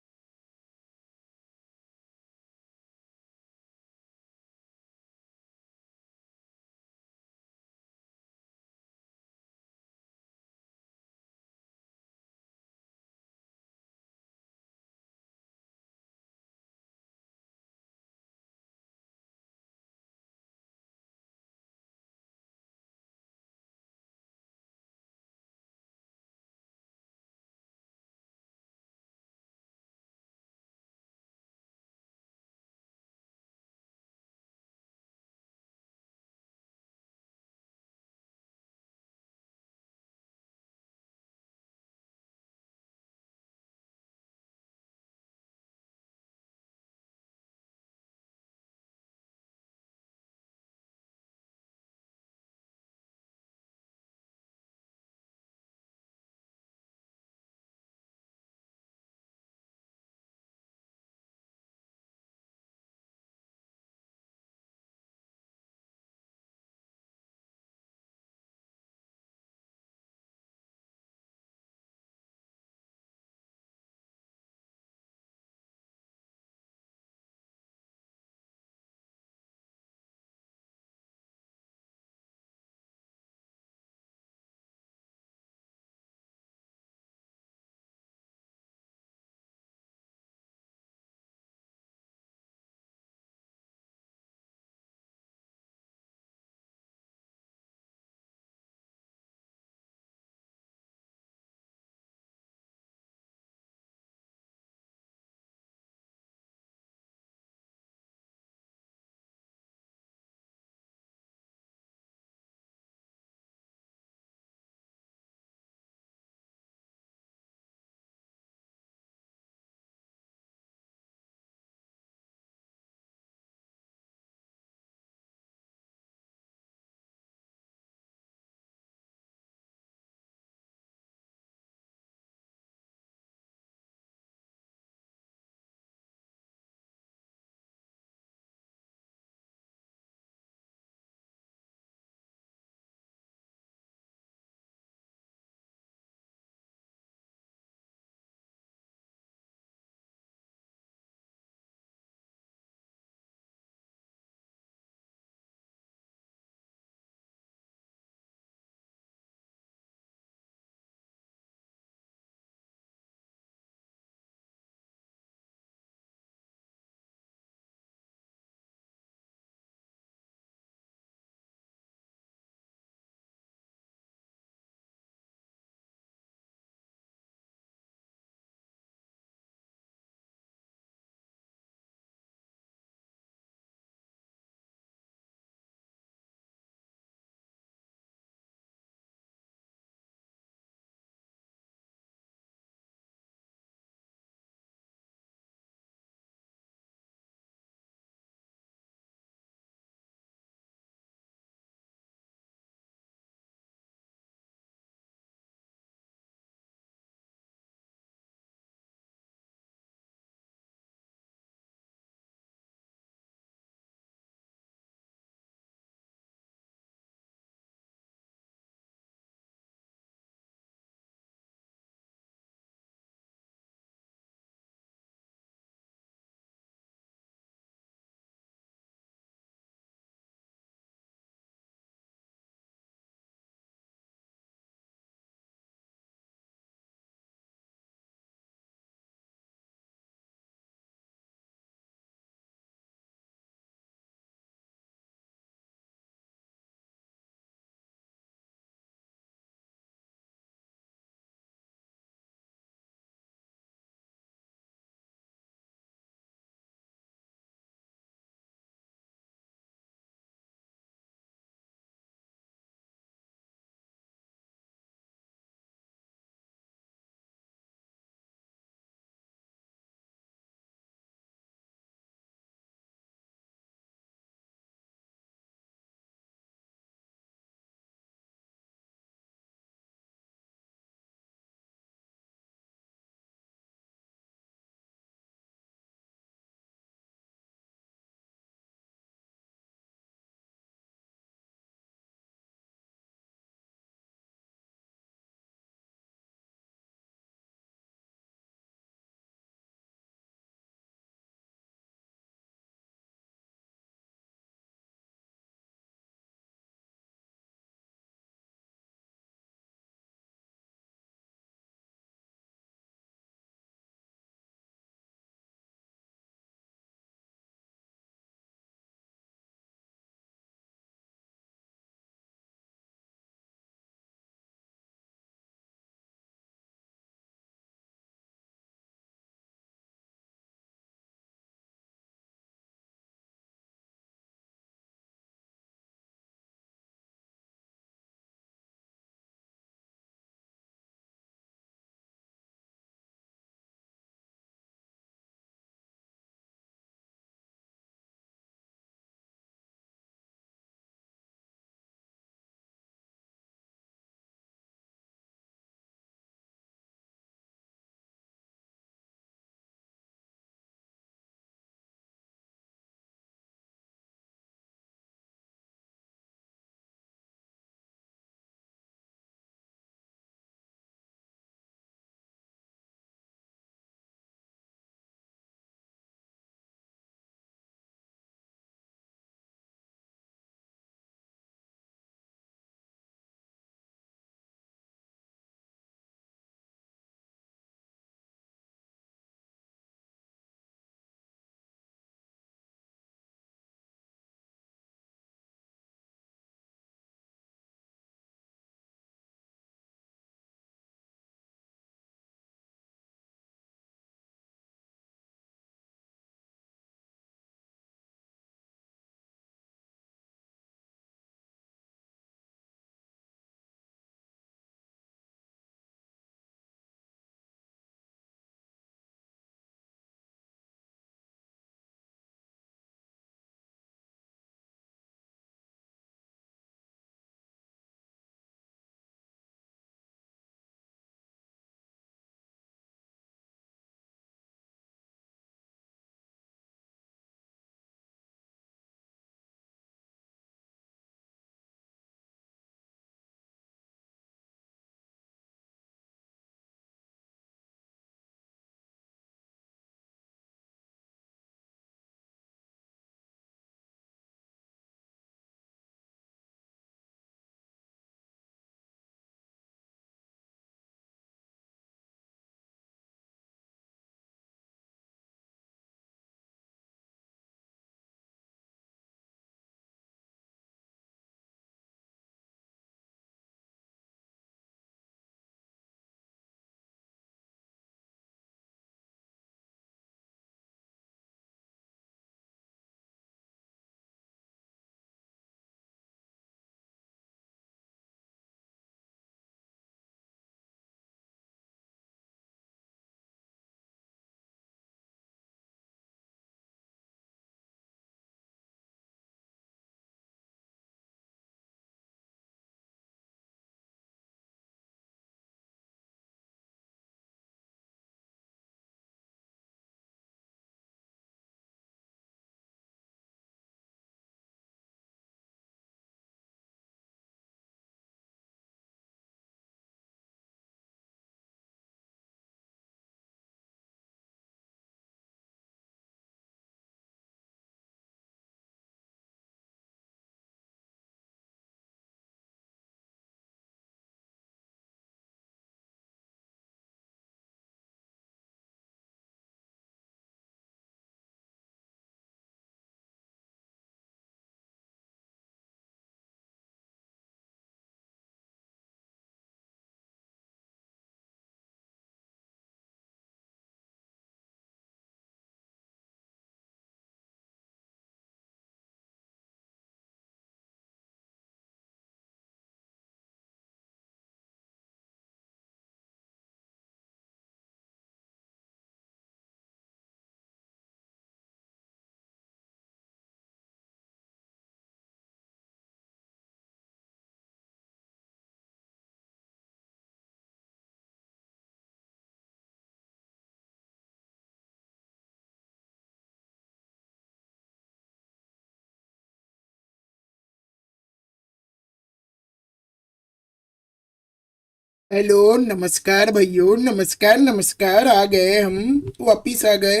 S3: हेलो, नमस्कार भाइयों, नमस्कार नमस्कार। आ गए हम, वापिस आ गए।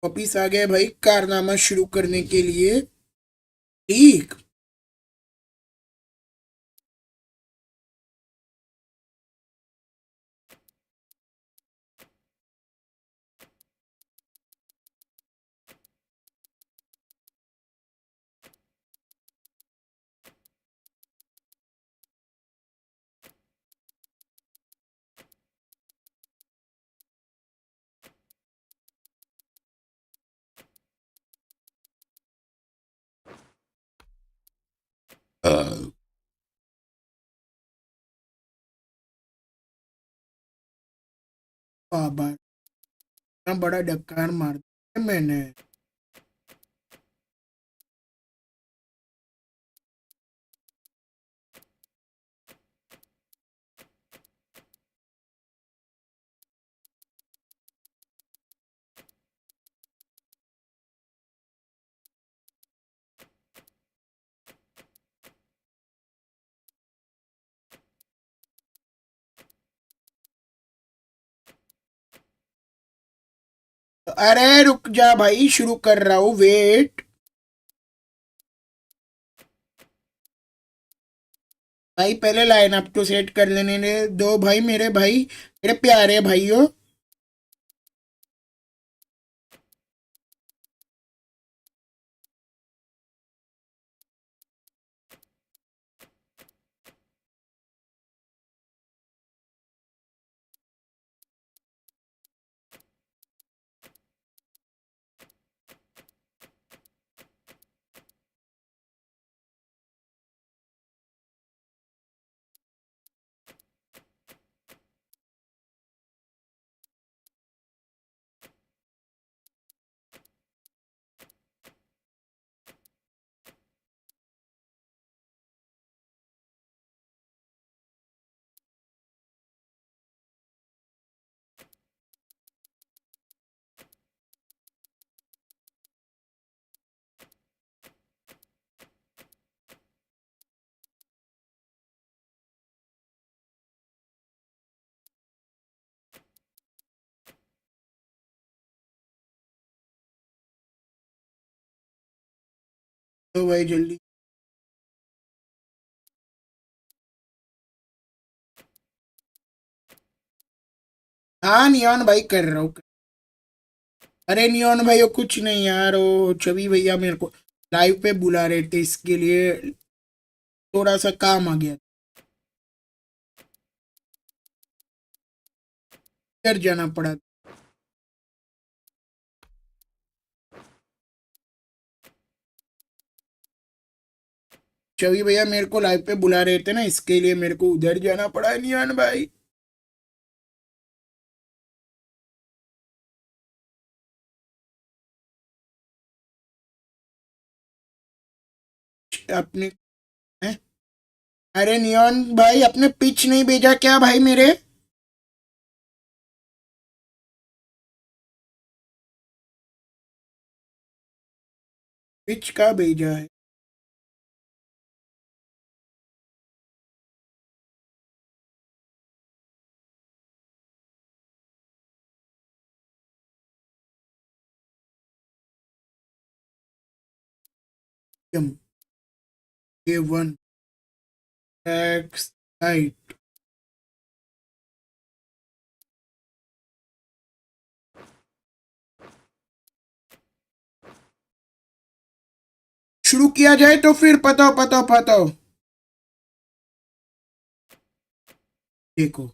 S3: वापिस आ गए भाई, कारनामा शुरू करने के लिए। ठीक। बाबा, इतना बड़ा डकार मार दिया मैंने। अरे रुक जा भाई, शुरू कर रहा हूँ, वेट। भाई पहले लाइन अप तो सेट कर लेने दो भाई, मेरे भाई, मेरे प्यारे भाइयों। तो भाई जल्दी। हाँ नियॉन भाई, कर रहा हूँ। अरे नियॉन भाई, वो कुछ नहीं यार, वो छवि भैया मेरे को लाइव पे बुला रहे थे, इसके लिए थोड़ा सा काम आ गया, घर जाना पड़ा। छवि भैया मेरे को लाइव पे बुला रहे थे ना, इसके लिए मेरे को उधर जाना पड़ा नियॉन भाई। अपने हैं? अरे नियॉन भाई, अपने पिच नहीं भेजा क्या भाई मेरे? पिच का भेजा है? A1 X right. शुरू किया जाए तो फिर पताओ पताओ पताओ। देखो,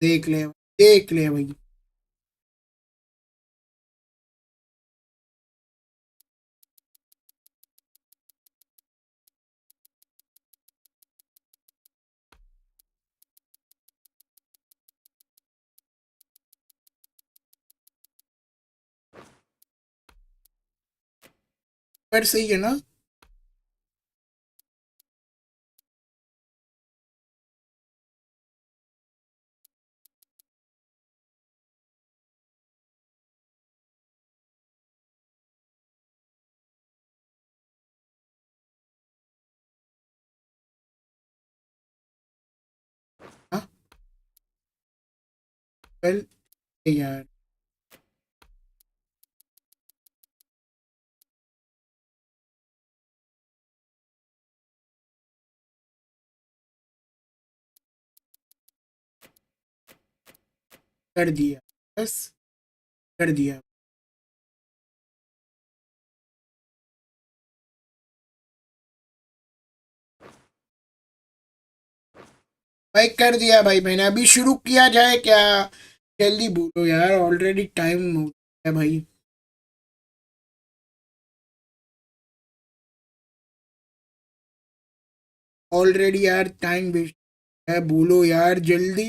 S3: देख ले भाई। पर सही है ना? चल यार, कर दिया, बस कर दिया भाई, कर दिया भाई मैंने। अभी शुरू किया जाए क्या? जल्दी बोलो यार, ऑलरेडी टाइम हो गया भाई। ऑलरेडी यार टाइम वेस्ट है, बोलो यार जल्दी।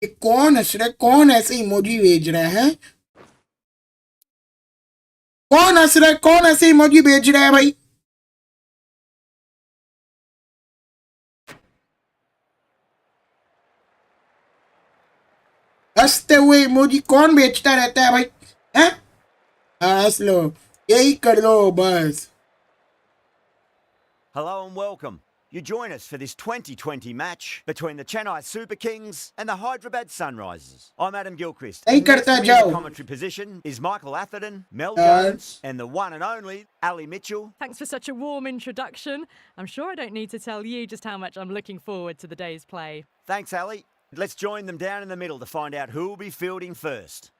S3: ये कौन हंस रहा है? कौन ऐसे इमोजी भेज रहा है? कौन हंस रहा है? कौन ऐसे इमोजी भेज रहा है भाई? हंसते हुए इमोजी कौन भेजता रहता है भाई? हैं? हंस लो, यही कर लो बस।
S4: Hello and welcome. You join us for this 2020 match between the Chennai Super Kings and the Hyderabad Sunrisers. I'm Adam Gilchrist.
S3: नहीं
S4: And next
S3: करता
S4: to me in
S3: जाओ
S4: the commentary position is Michael Atherton, Mel
S3: यार।
S4: Jones, and the one and only Ali Mitchell.
S5: Thanks for such a warm introduction. I'm sure I don't need to tell you just how much I'm looking forward to the day's play.
S4: Thanks, Ali. Let's join them down in the middle to find out who will be fielding first.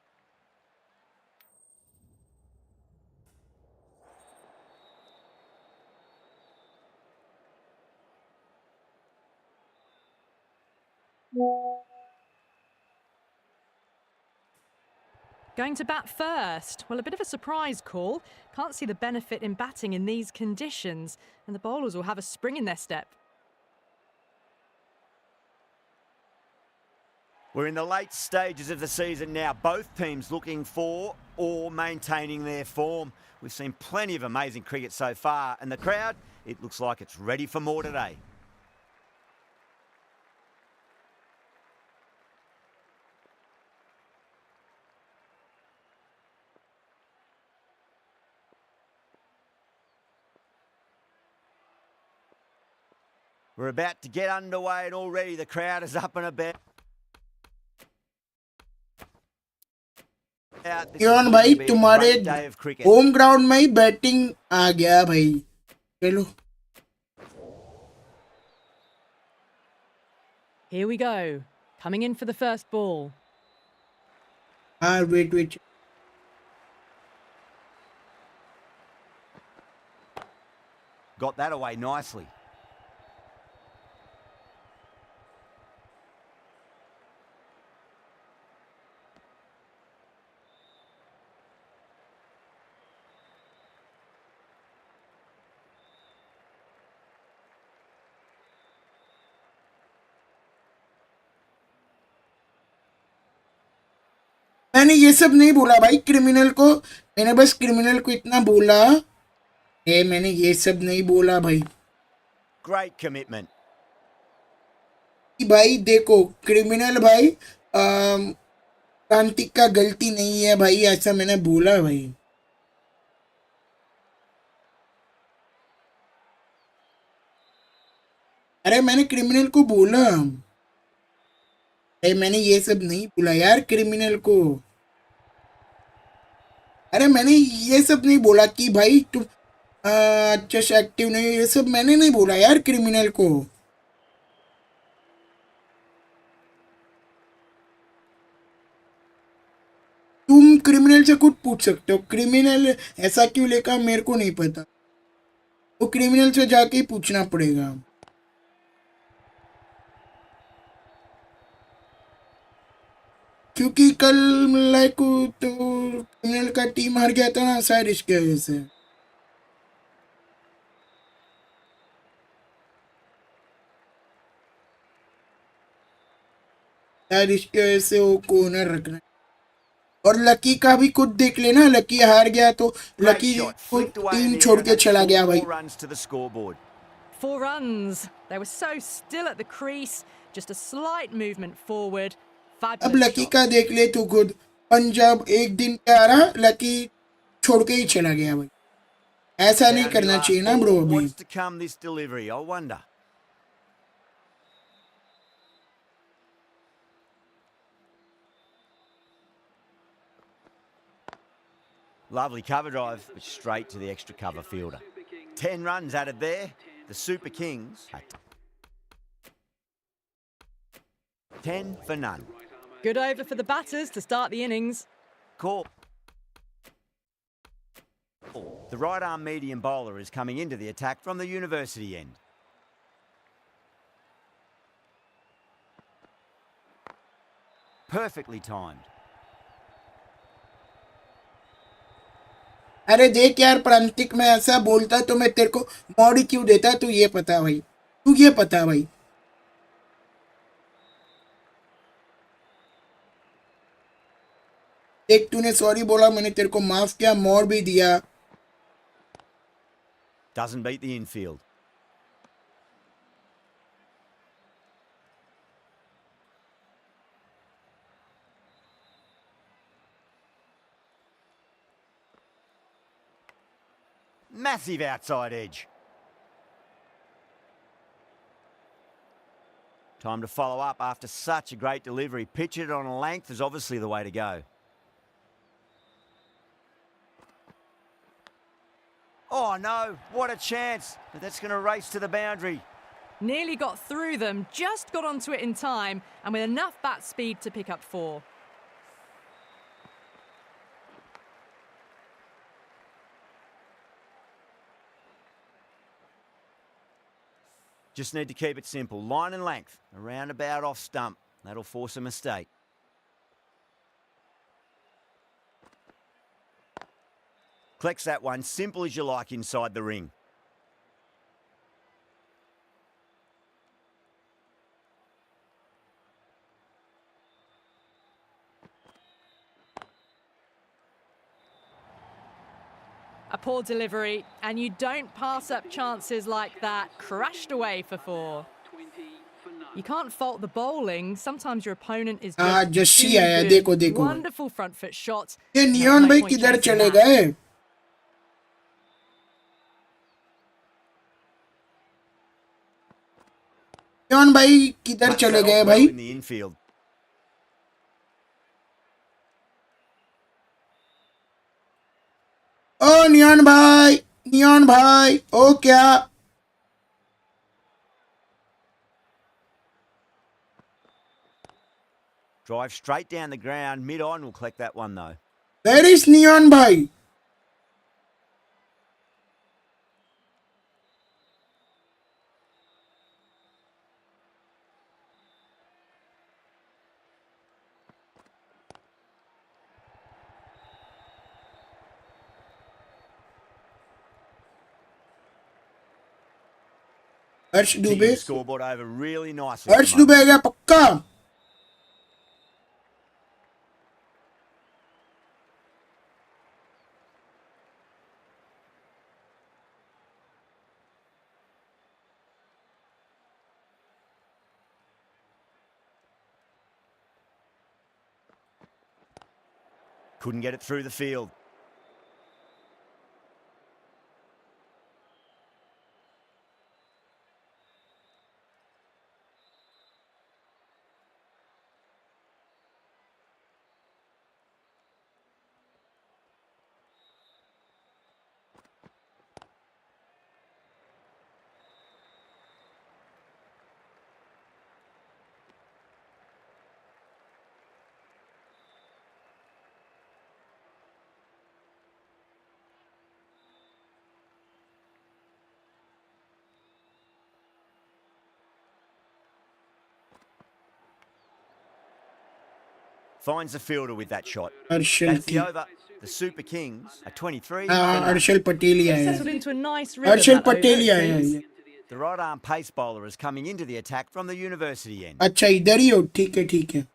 S5: Going to bat first. Well, a bit of a surprise call. Can't see the benefit in batting in these conditions, and the bowlers will have a spring in their step.
S4: We're in the late stages of the season now. Both teams looking for or maintaining their form. We've seen plenty of amazing cricket so far, and the crowd, it looks like it's ready for more today. We're about to get underway and already the crowd is up and about.
S3: क्यों भाई, तुम्हारे home ground में ही batting आ गया भाई। चलो
S5: Here we go. Coming in for the first ball.
S3: हाँ, wait.
S4: Got that away nicely.
S3: मैंने ये सब नहीं बोला भाई क्रिमिनल को, मैंने बस क्रिमिनल को इतना बोला, मैंने ये सब नहीं बोला भाई।
S4: Great commitment.
S3: भाई देखो क्रिमिनल भाई, क्रांतिक का गलती नहीं है भाई, ऐसा मैंने बोला भाई। अरे मैंने क्रिमिनल को बोला, अरे मैंने ये सब नहीं बोला यार क्रिमिनल को। अरे मैंने ये सब नहीं बोला कि भाई तुम अच्छा से एक्टिव नहीं, ये सब मैंने नहीं बोला यार क्रिमिनल को। तुम क्रिमिनल से खुद पूछ सकते हो, क्रिमिनल ऐसा क्यों लेगा मेरे को नहीं पता, वो क्रिमिनल से जाके ही पूछना पड़ेगा। क्योंकि कल लाइक तो क्रिमिनल का टीम हार गया था ना शायद, इसके वजह से। शायद इसके वजह से वो कॉर्नर रखना। और लकी का भी खुद देख लेना, लकी हार गया तो लकी टीम छोड़ के चला गया भाई।
S5: 4 runs. They were so still at the crease. Just a slight movement forward.
S3: अब लकी का देख ले तू खुद, पंजाब एक दिन क्या रहा, लकी छोड़ के ही चला गया भाई। ऐसा नहीं
S4: Down to
S3: करना
S4: last
S3: चाहिए ना
S4: ball.
S3: ब्रो अभी.
S4: What's to come this delivery, I wonder. Lovely cover drive, but straight to the extra cover fielder. 10 runs added there. The Super Kings are 10 for none.
S5: Good over for the batters to start the innings.
S4: Call. The right arm medium bowler is coming into the attack from the university end. Perfectly timed.
S3: अरे देख यार प्रांतिक में ऐसा बोलता तो मैं तेरे को मॉड क्यों देता, तू ये पता भाई, तू ये पता भाई. एक तूने सॉरी बोला, मैंने तेरे को माफ किया, मॉड भी दिया.
S4: Doesn't beat the infield. Massive outside edge. Time to follow up after such a great delivery. Pitch it on a length is obviously the way to go. Oh no, what a chance. But that's going to race to the boundary.
S5: Nearly got through them, just got onto it in time, and with enough bat speed to pick up 4.
S4: Just need to keep it simple. Line and length, a roundabout off stump. That'll force a mistake. Collects that one, simple as you like inside the ring.
S5: A poor delivery, and you don't pass up chances like that. Crashed away for 4. You can't fault the bowling. Sometimes your opponent is just
S3: Jassi
S5: too
S3: आया,
S5: good.
S3: देखो देखो.
S5: Wonderful front foot shot.
S3: ये
S5: No
S3: neon भाई
S5: point
S3: किधर
S5: chasing
S3: चले
S5: that.
S3: गए? Neon भाई किधर
S4: Cuts
S3: चले
S4: that
S3: गए
S4: off well
S3: भाई?
S4: in the infield.
S3: ओ नियॉन भाई, ओ क्या?
S4: Drive straight down the ground. Mid-on will collect that one though.
S3: Where is neon भाई? हर्ष
S4: Ticking
S3: Dubey,
S4: the scoreboard over really nicely. at the
S3: Harsh
S4: moment.
S3: Dubey आ गया पक्का.
S4: Couldn't get it through the field. Finds the fielder with that shot.
S3: Harshal
S4: That's
S3: की.
S4: the over. The Super Kings are 23 for
S3: हाँ,
S4: none.
S3: Harshal Patel ही
S5: They've
S3: आया.
S5: settled into a nice rhythm.
S3: Harshal
S5: that over,
S3: Patel he
S5: it
S3: आया.
S5: seems.
S4: The right arm pace bowler is coming into the attack from the university end.
S3: अच्छा इधर ही हो, ठीक है ठीक है.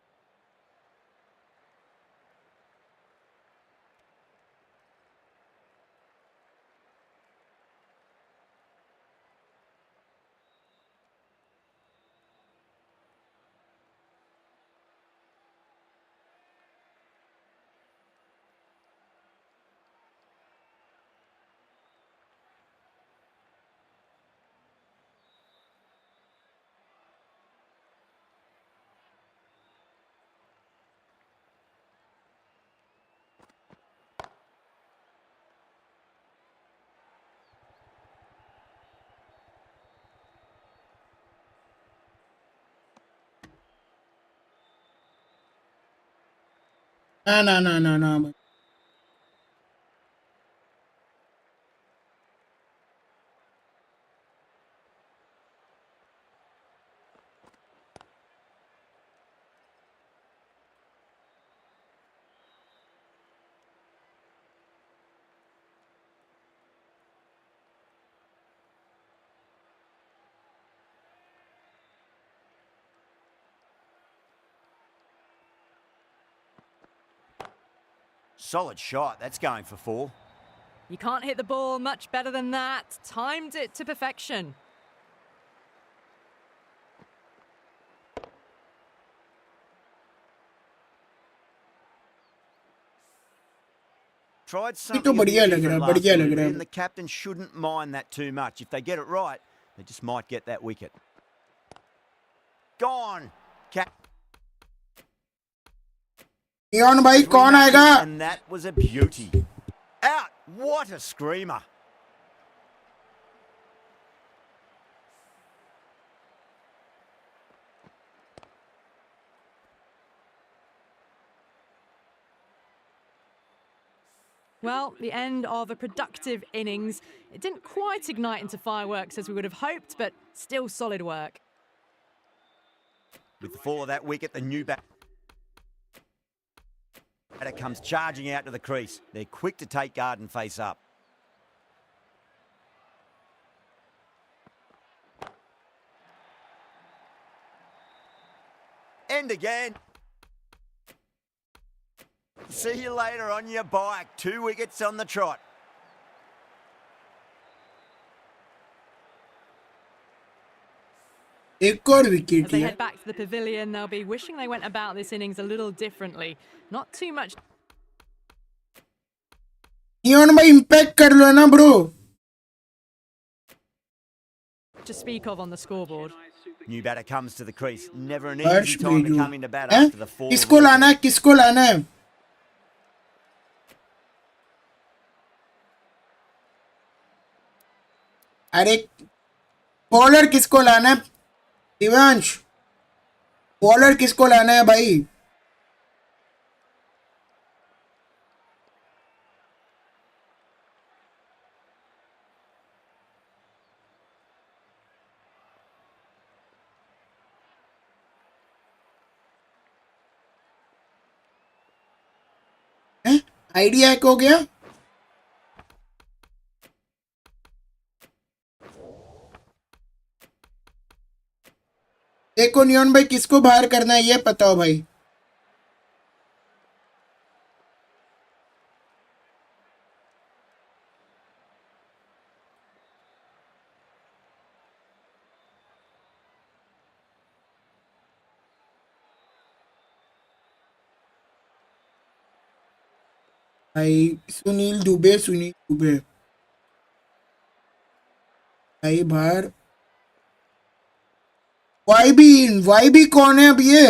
S3: ना ना ना ना ना भाई।
S4: Solid shot. That's going for 4.
S5: You can't hit the ball much better than that. Timed it to perfection.
S4: Tried
S3: तो
S4: something a
S3: बढ़िया
S4: bit
S3: लग रहा
S4: different
S3: है,
S4: last
S3: बढ़िया लग
S4: delivery,
S3: रहा है।
S4: and the captain shouldn't mind that too much. If they get it right, they just might get that wicket. Gone.
S3: Neon भाई कौन आएगा?
S4: And that was a beauty. Out. What a screamer.
S5: Well, the end of a productive innings. It didn't quite ignite into fireworks as we would have hoped, but still solid work.
S4: With the fall of that wicket, the new batter comes charging out to the crease. They're quick to take guard and face up. End again. See you later on your bike. 2 wickets on the trot.
S3: एक और
S5: As
S3: wicket
S5: they
S3: लिया।
S5: head back to the pavilion, they'll be wishing they went about this innings a little differently. Not too much
S3: neon भाई impact कर लो ना bro.
S5: to speak of on the scoreboard.
S4: New batter comes to the crease. Never an
S3: Harsh
S4: easy time to
S3: भेजो।
S4: come into bat
S3: हैं?
S4: after the fall.
S3: किसको लाना है, किसको लाना है? अरे बॉलर किसको लाना है? दिव्यांश, बॉलर किसको लाना है भाई? आइडिया एक हो गया। देखो नियॉन भाई किसको बाहर करना है ये बताओ भाई। भाई सुनील दुबे, सुनील दुबे भाई बाहर। वाई भी कौन है अब ये?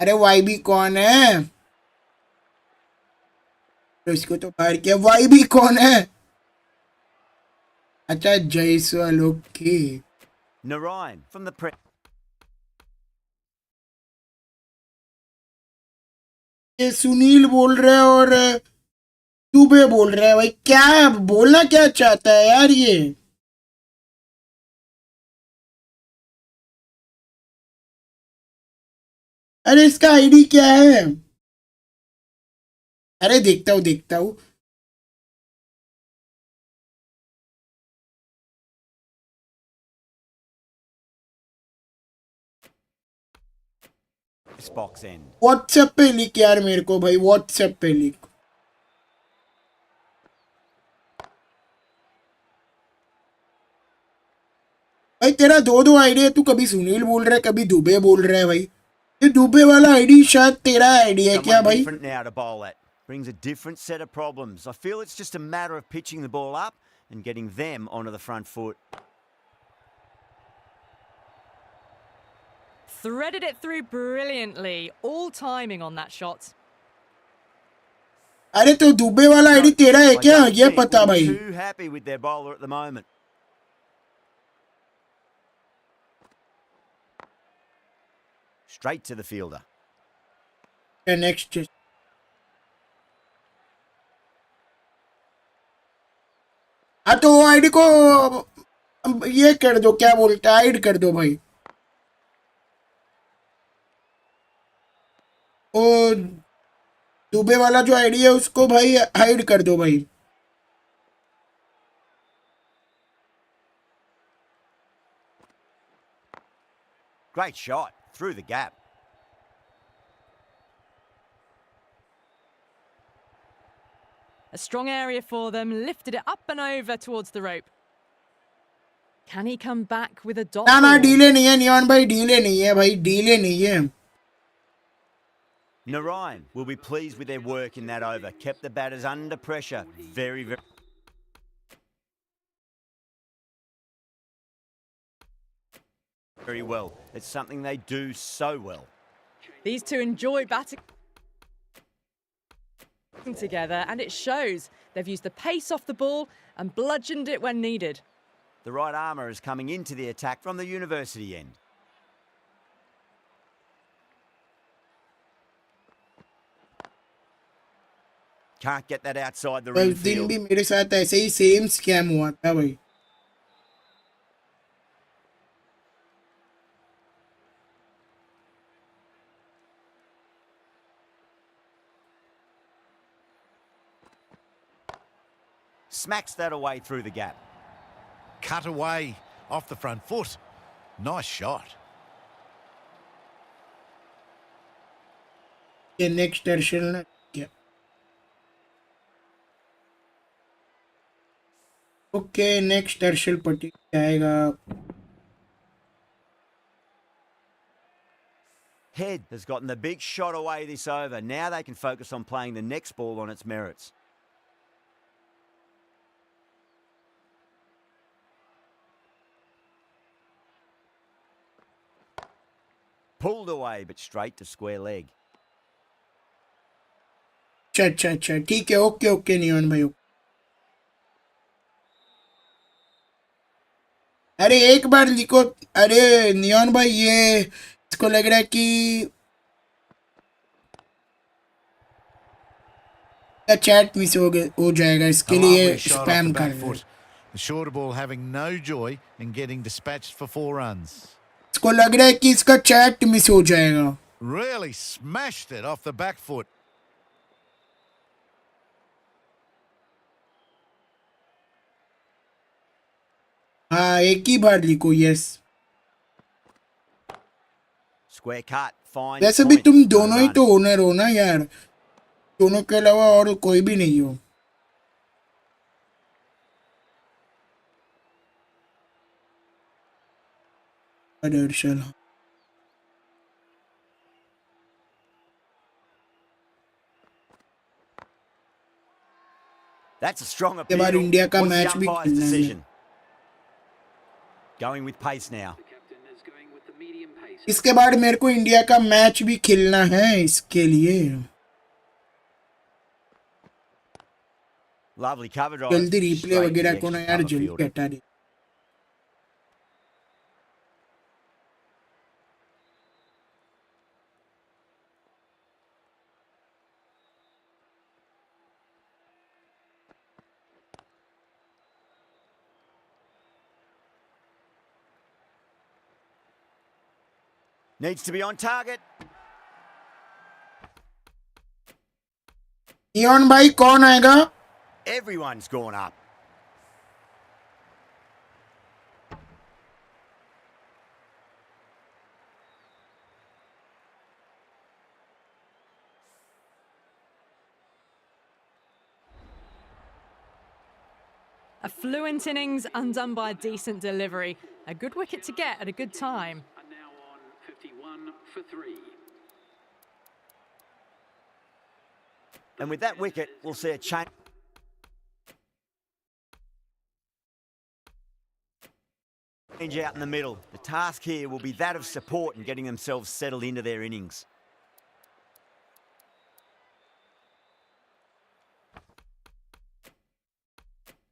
S3: अरे वाई भी कौन है? तो इसको तो बाहर किया। वाई भी कौन है? अच्छा Jaiswal, okay.
S4: Narayan from the
S3: ये सुनील बोल रहे हैं और दुबे बोल रहे हैं। भाई क्या बोलना क्या चाहता है यार ये? अरे इसका आईडी क्या है? अरे देखता हूँ।
S4: This box end.
S3: व्हाट्सएप पे लिख यार मेरे को भाई, व्हाट्सएप पे लिख। भाई तेरा दो आईडी है, तू कभी सुनील बोल रहा है, कभी दुबे बोल रहा है। भाई ये दुबे वाला आईडी शायद तेरा आईडी है क्या
S4: Someone
S3: भाई?
S4: different now to bowl at. Brings a different set of problems. I feel it's just a matter of pitching the ball up and getting them onto the front foot.
S5: Threaded it through brilliantly. All timing on that shot.
S3: अरे तो दुबे वाला ID तेरा है
S4: I
S3: क्या?
S4: don't
S3: ये
S4: think
S3: पता
S4: we're
S3: भाई।
S4: too happy with their bowler at the moment. Straight to the fielder.
S3: Next हाँ तो आईडी को ये कर दो, क्या बोलते हैं, हाइड कर दो भाई। वो दुबे वाला जो आईडी है उसको भाई हाइड कर दो भाई।
S4: Great shot. Through the gap.
S5: A strong area for them, lifted it up and over towards the rope. Can he come back with a dot
S3: ना ना
S5: ball?
S3: डीले नहीं है नियॉन भाई, डीले नहीं है भाई, डीले नहीं है।
S4: Narayan will be pleased with their work in that over. Kept the batters under pressure. Very, very well. It's something they do so well.
S5: These two enjoy batting together, and it shows. They've used the pace off the ball and bludgeoned it when needed.
S4: The right armour is coming into the attack from the university end. Can't get that outside the ring
S3: उस दिन
S4: field.
S3: भी मेरे साथ ऐसे ही same scam हुआ था भाई।
S4: Smacks that away through the gap.
S8: Cut away off the front foot. Nice shot.
S3: ये नेक्स्ट दर्शन ना क्या, ओके नेक्स्ट दर्शन पट्टी आएगा।
S4: Head has gotten the big shot away this over. Now they can focus on playing the next ball on its merits. Pulled away, but straight to square leg.
S3: अच्छा अच्छा अच्छा ठीक है, okay okay neon भाई। अरे एक बार लिखो, अरे नियॉन भाई ये इसको लग रहा है कि चैट मिस हो जाएगा, इसके
S8: A
S3: लिए
S8: lovely shot off
S3: spam
S8: the
S3: कर
S8: back
S3: रहे हैं।
S8: foot. The shorter ball having no joy in getting dispatched for 4 runs.
S3: इसको लग रहा है कि इसका चैट मिस हो जाएगा।
S8: Really smashed it off the back foot.
S3: हाँ एक ही बार लिखो, यस।
S4: Square cut. Fine.
S3: वैसे भी
S4: point.
S3: तुम
S4: No
S3: दोनों ही
S4: run.
S3: तो ओनर हो ना यार, दोनों के अलावा और कोई भी नहीं हो। दर्शन
S4: That's a strong
S3: के बाद
S4: appeal.
S3: इंडिया का
S4: What's the
S3: मैच भी
S4: umpire's
S3: खेलना है।
S4: decision? Going with pace now.
S9: The captain is going with the medium pace.
S3: इसके बाद मेरे को इंडिया का मैच भी खेलना है, इसके लिए
S4: Lovely cover drive.
S3: जल्दी रिप्ले
S4: Straight to
S3: वगैरह
S4: the
S3: को ना
S4: extra
S3: यार
S4: cover
S3: जल्दी
S4: fielder.
S3: हटा दे।
S4: Needs to be on target.
S3: Neon भाई कौन आएगा?
S4: Everyone's gone up.
S5: A fluent innings undone by a decent delivery. A good wicket to get at a good time.
S9: Are now on 51 for 3.
S4: And with that wicket, we'll see a change out in the middle. The task here will be that of support and getting themselves settled into their innings.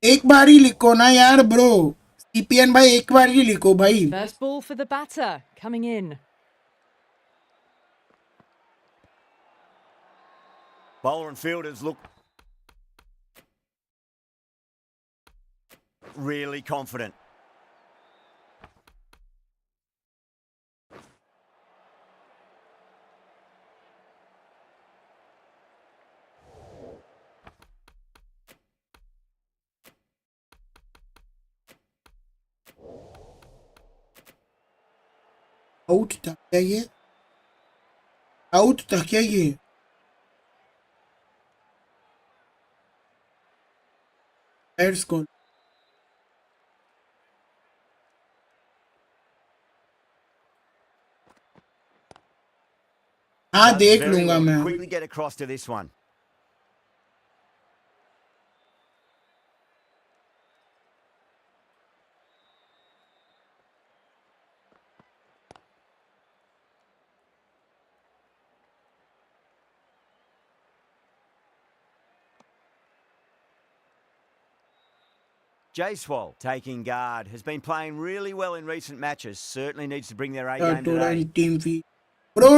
S3: एक बार ही लिखो ना यार bro, CPN भाई एक बार ही लिखो भाई।
S5: First ball for the batter, coming in.
S4: Bowler and fielders look really confident.
S3: Out था क्या ये? आउट था क्या ये? एड्स कौन? हाँ
S4: Does
S3: देख
S4: very
S3: लूंगा
S4: well to
S3: मैं.
S4: quickly get across to this one. Jaiswal taking guard, has been playing really well in recent matches. Certainly needs to bring their A game today.
S3: Team fee bro.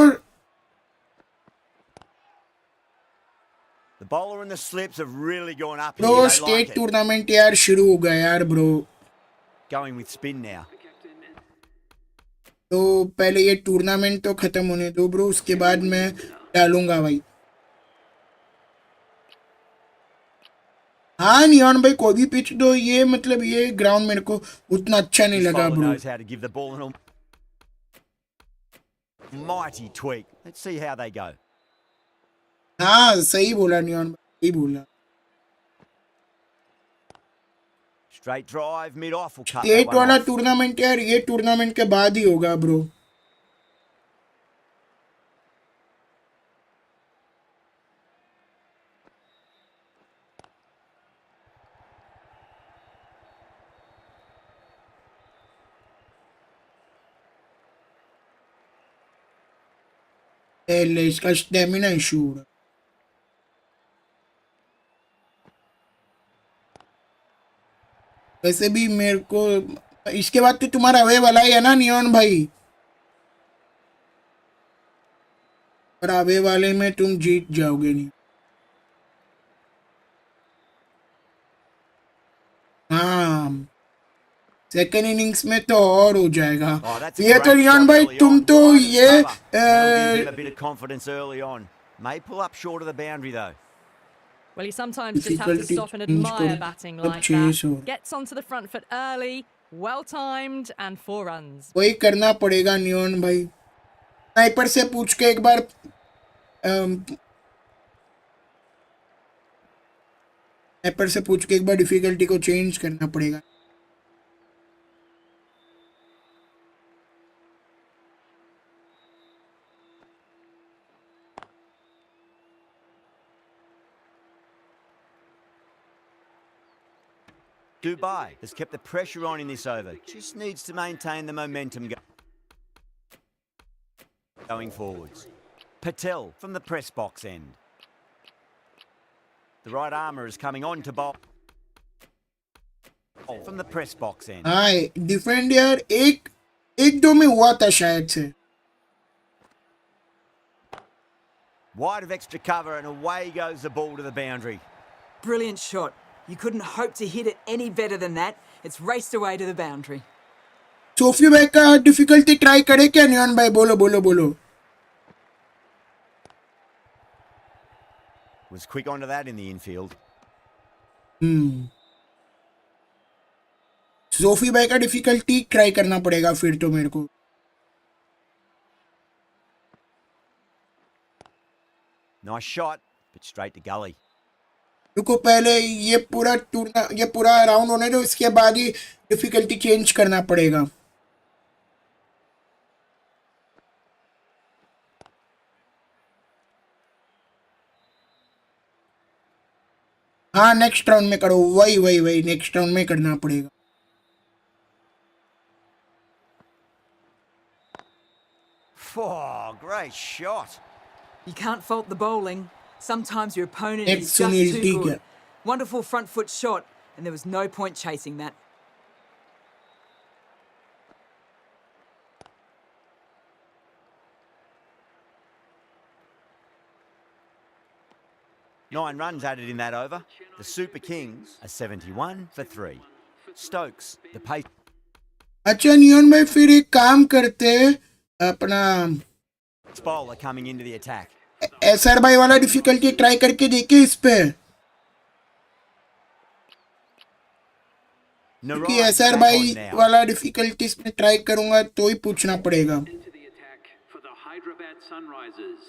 S4: The bowler and the slips have really gone up here.
S3: Bro
S4: They
S3: state
S4: like it.
S3: Tournament यार शुरू हो गया यार bro.
S4: Going with spin now.
S3: तो पहले ये tournament तो खत्म होने दो ब्रो, उसके बाद मैं डालूंगा भाई. हाँ नियॉन भाई कोई भी पिच दो, ये मतलब ये ग्राउंड मेरे को उतना अच्छा नहीं
S4: This
S3: लगा
S4: bowler
S3: bro.
S4: knows how to give the ball an mighty tweak. Let's see how they go.
S3: हाँ सही बोला नियॉन भाई, सही बोला.
S4: Straight drive, mid-off will cut that
S3: state
S4: one
S3: वाला
S4: off.
S3: टूर्नामेंट यार ये टूर्नामेंट के बाद ही होगा ब्रो. इसका स्टेमिना इशू हो रहा. वैसे भी मेरे को इसके बाद तो तुम्हारा अवे वाला ही है ना नियॉन भाई, और अवे वाले में तुम जीत जाओगे नहीं. हाँ सेकेंड इनिंग्स में तो और हो जाएगा.
S4: Oh, that's a
S3: ये तो
S4: great
S3: नियॉन
S4: shot
S3: भाई
S4: early
S3: तुम
S4: on.
S3: तो
S4: Right as
S3: ये
S4: cover. That'll give him a bit of confidence early on. May pull up short of the boundary though.
S5: Well, you sometimes just have to
S3: Difficulty
S5: stop and
S3: change
S5: admire
S3: करो.
S5: batting
S3: अब
S5: like
S3: chase
S5: that.
S3: हो.
S5: Gets onto the front foot early, well timed, and 4 runs.
S3: वही करना पड़ेगा neon भाई. Sniper से पूछ के एक बार स्नाइपर से पूछ के एक बार डिफिकल्टी को चेंज करना पड़ेगा.
S4: Dubai has kept the pressure on in this over. Just needs to maintain the momentum going forwards. Patel from the press box end. The right armour is coming on to bowl from the press box end.
S3: हाँ defend यार एक दो में हुआ था शायद से.
S4: Wide of extra cover and away goes the ball to the boundary.
S6: Brilliant shot. You couldn't hope to hit it any better than that. It's raced away to the boundary.
S3: Sophie भाई का difficulty try करे क्या neon भाई? बोलो बोलो बोलो.
S4: Was quick onto that in the infield.
S3: Sophie भाई का डिफिकल्टी ट्राई करना पड़ेगा फिर तो मेरे को.
S4: Nice shot, but straight to gully.
S3: रुको पहले ये पूरा राउंड होने दो, इसके बाद ही डिफिकल्टी चेंज करना पड़ेगा. हाँ नेक्स्ट राउंड में करो. वही नेक्स्ट राउंड में करना पड़ेगा.
S4: Oh, great shot.
S6: You can't fault the bowling. Sometimes your opponent
S3: It's
S6: is just
S3: Sunil
S6: too
S3: Tiga.
S6: good. Wonderful front foot shot, and there was no point chasing that.
S4: 9 runs added in that over. The Super Kings are 71 for 3. Stokes, the pace.
S3: अच्छा नियन भाई, फिर एक काम करते अपना
S4: Bowler coming into the attack.
S3: SR भाई वाला difficulty try करके देखिए इस पे, क्योंकि
S4: Narine
S3: SR
S4: back
S3: भाई
S4: on now.
S3: वाला डिफिकल्टी इसमें ट्राई करूंगा तो ही पूछना पड़ेगा।
S9: Into the attack for the Hyderabad Sunrisers.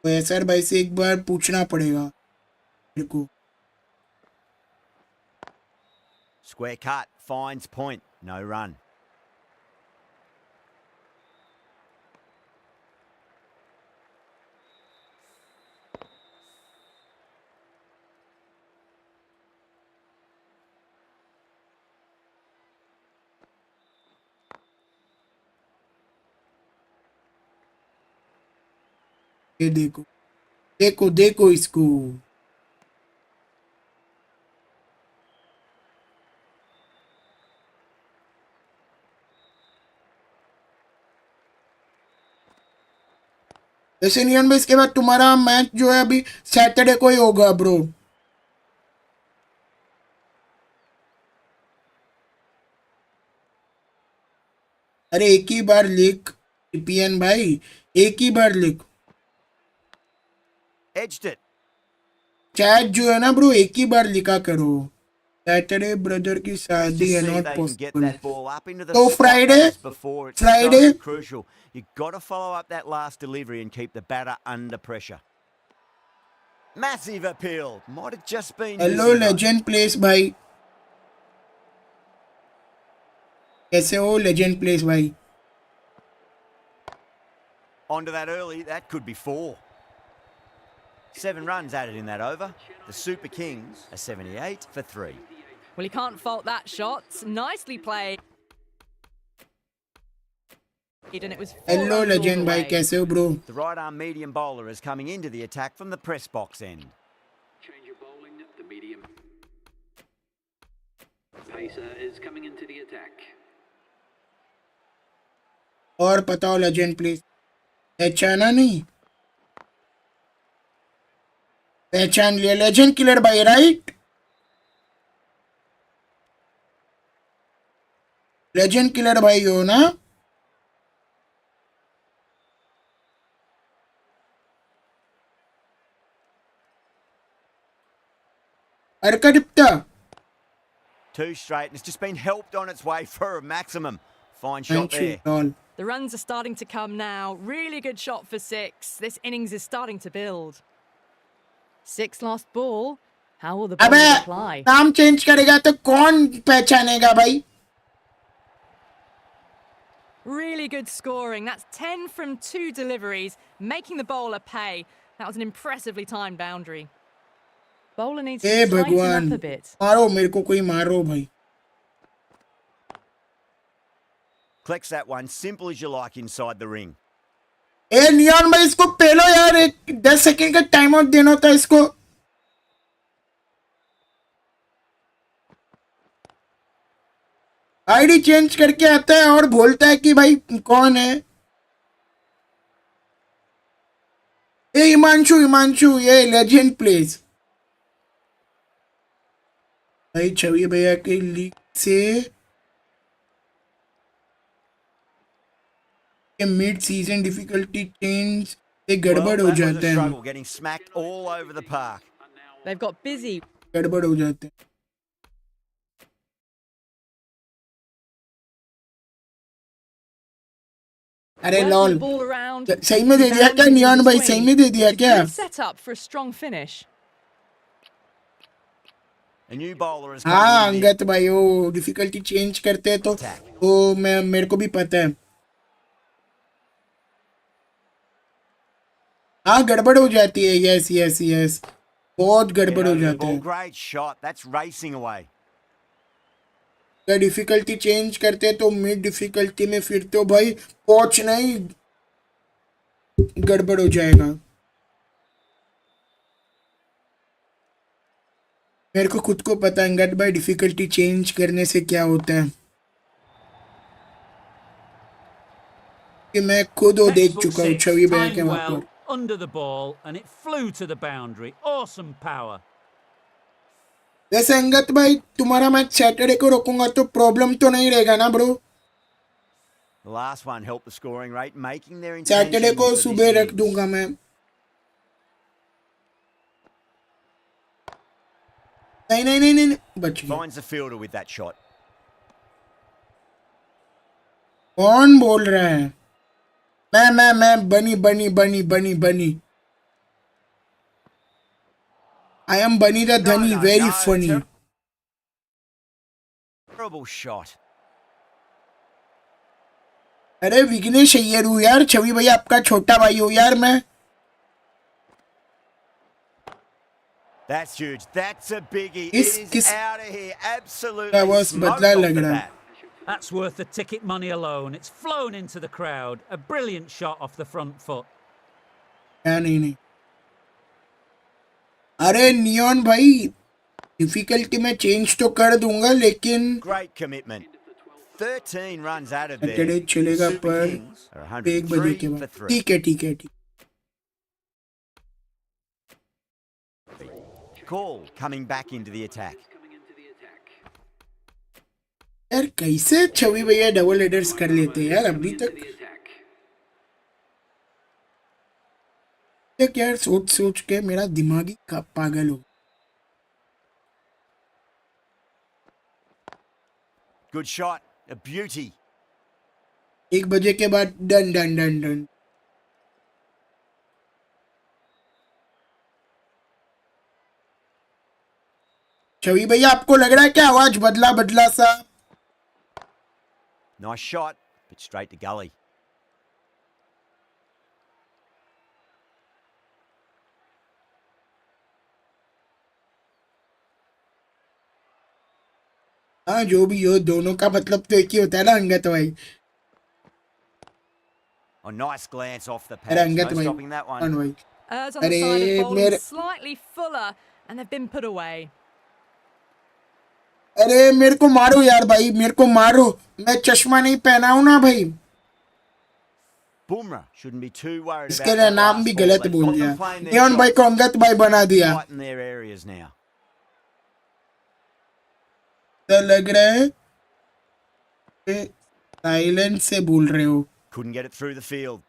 S3: तो SR भाई से एक बार पूछना पड़ेगा मेरे को।
S4: Square cut, finds point, no run.
S3: ये देखो देखो देखो इसको, वैसे नियन भाई इसके बाद तुम्हारा मैच जो है अभी सैटरडे को ही होगा ब्रो। अरे एक ही बार लिख पीएन भाई, एक ही बार लिख,
S4: Edged it.
S3: चैट जो है ना ब्रो एक ही बार लिखा करो। सैटरडे ब्रदर की
S4: Just
S3: शादी
S4: see
S3: है,
S4: if
S3: not
S4: they can get
S3: possible.
S4: that ball up into the
S3: So
S4: spotlights before it's
S3: Friday?
S4: so crucial. You've got to follow up that last delivery and keep the batter under pressure. Massive appeal. Might have just been
S3: hello
S4: missing though.
S3: Legend place भाई, कैसे हो legend place भाई?
S4: Onto that early, that could be 4. 7 runs added in that over. The Super Kings are 78 for 3.
S5: Well, you can't fault that shot. Nicely played. And it was 4
S3: hello
S5: runs all
S3: legend
S5: the
S3: भाई,
S5: way.
S3: कैसे हो bro?
S4: The right arm medium bowler is coming into the attack from the press box end.
S9: Change of bowling, the medium. Pacer is coming into the attack.
S3: और बताओ legend please, पहचाना नहीं? पहचान लिया, legend killer भाई right? Legend killer भाई हो ना? अरकडिप्ता
S4: 2 straight and it's just been helped on its way for a maximum. Fine shot there.
S3: All.
S5: The runs are starting to come now. Really good shot for 6. This innings is starting to build. 6 last ball. How will the
S3: अबे
S5: bowler reply?
S3: नाम change करेगा तो कौन पहचानेगा भाई?
S5: Really good scoring. That's 10 from 2 deliveries, making the bowler pay. That was an impressively timed boundary. Bowler needs
S3: A
S5: to tighten
S3: भगवान,
S5: up a bit.
S3: मारो मेरे को, कोई मारो भाई।
S4: Collects that one, simple as you like inside the ring.
S3: A neon भाई इसको पेलो यार, एक 10 सेकंड का टाइम आउट देना होता है इसको। आईडी चेंज करके आता है और बोलता है कि भाई कौन है। ए हिमांशु, हिमांशु ये लेजेंड प्लेस भाई, छवि भैया की लीग से मिड सीजन डिफिकल्टी चेंज से गड़बड़ हो
S4: Well, that was a
S3: जाते हैं,
S4: struggle, getting smacked all over the park.
S5: They've got busy.
S3: गड़बड़ हो जाते हैं। अरे
S5: Working
S3: lol,
S5: the ball around.
S3: सही में दे दिया क्या नियॉन भाई? सही में दे दिया क्या?
S5: Good setup for a strong finish.
S4: A new bowler is
S3: हाँ
S4: coming in.
S3: अंगत भाई, वो डिफिकल्टी चेंज करते हैं तो वो मेरे को भी पता है। हाँ गड़बड़ हो जाती है, यस यस यस, बहुत गड़बड़ हो जाता है।
S4: Great shot. That's racing away.
S3: अगर डिफिकल्टी चेंज करते हैं तो मिड डिफिकल्टी में फिर तो भाई पहुंचना ही गड़बड़ हो जाएगा। मेरे को खुद को पता है अंगद भाई, डिफिकल्टी चेंज करने से क्या होता है, कि मैं खुद वो देख चुका हूँ छवि भैया के वहां पर।
S7: under the ball and it flew to the boundary. Awesome power.
S3: वैसे अंगत भाई तुम्हारा मैच सैटरडे को रोकूंगा तो प्रॉब्लम तो नहीं रहेगा ना bro?
S4: The last one helped the scoring rate, making their
S3: Saturday
S4: intentions
S3: को
S4: for this
S3: सुबह रख
S4: innings.
S3: दूंगा मैं. नहीं नहीं नहीं नहीं बच गया.
S4: Finds the fielder with that shot.
S3: कौन बोल रहा है? मैं बनी बनी बनी बनी बनी. I am Bunny the Dhani, very funny.
S4: Terrible shot.
S3: अरे विघ्नेश अय्यर हूँ यार, छवि भैया आपका छोटा भाई हो यार मैं.
S4: That's huge. That's a biggie.
S3: Kiss,
S4: It is
S3: kiss.
S4: out of here. Absolutely
S3: That was
S4: smoked
S3: बदला
S4: off
S3: लग
S4: the
S3: रहा.
S4: bat.
S7: That's worth the ticket money alone. It's flown into the crowd. A brilliant shot off the front foot.
S3: क्या नहीं. अरे neon भाई, difficulty में change तो कर दूंगा लेकिन
S4: Great commitment. 13 runs out of there.
S3: Saturday चलेगा
S4: Super
S3: पर
S4: Kings are
S3: 1 बजे के
S4: 103 for
S3: बाद.
S4: 3.
S3: ठीक है ठीक है ठीक.
S4: Call coming back into the attack.
S3: यार कैसे छवि भैया डबल हेडर्स कर लेते हैं यार अभी तक. यार सोच सोच के मेरा दिमाग ही पागल हो.
S4: Good shot. A beauty.
S3: 1 बजे के बाद डन डन डन डन. छवि भैया आपको लग रहा है क्या आवाज बदला बदला सा?
S4: Nice shot, but straight to gully.
S3: हाँ जो भी हो, दोनों का मतलब तो एक ही होता है ना अंगत भाई.
S4: A nice glance off the
S3: अरे
S4: patch.
S3: अंगत
S4: No
S3: भाई,
S4: stopping that
S3: कौन
S4: one.
S3: भाई?
S5: Errs on the side
S3: अरे
S5: of bowling
S3: मेरे
S5: slightly fuller, and they've been put away.
S3: अरे मेरे को मारो यार भाई, मेरे को मारो. मैं चश्मा नहीं पहना हूं ना भाई.
S4: Bumrah shouldn't be too worried
S3: इसके
S4: about
S3: लिए
S4: that
S3: नाम
S4: last
S3: भी
S4: ball.
S3: गलत
S4: They've
S3: बोल
S4: got
S3: दिया.
S4: them playing their
S3: नियॉन भाई
S4: shots
S3: को अंगत भाई बना दिया.
S4: right in their areas now.
S3: तो लग रहा है कि साइलेंस से बोल रहे हो.
S4: Couldn't get it through the field.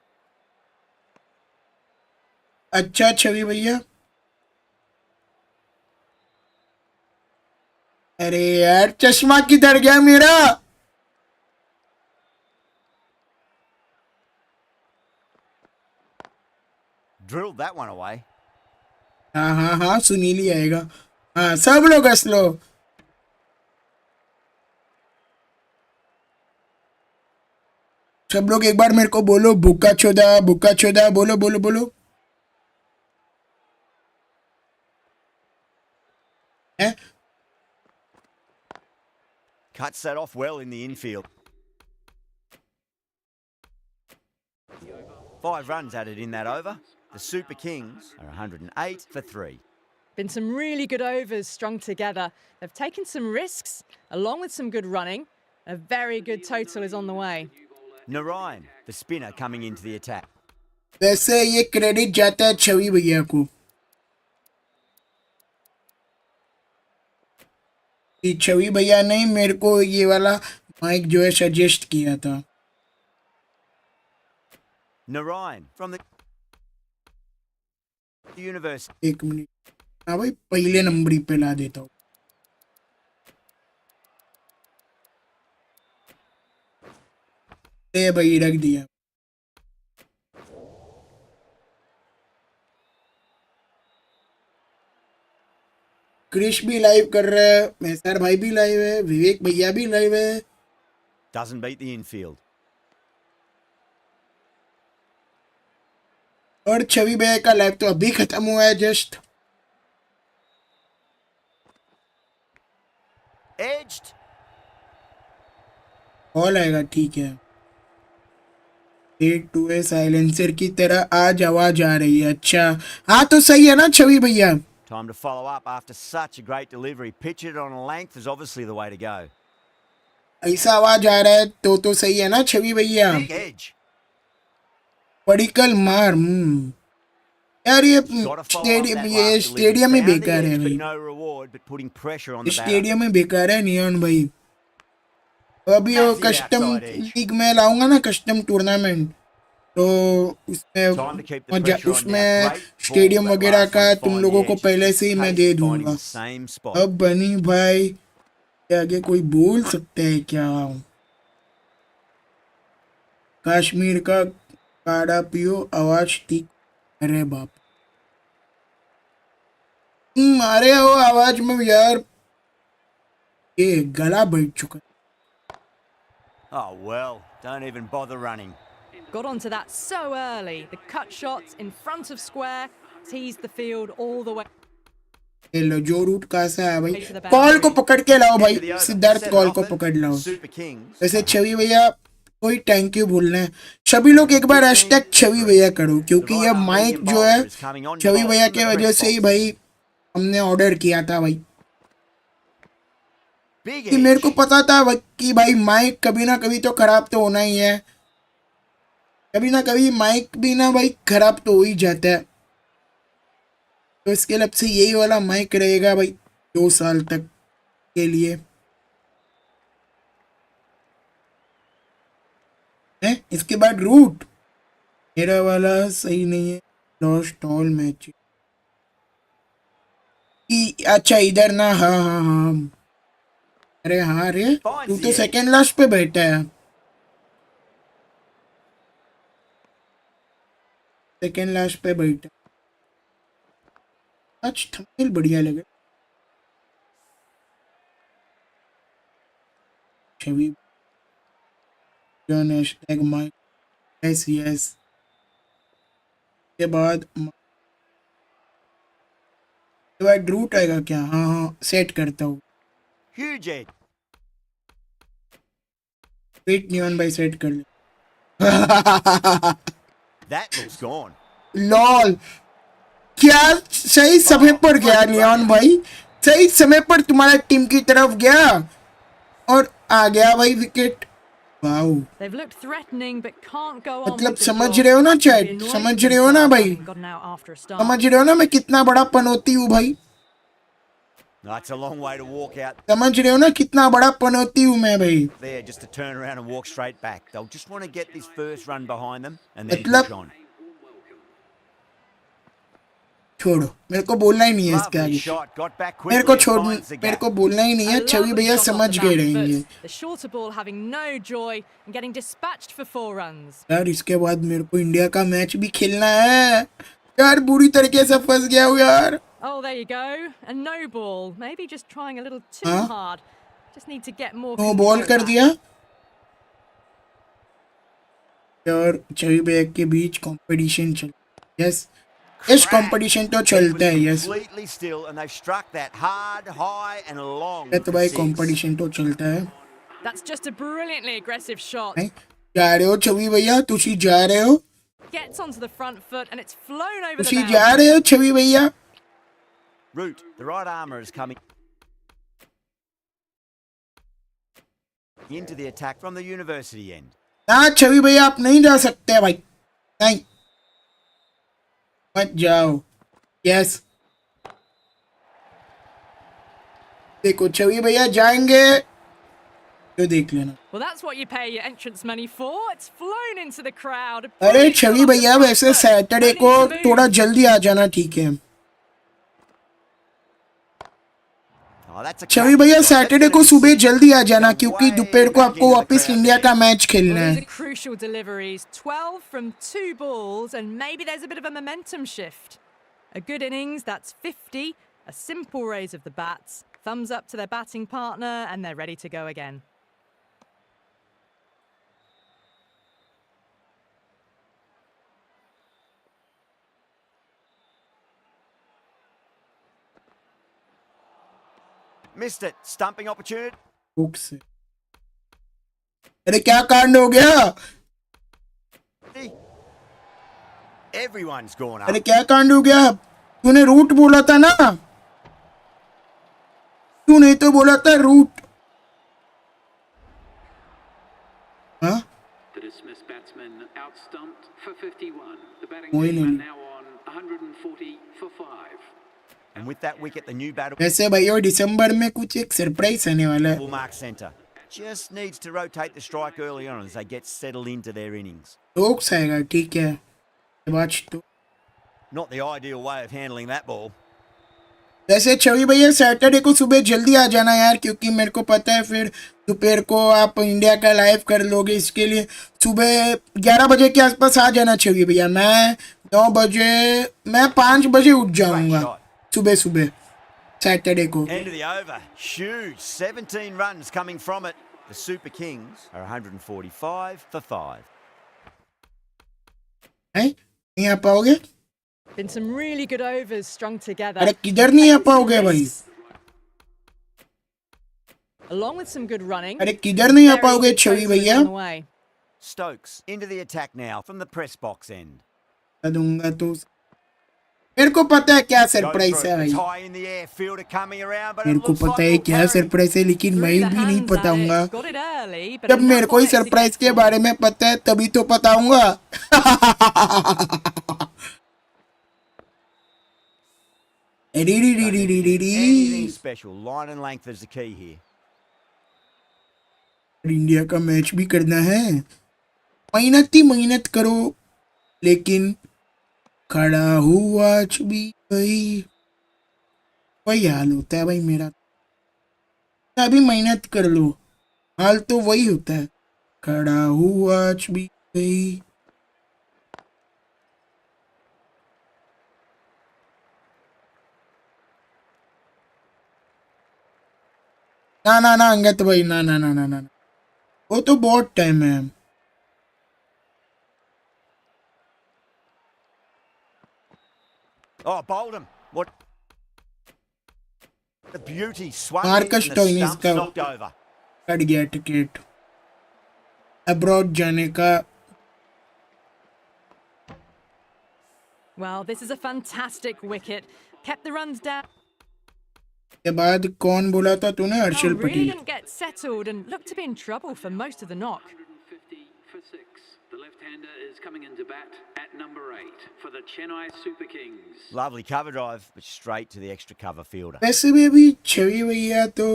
S3: अच्छा छवि भैया. अरे यार चश्मा किधर गया मेरा?
S4: Drilled that one away.
S3: हाँ हाँ हाँ सुनील ही आएगा. हाँ सब लोग हंस लो. सब लोग एक बार मेरे को बोलो बुक्का चोदा बोलो बोलो बोलो. हैं?
S4: Cuts that off well in the infield. 5 runs added in that over. The Super Kings are 108 for 3.
S5: Been some really good overs strung together. They've taken some risks, along with some good running. A very good total is on the way.
S4: Narayan, the spinner, coming into the attack.
S3: वैसे ये credit जाता है छवि भैया को. कि छवि भैया ने मेरे को ये वाला माइक जो है सजेस्ट किया था.
S4: Narayan from the universe.
S3: 1 minute. हाँ भाई पहले नंबर पे ला देता हूँ. ए भाई रख दिया. क्रिश भी लाइव कर रहा है, मैसर भाई भी लाइव है, विवेक भैया भी लाइव है.
S4: Doesn't beat the infield.
S3: और छवि भैया का लाइव तो अभी खत्म हुआ है जस्ट.
S4: Edged.
S3: कॉल आएगा ठीक है. 8 2 साइलेंसर की तरह आज आवाज आ रही है. अच्छा हाँ तो सही है ना छवि भैया.
S4: Time to follow up after such a great delivery. Pitch it on a length is obviously the way to go.
S3: ऐसा आवाज आ रहा है तो सही है ना छवि भैया.
S4: Big edge.
S3: पड़िकल मार. यार ये
S4: Got to follow up that
S3: ये
S4: last delivery.
S3: Stadium he
S4: Found the
S3: बेकार है
S4: edge, but
S3: भाई,
S4: no reward, but putting pressure on the batter.
S3: Stadium ही बेकार है नियॉन भाई। अभी वो
S4: Massive
S3: custom
S4: outside edge.
S3: League में लाऊंगा ना, कस्टम टूर्नामेंट, तो
S4: Time to keep the
S3: उसमें
S4: pressure on now.
S3: उसमें
S4: Great ball,
S3: स्टेडियम
S4: that
S3: वगैरह
S4: last
S3: का
S4: one to
S3: तुम
S4: find
S3: लोगों
S4: the
S3: को
S4: edge.
S3: पहले से ही मैं दे
S4: Pace finding
S3: दूंगा।
S4: the same spot.
S3: अब बनी भाई के आगे कोई बोल सकता है क्या? कश्मीर का काढ़ा पियो आवाज ठीक। अरे बाप, मारे हो आवाज में यार, ये गला बैठ चुका है।
S4: Oh, well, don't even bother running.
S5: Got onto that so early. The cut shots in front of square teased the field all the way.
S3: ये लो जो रूट कहाँ से आया भाई, कॉल को पकड़ के लाओ भाई, सिद्धार्थ कॉल को पकड़ लाओ।
S4: Super Kings.
S3: वैसे छवि भैया कोई थैंक यू भूलना है, सभी लोग एक बार हैशटैग छवि भैया करो, क्योंकि ये माइक जो है छवि भैया के वजह से ही भाई हमने ऑर्डर किया था भाई,
S4: Big
S3: कि मेरे को
S4: edge.
S3: पता था कि भाई माइक कभी ना कभी तो खराब तो होना ही है, कभी ना कभी माइक भी ना भाई खराब तो हो ही जाता है, तो इसके लिए अब से यही वाला माइक रहेगा भाई 2 साल तक के लिए है। इसके बाद रूट मेरा वाला सही नहीं है, लॉस्ट ऑल मैच। अच्छा इधर ना, हाँ हाँ हाँ, अरे हाँ रे तू तो सेकंड लास्ट पे बैठा है, सेकंड लास्ट पे बैठा। आज थंबनेल बढ़िया लगे, छवि हैशटैग माइक, यस यस। के बाद रूट आएगा क्या? हाँ हाँ सेट करता हूँ,
S4: Huge edge.
S3: वेट नियॉन भाई सेट कर ले।
S4: That looks gone.
S3: लॉल, क्या सही समय पर गया नियॉन भाई, सही समय पर तुम्हारा टीम की तरफ गया और आ गया भाई wicket. Wow,
S5: They've looked threatening but can't go on.
S3: मतलब समझ रहे हो ना चैट, समझ रहे हो ना भाई, समझ रहे हो ना मैं कितना बड़ा पनौती हूँ भाई,
S4: That's a long way to walk out
S3: समझ रहे हो ना कितना बड़ा पनौती हूँ मैं भाई।
S4: there just to turn around and walk straight back. They'll just want to get this first run behind them and then
S3: मतलब
S4: push on.
S3: छोड़ो, मेरे को बोलना ही नहीं है इसके
S4: Lovely
S3: आगे,
S4: shot. Got back
S3: मेरे को
S4: quickly
S3: छोड़,
S4: and finds the
S3: मेरे
S4: gap.
S3: को बोलना ही नहीं है, छवि भैया समझ गए रहेंगे
S5: The shorter ball having no joy and getting dispatched for 4 runs.
S3: यार। इसके बाद मेरे को इंडिया का मैच भी खेलना है यार, बुरी तरीके से फंस गया हूँ यार।
S5: Oh, there you go. A no ball. Maybe just trying a little too
S3: Huh?
S5: hard. Just need to get more
S3: no
S5: control
S3: ball कर
S5: back.
S3: दिया और छवि भैया के बीच कंपटीशन चल, यस यस कंपटीशन तो चलता है, yes
S4: Completely still and they've struck that hard, high and long.
S3: तो भाई कंपटीशन तो चलता है।
S5: That's just a brilliantly aggressive shot.
S3: नहीं? जा रहे हो छवि भैया, तुसी जा रहे हो,
S5: Gets onto the front foot and it's flown over the
S3: तुसी
S5: boundary.
S3: जा रहे हो छवि भैया।
S4: Root, the right armour is coming into the attack from the university end.
S3: ना छवि भैया आप नहीं जा सकते भाई, नहीं मत जाओ, यस देखो छवि भैया जाएंगे तो देख लेना।
S5: Well, that's what you pay your entrance money for. It's flown into the crowd.
S3: अरे छवि भैया वैसे सैटरडे को थोड़ा जल्दी आ जाना, ठीक है
S4: Oh, that's a
S3: छवि भैया, सैटरडे को सुबह जल्दी आ जाना, क्योंकि दोपहर को आपको वापस इंडिया का मैच खेलना
S5: Well, those
S3: है।
S5: are crucial deliveries. 12 from 2 balls, and maybe there's a bit of a momentum shift. A good innings, that's 50. A simple raise of the bats. Thumbs up to their batting partner, and they're ready to go again.
S4: missed it. Stumping opportunity.
S3: Hook से, अरे क्या कांड हो गया,
S4: Everyone's gone up.
S3: अरे क्या कांड हो गया, तूने रूट बोला था ना, तू नहीं तो बोला था रूट। हाँ
S9: The dismissed batsman outstumped for 51. The batting
S3: कोई
S9: team are
S3: नहीं,
S9: now on 100. 140 for 5.
S4: And with that wicket, the new batter
S3: वैसे भैया दिसंबर में कुछ एक सरप्राइज आने वाला है.
S4: will mark centre. Just needs to rotate the strike early on as they get settled into their innings.
S3: Rocks आएगा, ठीक है. watch तो
S4: Not the ideal way of handling that ball.
S3: वैसे छवि भैया सैटरडे को सुबह जल्दी आ जाना यार, क्योंकि मेरे को पता है फिर दोपहर को आप इंडिया का लाइव कर लोगे. इसके लिए सुबह 11 बजे के आसपास आ जाना छवि भैया. मैं 9 बजे, मैं 5 बजे उठ जाऊंगा सुबह सुबह सैटरडे को.
S4: End of the over. Huge. 17 runs coming from it. The Super Kings are 145 for 5.
S3: नहीं आ पाओगे?
S5: Been some really good overs strung together.
S3: अरे किधर नहीं आ पाओगे भाई?
S5: Along with some good running.
S3: अरे किधर नहीं आ पाओगे छवि भैया?
S4: Stokes into the attack now from the press box end.
S3: दूंगा तो मेरे को पता है क्या सरप्राइज है भाई. मेरे को पता है क्या सरप्राइज है, लेकिन मैं भी नहीं बताऊंगा. जब मेरे को ही सरप्राइज के बारे में पता है तभी तो बताऊंगा.
S4: Anything special. Line and length is the key here.
S3: India का मैच भी करना है. मेहनत ही मेहनत करो, लेकिन खड़ा हुआ भी भाई वही हाल होता है भाई मेरा. अभी मेहनत कर लो, हाल तो वही होता है. खड़ा हुआ भी भाई. ना ना ना अंगत भाई, ना ना ना ना ना, वो तो बहुत टाइम है.
S4: Oh, bowled him. What? The beauty swung in
S3: Marcus
S4: and the
S3: Stoinis
S4: stumps
S3: का
S4: knocked over.
S3: कट गया टिकट अब्रॉड जाने का.
S5: Well, this is a fantastic wicket. Kept the runs down.
S3: के बाद कौन बोला था तूने? Harshal
S5: Really
S3: Patel.
S5: didn't get settled and looked to be in trouble for most of the knock.
S9: 150 for 6. The left-hander is coming into bat at number 8 for the Chennai Super Kings.
S4: Lovely cover drive, but straight to the extra cover fielder.
S3: वैसे भी अभी छवि भैया तो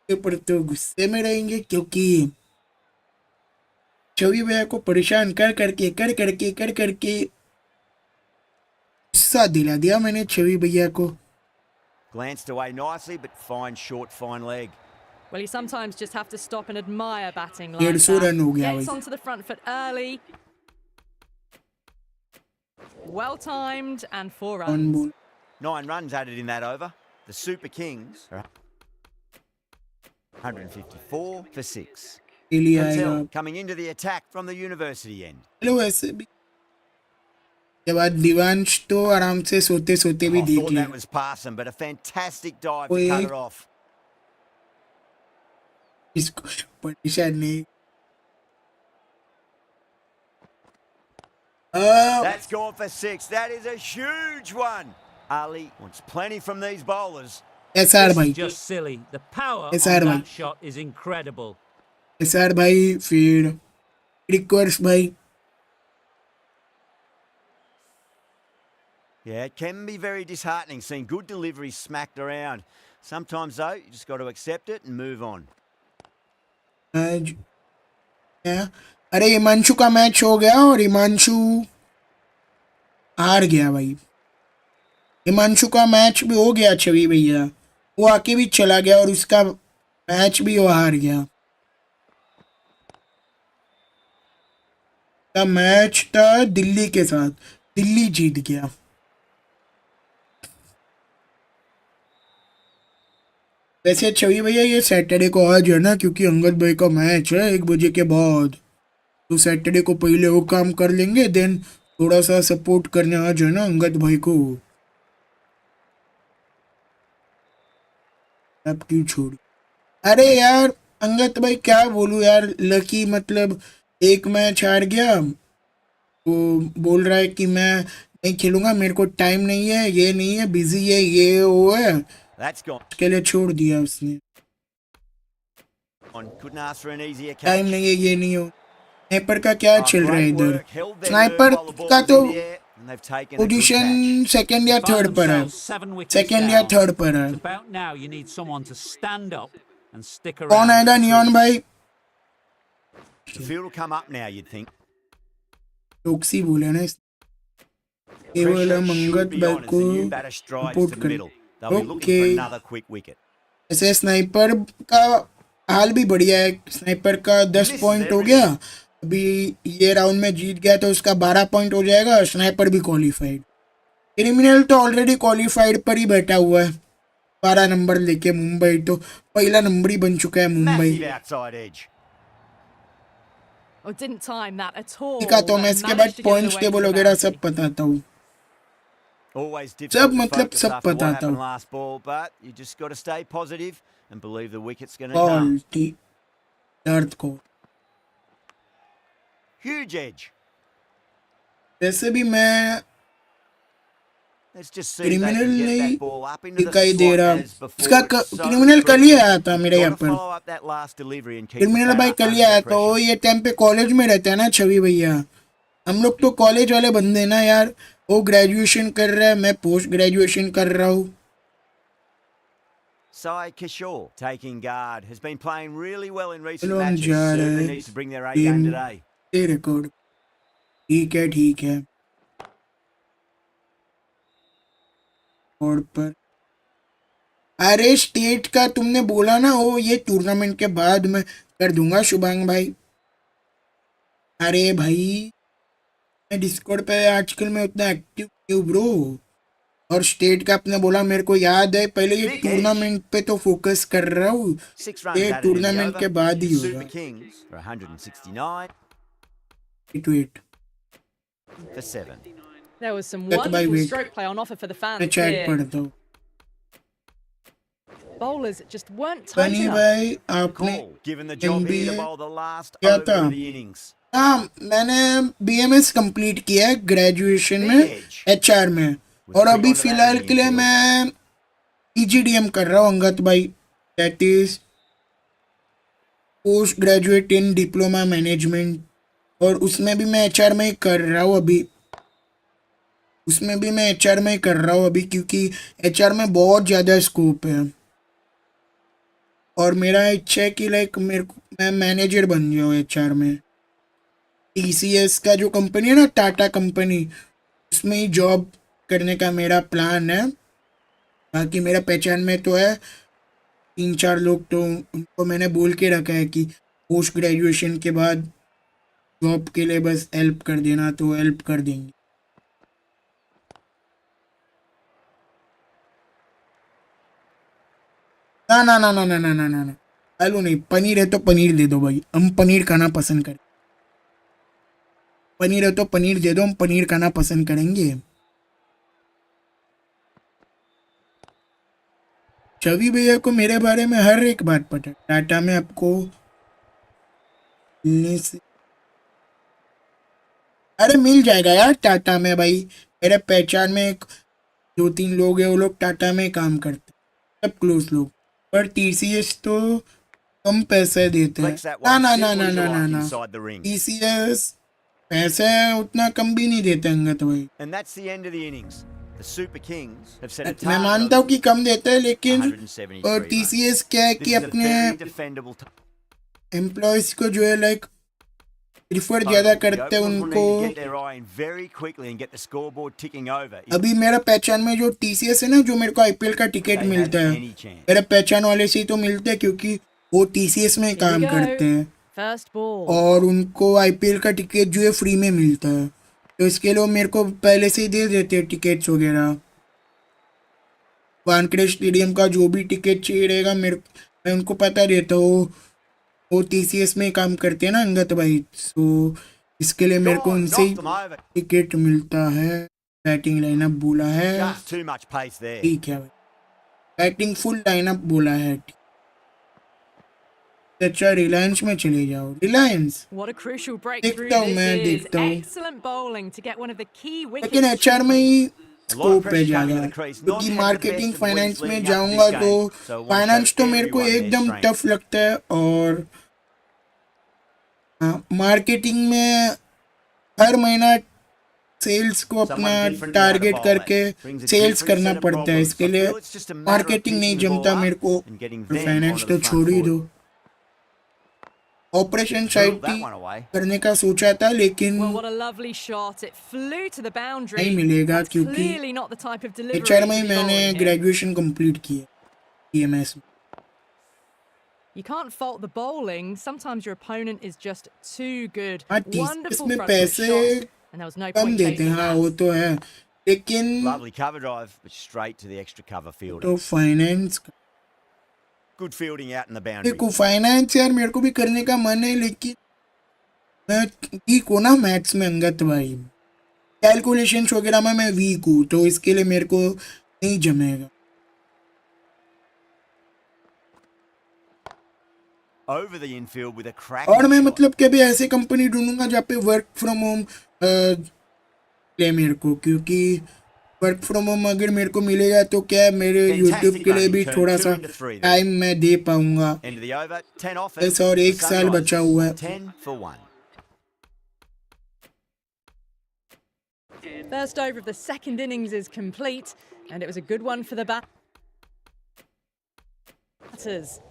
S3: ऊपर तो गुस्से में रहेंगे, क्योंकि छवि भैया को परेशान कर करके गुस्सा दिला दिया मैंने छवि भैया को.
S4: Glanced away nicely, but fine short, fine leg.
S5: Well, you sometimes just have to stop and admire batting like
S3: 150
S5: that.
S3: Run हो गया
S5: Gets
S3: भाई.
S5: onto the front foot early. Well timed and 4
S3: कौन
S5: runs.
S3: बोल?
S4: 9 runs added in that over. The Super Kings are 154 for 6.
S3: लिए आएगा.
S4: Patel coming into the attack from the university end.
S3: चलो वैसे भी के बाद दिवांश तो आराम से सोते सोते भी
S4: I
S3: देख
S4: thought
S3: लिया.
S4: that was passing, but a fantastic dive
S3: कोई
S4: to cut it off.
S3: इसको परेशान नहीं.
S4: That's gone for 6. That is a huge one. Ali wants plenty from these bowlers.
S3: SR
S7: This
S3: भाई,
S7: is just silly. The power
S3: Yes,
S7: on
S3: sir,
S7: that
S3: bhai.
S7: shot is incredible.
S3: SR भाई, फिर रिक्वर्स भाई.
S4: Yeah, it can be very disheartening seeing good deliveries smacked around. Sometimes, though, you just got to accept it and move on.
S3: आज अरे हिमांशु का match हो गया और हिमांशु हार गया भाई. हिमांशु का मैच भी हो गया छवि भैया. वो आके भी चला गया और उसका मैच भी वो हार गया. का मैच था दिल्ली के साथ, दिल्ली जीत गया. वैसे छवि भैया ये सैटरडे को आ जाना, क्योंकि अंगद भाई का मैच है 1 बजे के बाद. तो सैटरडे को पहले वो काम कर लेंगे, देन थोड़ा सा सपोर्ट करने आ जाना अंगद भाई को. अब क्यों छोड़? अरे यार अंगद भाई क्या बोलूं यार, लकी मतलब एक मैच हार गया. वो बोल रहा है कि मैं नहीं खेलूंगा, मेरे को टाइम नहीं है, ये नहीं है, बिजी है, ये वो है.
S4: That's gone.
S3: उसके लिए छोड़ दिया उसने.
S4: Couldn't ask for an easier
S3: time
S4: catch.
S3: नहीं है, ये नहीं हो. स्नाइपर का क्या चल रहा है
S4: Great
S3: इधर?
S4: work, held their
S3: sniper
S4: nerve while the ball
S3: का
S4: was
S3: तो
S4: in the air. And they've taken a good
S3: position
S4: catch.
S3: Second या
S7: They find
S3: थर्ड पर है,
S7: themselves 7 wickets
S3: सेकंड या
S7: down.
S3: थर्ड पर है.
S7: It's about now you need someone to stand up and stick
S3: कौन
S7: around.
S3: आएगा neon भाई?
S4: The field will come up now, you'd think.
S3: टोक्सी बोले ना इस केवल
S4: Pressure should
S3: मंगत
S4: be
S3: भाई
S4: on as
S3: को
S4: the new batter strides
S3: support
S4: to the
S3: कर.
S4: middle. They'll be looking
S3: okay,
S4: for another quick wicket.
S3: ऐसे स्नाइपर का हाल भी बढ़िया है. स्नाइपर का 10 पॉइंट हो गया, अभी ये राउंड में जीत गया तो उसका 12 पॉइंट हो जाएगा. स्नाइपर भी क्वालिफाइड. क्रिमिनल तो ऑलरेडी क्वालिफाइड पर ही बैठा हुआ है 12 नंबर लेके. मुंबई तो पहला नंबर ही बन चुका है Mumbai.
S4: Massive outside edge.
S5: Oh, didn't time that at all.
S3: ठीक है, तो मैं
S5: but
S3: इसके बाद
S5: managed to get it
S3: points
S5: away for
S3: table
S5: the
S3: वगैरह
S5: boundary.
S3: सब बताता हूँ.
S4: Always
S3: सब
S4: difficult to
S3: मतलब
S4: focus
S3: सब
S4: after what
S3: बताता
S4: happened
S3: हूँ.
S4: last ball, but you just got to stay positive and believe the wicket's going to come.
S3: Ball ठीक दर्द को.
S4: Huge edge.
S3: वैसे भी मैं
S4: Let's just see if they
S3: criminal
S4: can get
S3: नहीं
S4: that ball up into the
S3: दिखाई दे
S4: slot
S3: रहा.
S4: as before.
S3: इसका
S4: It's so
S3: क्रिमिनल कल ही
S4: crucial.
S3: आया था मेरे
S4: You've
S3: यहाँ
S4: got to
S3: पर.
S4: follow up that last delivery and keep the
S3: criminal भाई
S4: batter
S3: कल ही
S4: under
S3: आया था.
S4: pressure.
S3: वो ये टाइम पे कॉलेज में रहता है ना छवि भैया. हम लोग तो कॉलेज वाले बंदे ना यार. वो ग्रेजुएशन कर रहा है, मैं पोस्ट ग्रेजुएशन कर रहा हूँ.
S4: Sai Kishore taking guard has been playing really well in recent
S3: चलो हम
S4: matches.
S3: जा रहे
S4: Certainly
S3: हैं
S4: needs to bring their A game
S3: game
S4: today.
S3: के रिकॉर्ड. ठीक है ठीक है. और पर अरे स्टेट का तुमने बोला ना, वो ये टूर्नामेंट के बाद मैं कर दूंगा शुभांग भाई. अरे भाई मैं डिस्कॉर्ड पे आजकल मैं उतना एक्टिव नहीं हूँ ब्रो. और स्टेट का आपने बोला मेरे को याद है. पहले ये
S4: Big
S3: टूर्नामेंट पे तो फोकस कर रहा हूँ.
S4: 6 runs
S3: ये
S4: added in the
S3: tournament
S4: over.
S3: के बाद ही
S4: Super
S3: होगा.
S4: Kings for 169
S3: wait
S4: for 7.
S5: There was some
S3: That's my
S5: wonderful
S3: week.
S5: stroke play on offer for the
S3: मैं
S5: fans
S3: चैट
S5: here.
S3: पढ़ता हूँ.
S5: Bowlers just weren't tight
S3: बनी
S5: enough.
S3: भाई आपने
S4: Call, given the job here to
S3: NBA
S4: bowl the last
S3: क्या
S4: over
S3: था?
S4: of the innings.
S3: हाँ मैंने BMS कंप्लीट किया है ग्रेजुएशन में
S4: Big edge.
S3: HR में. और अभी फिलहाल के लिए मैं PGDM कर रहा हूँ अंगत भाई. That is post graduate in diploma management. और उसमें भी मैं HR में ही कर रहा हूँ अभी. उसमें भी मैं HR में ही कर रहा हूँ अभी क्योंकि HR में बहुत ज़्यादा स्कोप है. और मेरा इच्छा है कि लाइक मैं मैनेजर बन जाऊँ HR में. TCS का जो कंपनी है ना, टाटा कंपनी, उसमें ही जॉब करने का मेरा प्लान है. बाकी मेरा पहचान में तो है 3-4 लोग, तो उनको मैंने बोल के रखा है कि पोस्ट ग्रेजुएशन के बाद जॉब के लिए बस हेल्प कर देना, तो हेल्प कर देंगे. ना ना ना ना ना ना ना ना ना आलू नहीं. पनीर है तो पनीर दे दो भाई. हम पनीर खाना पसंद करें. पनीर है तो पनीर दे दो, हम पनीर खाना पसंद करेंगे. छवि भैया को मेरे बारे में हर एक बात पता है. टाटा में आपको मिलने से अरे मिल जाएगा यार टाटा में भाई. मेरे पहचान में 2-3 लोग हैं, वो लोग टाटा में काम करते हैं, सब क्लोज लोग. पर TCS तो कम पैसे देते हैं.
S4: Flex that
S3: ना
S4: one
S3: ना ना
S4: simple
S3: ना
S4: as you
S3: ना ना
S4: like
S3: ना
S4: inside the ring.
S3: TCS पैसे उतना कम भी नहीं देते अंगत भाई.
S4: And that's the end of the innings. The Super Kings have set a
S3: मैं
S4: target
S3: मानता
S4: of
S3: हूँ कि कम देते हैं, लेकिन
S4: 173
S3: और
S4: runs.
S3: TCS क्या है
S4: This
S3: कि
S4: is a
S3: अपने
S4: very defendable
S3: एम्प्लॉयज को जो है लाइक प्रिफर ज़्यादा करते हैं उनको.
S4: get their eye in very quickly and get the scoreboard ticking over.
S3: अभी मेरा पहचान में जो TCS है ना, जो मेरे को IPL का टिकट
S4: They
S3: मिलता
S4: had
S3: है,
S4: any chance.
S3: मेरे पहचान वाले से ही तो मिलते हैं क्योंकि वो TCS में
S5: Here we
S3: काम
S5: go.
S3: करते हैं.
S5: First ball.
S3: और उनको IPL का टिकट जो है फ्री में मिलता है, तो इसके लिए मेरे को पहले से ही दे देते हैं टिकट्स वगैरह. वानखेड़े स्टेडियम का जो भी टिकट चाहिए रहेगा मैं उनको पता देता हूँ. वो TCS में काम करते हैं ना अंगत भाई, सो इसके लिए मेरे को उनसे ही
S4: Knocked them over.
S3: टिकट मिलता है. बैटिंग लाइनअप बोला है.
S4: Just too much pace there.
S3: ठीक है भाई, बैटिंग फुल लाइनअप बोला है. अच्छा रिलायंस में चले जाओ. Reliance
S5: What a crucial breakthrough
S3: देखता हूँ
S5: this
S3: मैं
S5: is.
S3: देखता हूँ.
S5: Excellent bowling to get one of the key wickets.
S3: लेकिन HR में ही
S4: A lot of
S3: स्कोप है
S4: pressure coming
S3: ज़्यादा,
S4: to the crease. Not
S3: क्योंकि
S4: had the
S3: marketing
S4: best of weeks
S3: finance में
S4: leading up to
S3: जाऊंगा
S4: this
S3: तो
S4: game, so want to
S3: finance
S4: show
S3: तो मेरे को
S4: everyone their
S3: एकदम
S4: strength.
S3: टफ लगता है. और मार्केटिंग में हर महीना सेल्स को अपना
S4: Someone different now to
S3: target
S4: bowl
S3: करके
S4: at. Brings a
S3: sales
S4: different
S3: करना
S4: set of
S3: पड़ता है,
S4: problems.
S3: इसके
S4: I
S3: लिए
S4: feel it's just a matter of
S3: marketing नहीं
S4: picking the ball
S3: जमता
S4: up
S3: मेरे को,
S4: and getting
S3: और
S4: them
S3: फाइनेंस
S4: onto
S3: तो
S4: the front
S3: छोड़ ही
S4: foot.
S3: दो। Operation
S4: Drilled
S3: side
S4: that one away.
S3: करने का सोचा था, लेकिन
S5: Well, what a lovely shot. It flew to the boundary.
S3: नहीं मिलेगा,
S5: That's
S3: क्योंकि
S5: clearly not the type of delivery
S3: HR
S5: to
S3: में ही
S5: be
S3: मैंने
S5: bowling here.
S3: ग्रेजुएशन कंप्लीट किया ईएमएस में।
S5: You can't fault the bowling. Sometimes your opponent is just too good.
S3: हाँ,
S5: Wonderful
S3: इसमें
S5: front foot
S3: पैसे
S5: shot, and there was no
S3: come
S5: point
S3: देते हैं,
S5: chasing
S3: हाँ वो
S5: that.
S3: तो है, लेकिन
S4: Lovely cover drive, but straight to the extra cover fielder.
S3: तो finance,
S4: Good fielding out in the boundary.
S3: देखो फाइनेंस यार मेरे को भी करने का मन है, लेकिन मैं वीक हूँ ना मैथ्स में अंगत भाई, कैलकुलेशंस वगैरह में मैं वीक हूँ, तो इसके लिए मेरे को नहीं जमेगा।
S4: Over the infield with a
S3: और
S4: cracking
S3: मैं
S4: shot.
S3: मतलब कि अभी ऐसी कंपनी ढूंढूंगा जहाँ पे वर्क फ्रॉम होम ले मेरे को, क्योंकि वर्क फ्रॉम होम अगर मेरे को मिलेगा तो क्या मेरे यूट्यूब के लिए भी थोड़ा सा टाइम मैं दे पाऊंगा।
S4: End of the over, 10 off it.
S3: बस और
S4: The
S3: 1 साल बचा
S4: Sunrisers,
S3: हुआ है।
S4: 10 for 1.
S5: First over of the second innings is complete, and it was a good one for the batters.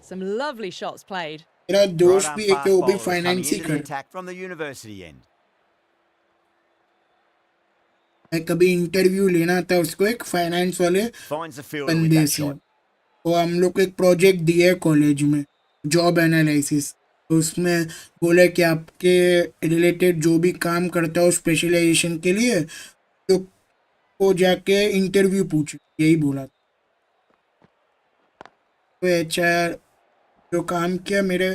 S5: Some lovely shots played.
S3: मेरा दोस्त
S4: Right-arm
S3: भी एक
S4: fast
S3: है, वो भी
S4: bowler is coming
S3: finance he
S4: into the
S3: कर,
S4: attack from the university end.
S3: मैं कभी इंटरव्यू लेना था उसको एक फाइनेंस वाले
S4: Finds the fielder with
S3: बंदे
S4: that
S3: से,
S4: shot.
S3: तो हम लोग को एक प्रोजेक्ट दिया है कॉलेज में, जॉब एनालिसिस, तो उसमें बोला कि आपके रिलेटेड जो भी काम करता हो स्पेशलाइजेशन के लिए, तो वो जाके इंटरव्यू पूछे, यही बोला। तो एचआर जो काम किया मेरे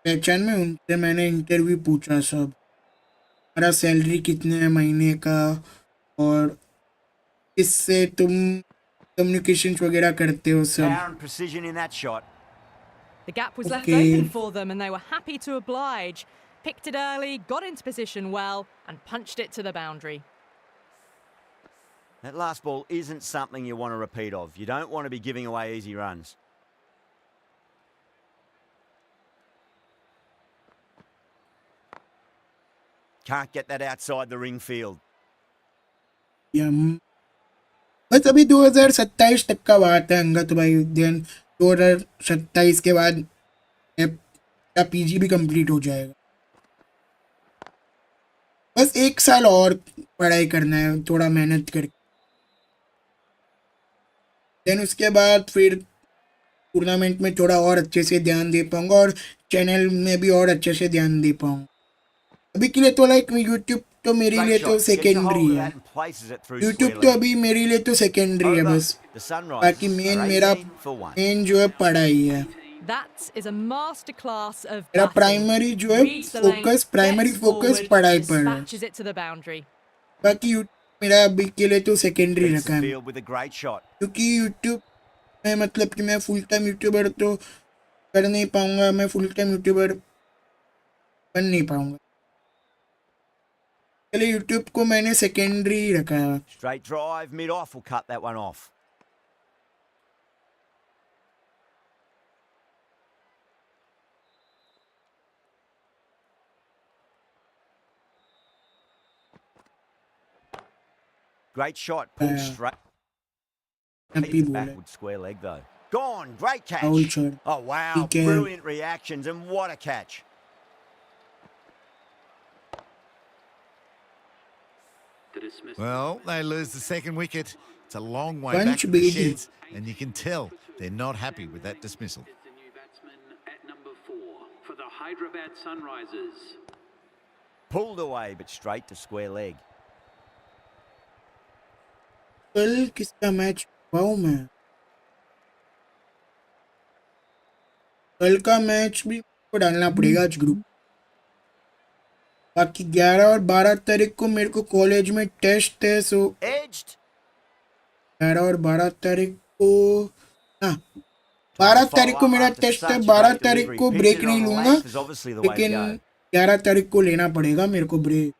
S3: पहचान में, उनसे मैंने इंटरव्यू पूछा सब, हमारा सैलरी कितने है महीने का, और इससे तुम कम्युनिकेशंस वगैरह करते हो सब।
S4: Power and precision in that shot.
S5: The gap was left
S3: Okay.
S5: open for them, and they were happy to oblige. Picked it early, got into position well, and punched it to the boundary.
S4: That last ball isn't something you want to repeat of. You don't want to be giving away easy runs. Can't get that outside the ring field.
S3: बस अभी 2027 तक का बात है अंगत भाई, then 2027 के बाद मेरा पीजी भी कंप्लीट हो जाएगा। बस 1 साल और पढ़ाई करना है, थोड़ा मेहनत करके, देन उसके बाद फिर टूर्नामेंट में थोड़ा और अच्छे से ध्यान दे पाऊंगा, और चैनल में भी और अच्छे से ध्यान दे पाऊंगा। अभी के लिए तो लाइक यूट्यूब तो मेरे लिए तो सेकेंडरी है, यूट्यूब तो अभी मेरे लिए तो सेकेंडरी है बस, बाकी मेन जो है पढ़ाई है।
S5: That is a masterclass of
S3: मेरा
S5: batting.
S3: प्राइमरी जो है
S5: Reads the lane,
S3: primary
S5: gets
S3: focus
S5: forward,
S3: पढ़ाई पर है,
S5: dispatches it to the boundary.
S3: बाकी यूट्यूब मेरा अभी के लिए तो सेकेंडरी
S4: Beats
S3: रखा
S4: the
S3: है,
S4: field with a great shot.
S3: क्योंकि यूट्यूब में मतलब कि मैं फुल टाइम यूट्यूबर तो कर नहीं पाऊंगा, मैं फुल टाइम यूट्यूबर बन नहीं पाऊंगा, चलिए यूट्यूब को मैंने सेकेंडरी रखा है।
S4: Straight drive, mid-off will cut that one off. Great shot, pulled straight.
S3: Happy
S4: Hits the
S3: बोला
S4: backward square leg though. Gone, great catch.
S3: Foul shot.
S4: Oh wow,
S3: ठीक है।
S4: brilliant reactions and what a catch.
S9: The dismissal.
S8: Well, they lose the second wicket. It's a long way
S3: Bunch
S8: back to the
S3: baby.
S8: sheds, and you can tell they're not happy with that dismissal.
S9: Is the new batsman at number 4 for the Hyderabad Sunrisers.
S4: Pulled away but straight to square leg.
S3: कल किसका match हुआ मैं, कल का match भी को डालना पड़ेगा आज ग्रुप, बाकी 11 और 12 तारीख को मेरे को कॉलेज में टेस्ट है, सो
S4: Edged.
S3: 11 और 12 तारीख को, हाँ 12 तारीख को मेरा टेस्ट है, 12 तारीख को ब्रेक नहीं लूंगा, लेकिन 11 तारीख को लेना पड़ेगा मेरे को ब्रेक।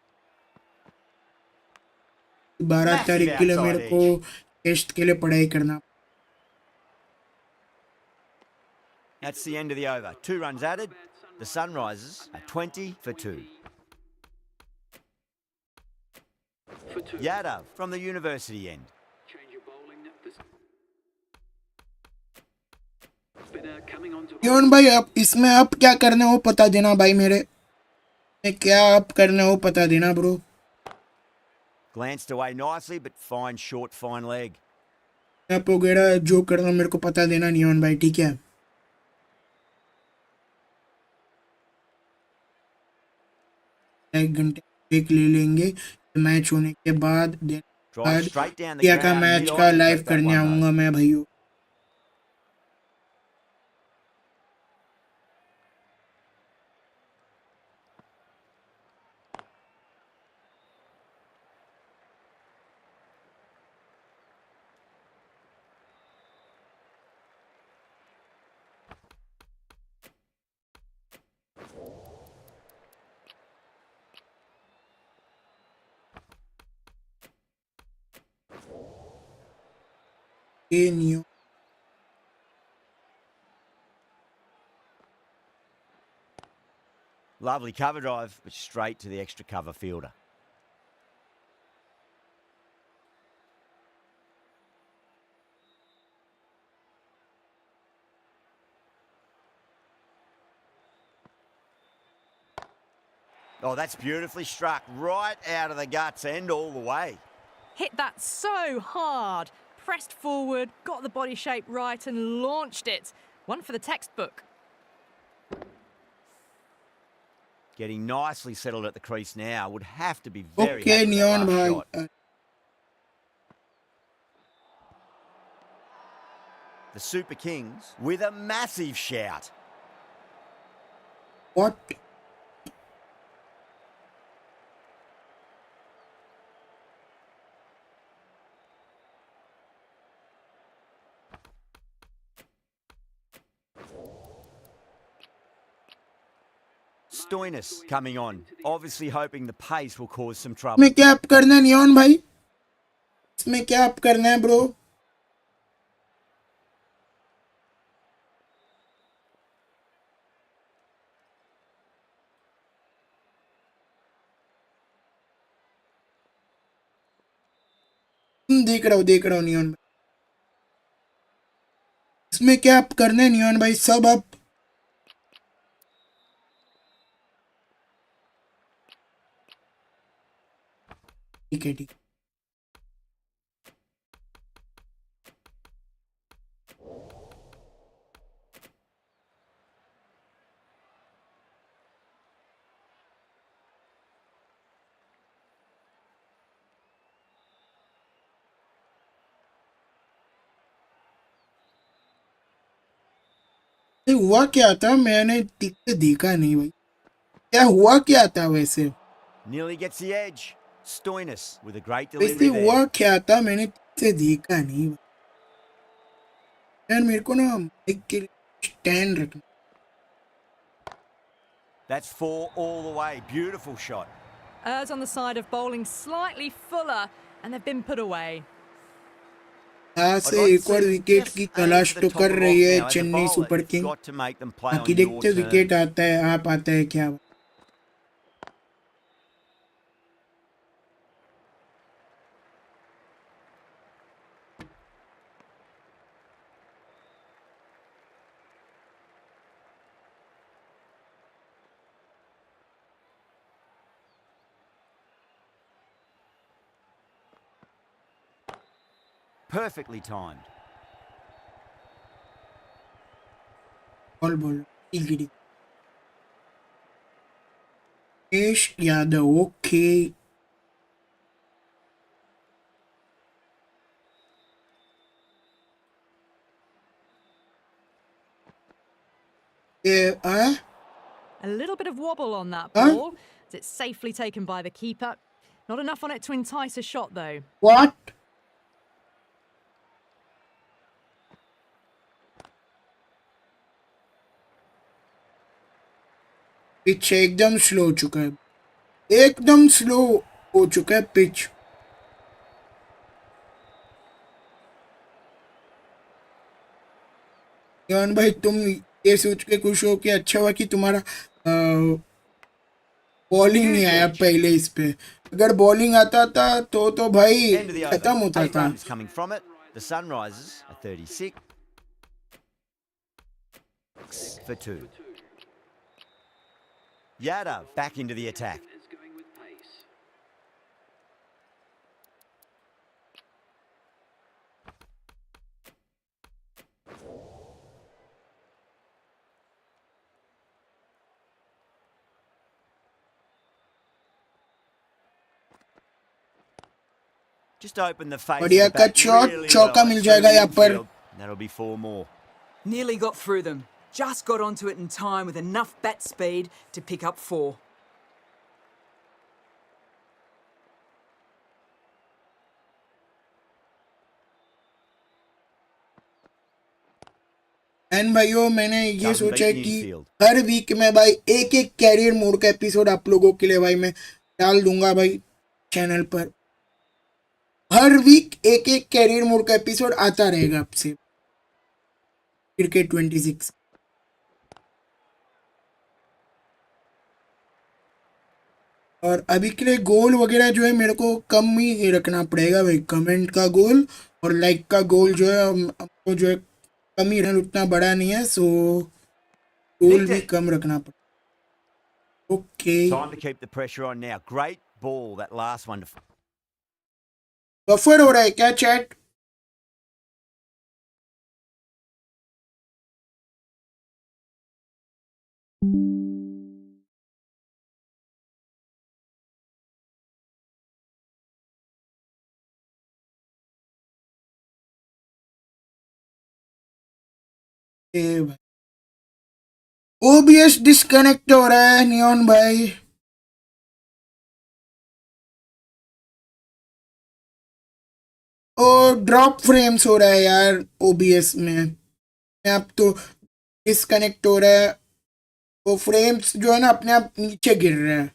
S3: 12 तारीख के लिए मेरे को टेस्ट के लिए पढ़ाई करना।
S4: That's the end of the over. 2 runs added. The Sunrisers are 20 for 2.
S9: 2.
S4: Yadav from the university end.
S9: Change your bowling. The spinner coming on to
S3: योन भाई अब इसमें अब क्या करना हो पता देना भाई मेरे क्या अब करना हो पता देना bro.
S4: Glanced away nicely, but fine short, fine leg.
S3: आप वगैरह जो करना मेरे को पता देना नियॉन भाई, ठीक है. एक घंटे ब्रेक ले लेंगे मैच होने के बाद.
S4: Drive straight down the
S3: India का
S4: ground.
S3: मैच
S4: Mid-on
S3: का
S4: to
S3: लाइव
S4: collect that
S3: करने
S4: one, though.
S3: आऊंगा मैं भाइयों. ये neo
S4: Lovely cover drive, but straight to the extra cover fielder. Oh, that's beautifully struck. Right out of the guts end all the way.
S5: Hit that so hard. Pressed forward, got the body shape right and launched it. One for the textbook.
S4: Getting nicely settled at the crease now. Would have to be very
S3: okay
S4: happy with that
S3: neon
S4: last
S3: भाई.
S4: shot. The Super Kings with a massive shout.
S3: What.
S4: Stoinis coming on. Obviously hoping the pace will cause some trouble.
S3: इसमें क्या up करना है Neon भाई, इसमें क्या up करना है ब्रो. देख रहा हूँ नियॉन भाई. इसमें क्या अप करना है नियॉन भाई, सब अप. ठीक है ठीक. हुआ क्या था, मैंने ठीक से देखा नहीं भाई. क्या हुआ क्या था वैसे.
S4: Nearly gets the edge. Stoinis with a great
S3: वैसे
S4: delivery there.
S3: हुआ क्या था, मैंने ठीक से देखा नहीं भाई. यार मेरे को ना माइक के लिए स्टैंड रखना.
S4: That's 4 all the way. Beautiful shot.
S5: Errs on the side of bowling slightly fuller and they've been put away.
S3: यहाँ से एक और विकेट की तलाश तो कर रही है Chennai super king.
S4: Got to make them play
S3: बाकी
S4: on your
S3: देखते
S4: terms.
S3: विकेट आता है आप आता है क्या.
S4: Perfectly timed.
S3: Ball ball Giri. Dinesh Yadav okay.
S5: A little bit of wobble on that
S3: Huh?
S5: ball. It's safely taken by the keeper. Not enough on it to entice a shot though.
S3: What. Pitch एकदम slow हो चुका है, एकदम slow हो चुका है pitch. भाई तुम ये सोच के खुश हो कि अच्छा हुआ कि तुम्हारा बॉलिंग नहीं आया पहले इस पे, अगर बॉलिंग आता था तो भाई
S4: End of the over.
S3: खत्म होता
S4: 8
S3: था।
S4: runs coming from it. The Sunrisers are 36 for 2. Yadav back into the attack.
S9: Is going with pace.
S4: Just open the face of
S3: बढ़िया
S4: the bat
S3: cut shot,
S4: really
S3: चौका
S4: well.
S3: Mill
S4: It's
S3: जाएगा
S4: through the
S3: यहाँ पर।
S4: infield. That'll be 4 more.
S6: Nearly got through them. Just got onto it in time with enough bat speed to pick up 4.
S3: And भाइयों मैंने ये
S4: Doesn't
S3: सोचा है
S4: beat
S3: कि
S4: Newfield.
S3: हर वीक में भाई एक एक कैरियर मोड का एपिसोड आप लोगों के लिए भाई मैं डाल दूंगा भाई चैनल पर। हर वीक एक एक कैरियर मोड का एपिसोड आता रहेगा आपसे क्रिकेट 26। और अभी के लिए गोल वगैरह जो है मेरे को कम ही रखना पड़ेगा भाई, कमेंट का गोल और लाइक का गोल जो है हमको जो है कम ही रहना, उतना बड़ा नहीं है, सो गोल भी कम रखना पड़ेगा। Okay
S4: Time to keep the pressure on now. Great ball, that last one.
S3: Buffer हो रहा है क्या चैट? ओबीएस डिस्कनेक्ट हो रहा है नियॉन भाई। ओ ड्रॉप फ्रेम्स हो रहा है यार ओबीएस में, अब तो डिस्कनेक्ट हो रहा है, वो फ्रेम्स जो है ना अपने आप नीचे गिर रहे हैं।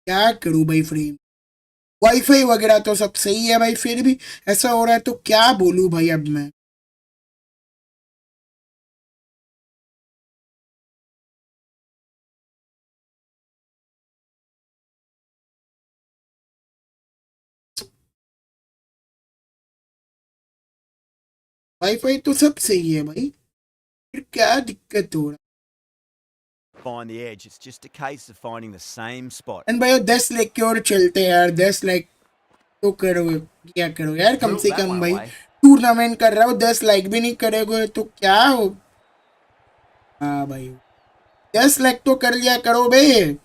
S3: क्या करूं भाई, फ्रेम वाईफाई वगैरह तो सब सही है भाई, फिर भी ऐसा हो रहा है तो क्या बोलूं भाई अब मैं। वाईफाई तो सब सही है भाई, फिर क्या दिक्कत हो रहा
S4: Find the edge. It's just a case of finding the same spot.
S3: है। एंड भाई 10 लाख की ओर चलते हैं यार, 10 लाख तो करो, क्या करो यार, कम से
S4: Drilled that
S3: कम
S4: one
S3: भाई
S4: away.
S3: टूर्नामेंट कर रहा हो, 10 लाख भी नहीं करेगा तो क्या हो। हाँ भाई 10 लाख तो कर लिया करो भाई।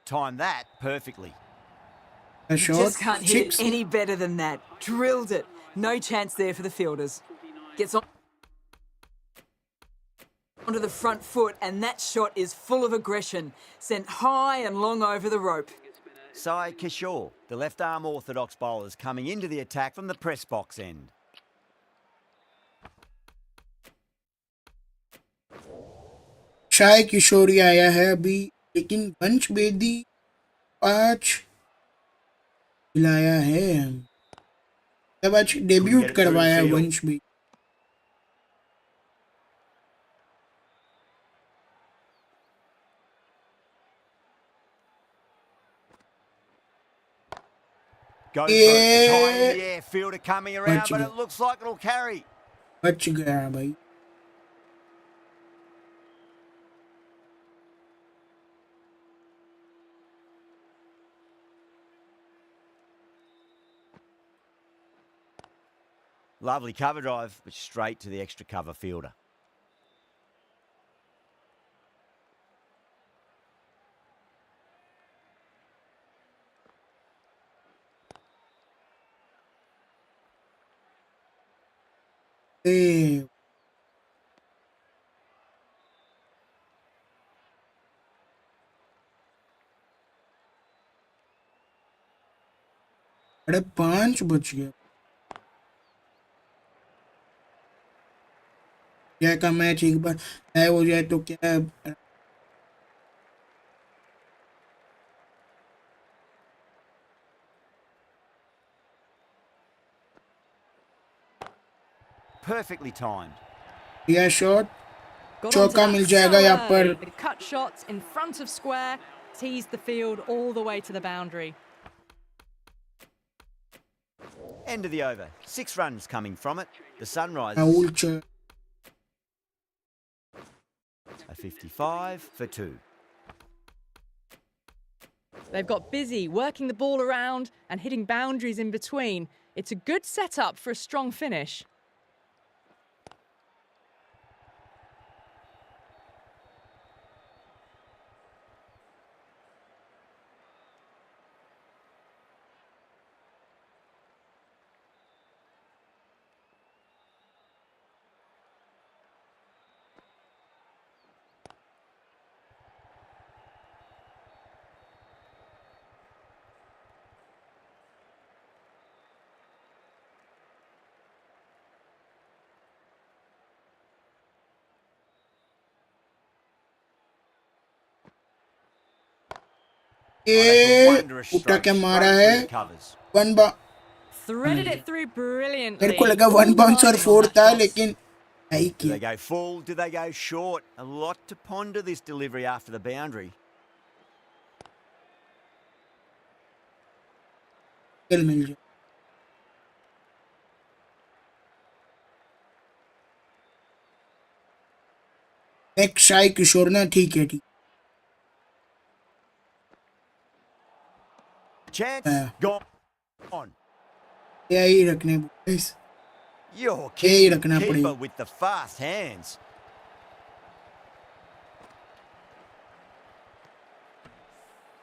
S4: Time that perfectly.
S3: A
S6: You
S3: shot,
S6: just can't hit
S3: six.
S6: it any better than that. Drilled it. No chance there for the fielders. Gets on onto the front foot, and that shot is full of aggression. Sent high and long over the rope.
S4: Sai Kishore, the left-arm orthodox bowlers coming into the attack from the press box end.
S3: शाय किशोरी आया है अभी, लेकिन वंश बेदी 5 खिलाया है, तब आज debut करवाया है वंश Bedi.
S4: Go for it. It's high in the air. Fielder coming around,
S3: Bach
S4: but
S3: gaya.
S4: it looks like it'll carry.
S3: बच गया भाई।
S4: Lovely cover drive, but straight to the extra cover fielder.
S3: ए, अरे 5 बच गया। क्या का मैच एक बार है हो जाए तो क्या
S4: Perfectly timed.
S3: यह शॉट
S5: Got
S3: चौका
S5: onto
S3: मिल
S5: that
S3: जाएगा
S5: so
S3: यहाँ पर।
S5: early. The cut shots in front of square teased the field all the way to the boundary.
S4: End of the over. 6 runs coming from it. The Sunrisers
S3: Rahul च
S4: a 55 for 2.
S5: They've got busy working the ball around and hitting boundaries in between. It's a good setup for a strong finish.
S3: ये उठा के मारा है one बा
S5: Threaded it through brilliantly.
S3: मेरे को लगा वन बाउंस और 4 था लेकिन नहीं
S4: Do they
S3: किया।
S4: go full? Do they go short? A lot to ponder this delivery after the boundary.
S3: खेल मिल जाए एक शाही किशोर ना ठीक है ठीक
S4: Chance gone.
S3: यही रखने बोले
S4: You're
S3: यही
S4: keeping
S3: रखना
S4: keeper
S3: पड़ेगा।
S4: with the fast hands.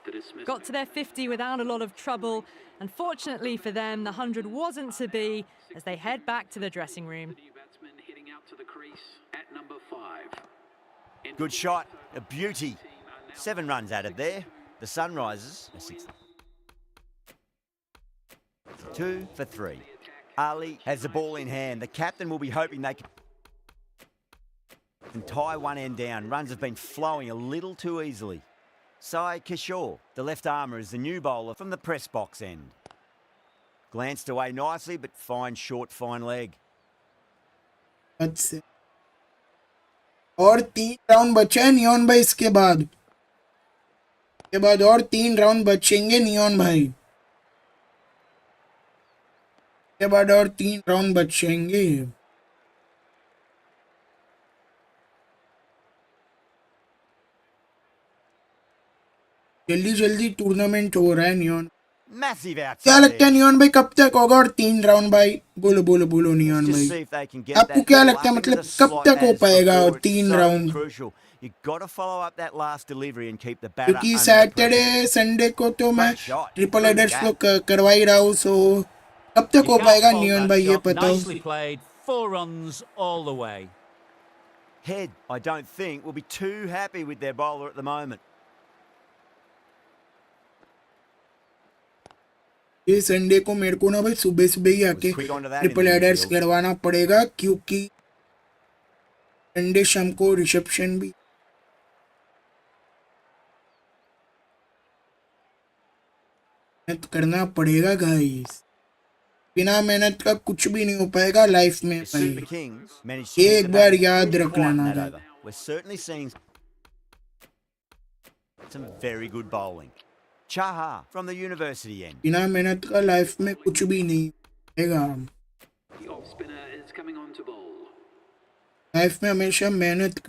S9: The dismissal.
S5: Got to their 50 without a lot of trouble. Unfortunately for them, the 100 wasn't to be as they head back to the dressing room.
S9: The new batsman heading out to the crease at number 5.
S4: Good shot. A beauty. 7 runs added there. The Sunrisers are 6. 2 for 3. Ali has the ball in hand. The captain will be hoping they can tie one end down. Runs have been flowing a little too easily. Sai Kishore, the left armour, is the new bowler from the press box end. Glanced away nicely, but fine short, fine leg.
S3: अच्छा और 3 round बचे हैं neon भाई इसके बाद और 3 round बचेंगे neon भाई के बाद और 3 राउंड बचेंगे। जल्दी जल्दी टूर्नामेंट हो रहा है नियॉन।
S4: Massive outside
S3: क्या लगता है
S4: edge.
S3: नियॉन भाई कब तक होगा और 3 राउंड भाई बोलो बोलो बोलो नियॉन
S4: Just
S3: भाई
S4: see if they can get
S3: आपको
S4: that
S3: क्या
S4: ball
S3: लगता है
S4: up
S3: मतलब
S4: into the
S3: कब
S4: slot
S3: तक हो
S4: as
S3: पाएगा
S4: before. It's
S3: 3
S4: so
S3: round
S4: crucial. You've got to follow up that last delivery and keep the batter
S3: क्योंकि
S4: under
S3: सैटरडे
S4: pressure.
S3: संडे को तो मैं
S4: Great shot.
S3: Triple
S4: Through the
S3: headers
S4: gap.
S3: तो करवा ही रहा हूँ सो कब तक
S7: You
S3: हो
S7: can't
S3: पाएगा
S7: fault
S3: नियॉन
S7: that
S3: भाई ये
S7: shot.
S3: बताओ।
S7: Nicely played. 4 runs all the way.
S4: Head, I don't think, will be too happy with their bowler at the moment.
S3: ये संडे को मेरे को ना भाई सुबह सुबह ही आके
S4: quick onto that
S3: triple
S4: in the
S3: headers
S4: infield.
S3: करवाना पड़ेगा क्योंकि संडे शाम को रिसेप्शन भी मेहनत करना पड़ेगा गाइस। बिना मेहनत का कुछ भी नहीं हो पाएगा लाइफ में
S4: The Super
S3: भाई।
S4: Kings managed to
S3: एक
S4: keep the
S3: बार
S4: batters
S3: याद
S4: pretty
S3: रख
S4: quiet in
S3: लेना
S4: that
S3: guys.
S4: over. We're certainly seeing some very good bowling. Chaha from the university end.
S3: बिना मेहनत का लाइफ में कुछ भी नहीं होगा।
S9: The off spinner is coming on to bowl.
S3: Life में हमेशा मेहनत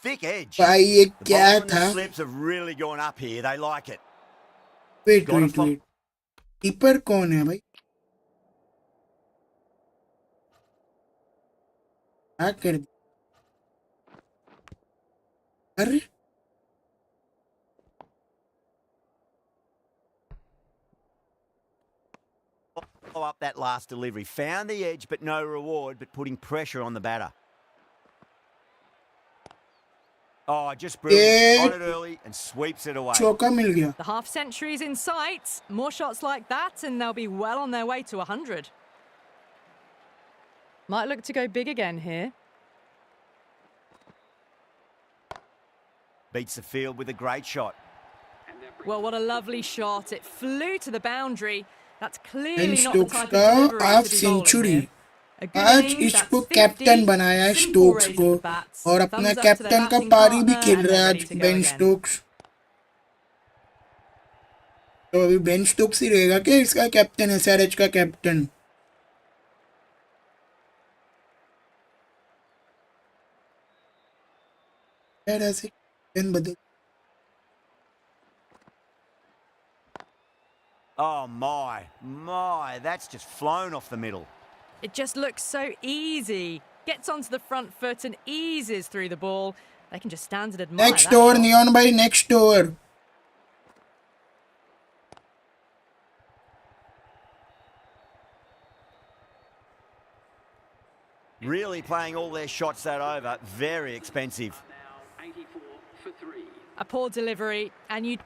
S4: Thick edge.
S3: भाई ये
S4: The
S3: क्या
S4: bowler and the
S3: था?
S4: slips have really gone up here. They like it.
S3: Wait
S4: Gotta
S3: wait
S4: follow-
S3: wait keeper कौन है भाई? क्या कर दिया? अरे
S4: Follow up that last delivery. Found the edge, but no reward, but putting pressure on the batter. Oh, just brilliant.
S3: Yeah.
S4: On it early and sweeps it away.
S3: चौका मिल गया।
S5: The half century's in sight. More shots like that, and they'll be well on their way to 100. Might look to go big again here.
S4: Beats the field with a great shot.
S9: And that brings
S5: Well, what a lovely shot. It flew to the boundary. That's
S3: Ben
S5: clearly not the
S3: Stokes
S5: type of
S3: का
S5: delivery
S3: half
S5: to be bowling
S3: century.
S5: here. A good
S3: आज
S5: innings,
S3: इसको
S5: that's
S3: captain
S5: 50.
S3: बनाया है
S5: Simple
S3: Stokes
S5: raise
S3: को,
S5: of the bats.
S3: और अपना
S5: Thumbs up to their
S3: captain का
S5: batting
S3: पारी भी
S5: partner,
S3: खेल
S5: and
S3: रहा
S5: they're
S3: है
S5: ready
S3: आज
S5: to go
S3: Ben
S5: again.
S3: Stokes. तो अभी बेन स्टोक्स ही रहेगा क्या इसका कैप्टन, एसआरएच का कैप्टन? यार ऐसे कैप्टन बदल।
S4: Oh, my, that's just flown off the middle.
S5: It just looks so easy. Gets onto the front foot and eases through the ball. They can just stand and admire
S3: next
S5: that
S3: over
S5: shot.
S3: Neon भाई, next over.
S4: Really playing all their shots that over. Very expensive.
S9: Now 84 for 3.
S5: A poor delivery, and you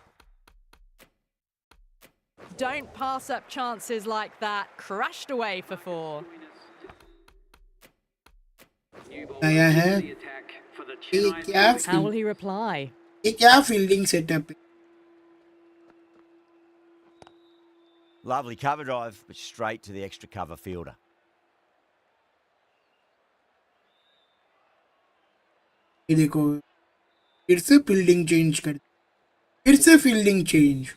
S5: don't pass up chances like that. Crashed away for 4.
S9: New ball
S3: आया है।
S9: the attack for the
S3: ये
S9: Chennai
S3: क्या
S5: How will he reply?
S3: ये क्या fielding setup है?
S4: Lovely cover drive, but straight to the extra cover fielder.
S3: ये देखो, फिर से फील्डिंग चेंज कर, फिर से fielding change.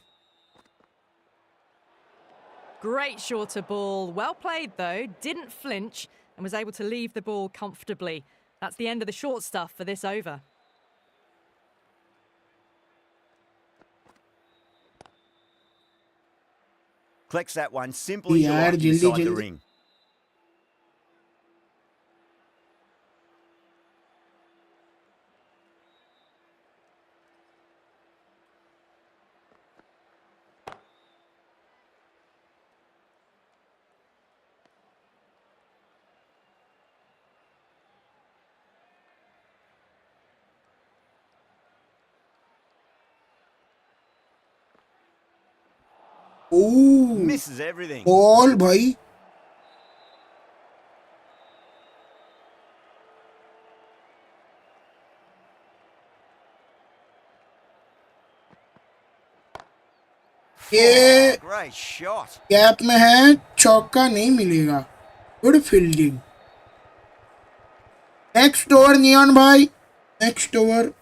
S5: Great shorter ball. Well played, though. Didn't flinch and was able to leave the ball comfortably. That's the end of the short stuff for this over.
S4: Collects that one simply to
S3: यार
S4: right
S3: जल्दी
S4: inside the
S3: जल्दी।
S4: ring.
S3: ओह,
S4: Misses everything.
S3: Ball भाई। ये
S4: Great shot.
S3: Gap में है, चौका नहीं मिलेगा। Good fielding. Next over Neon भाई, next over.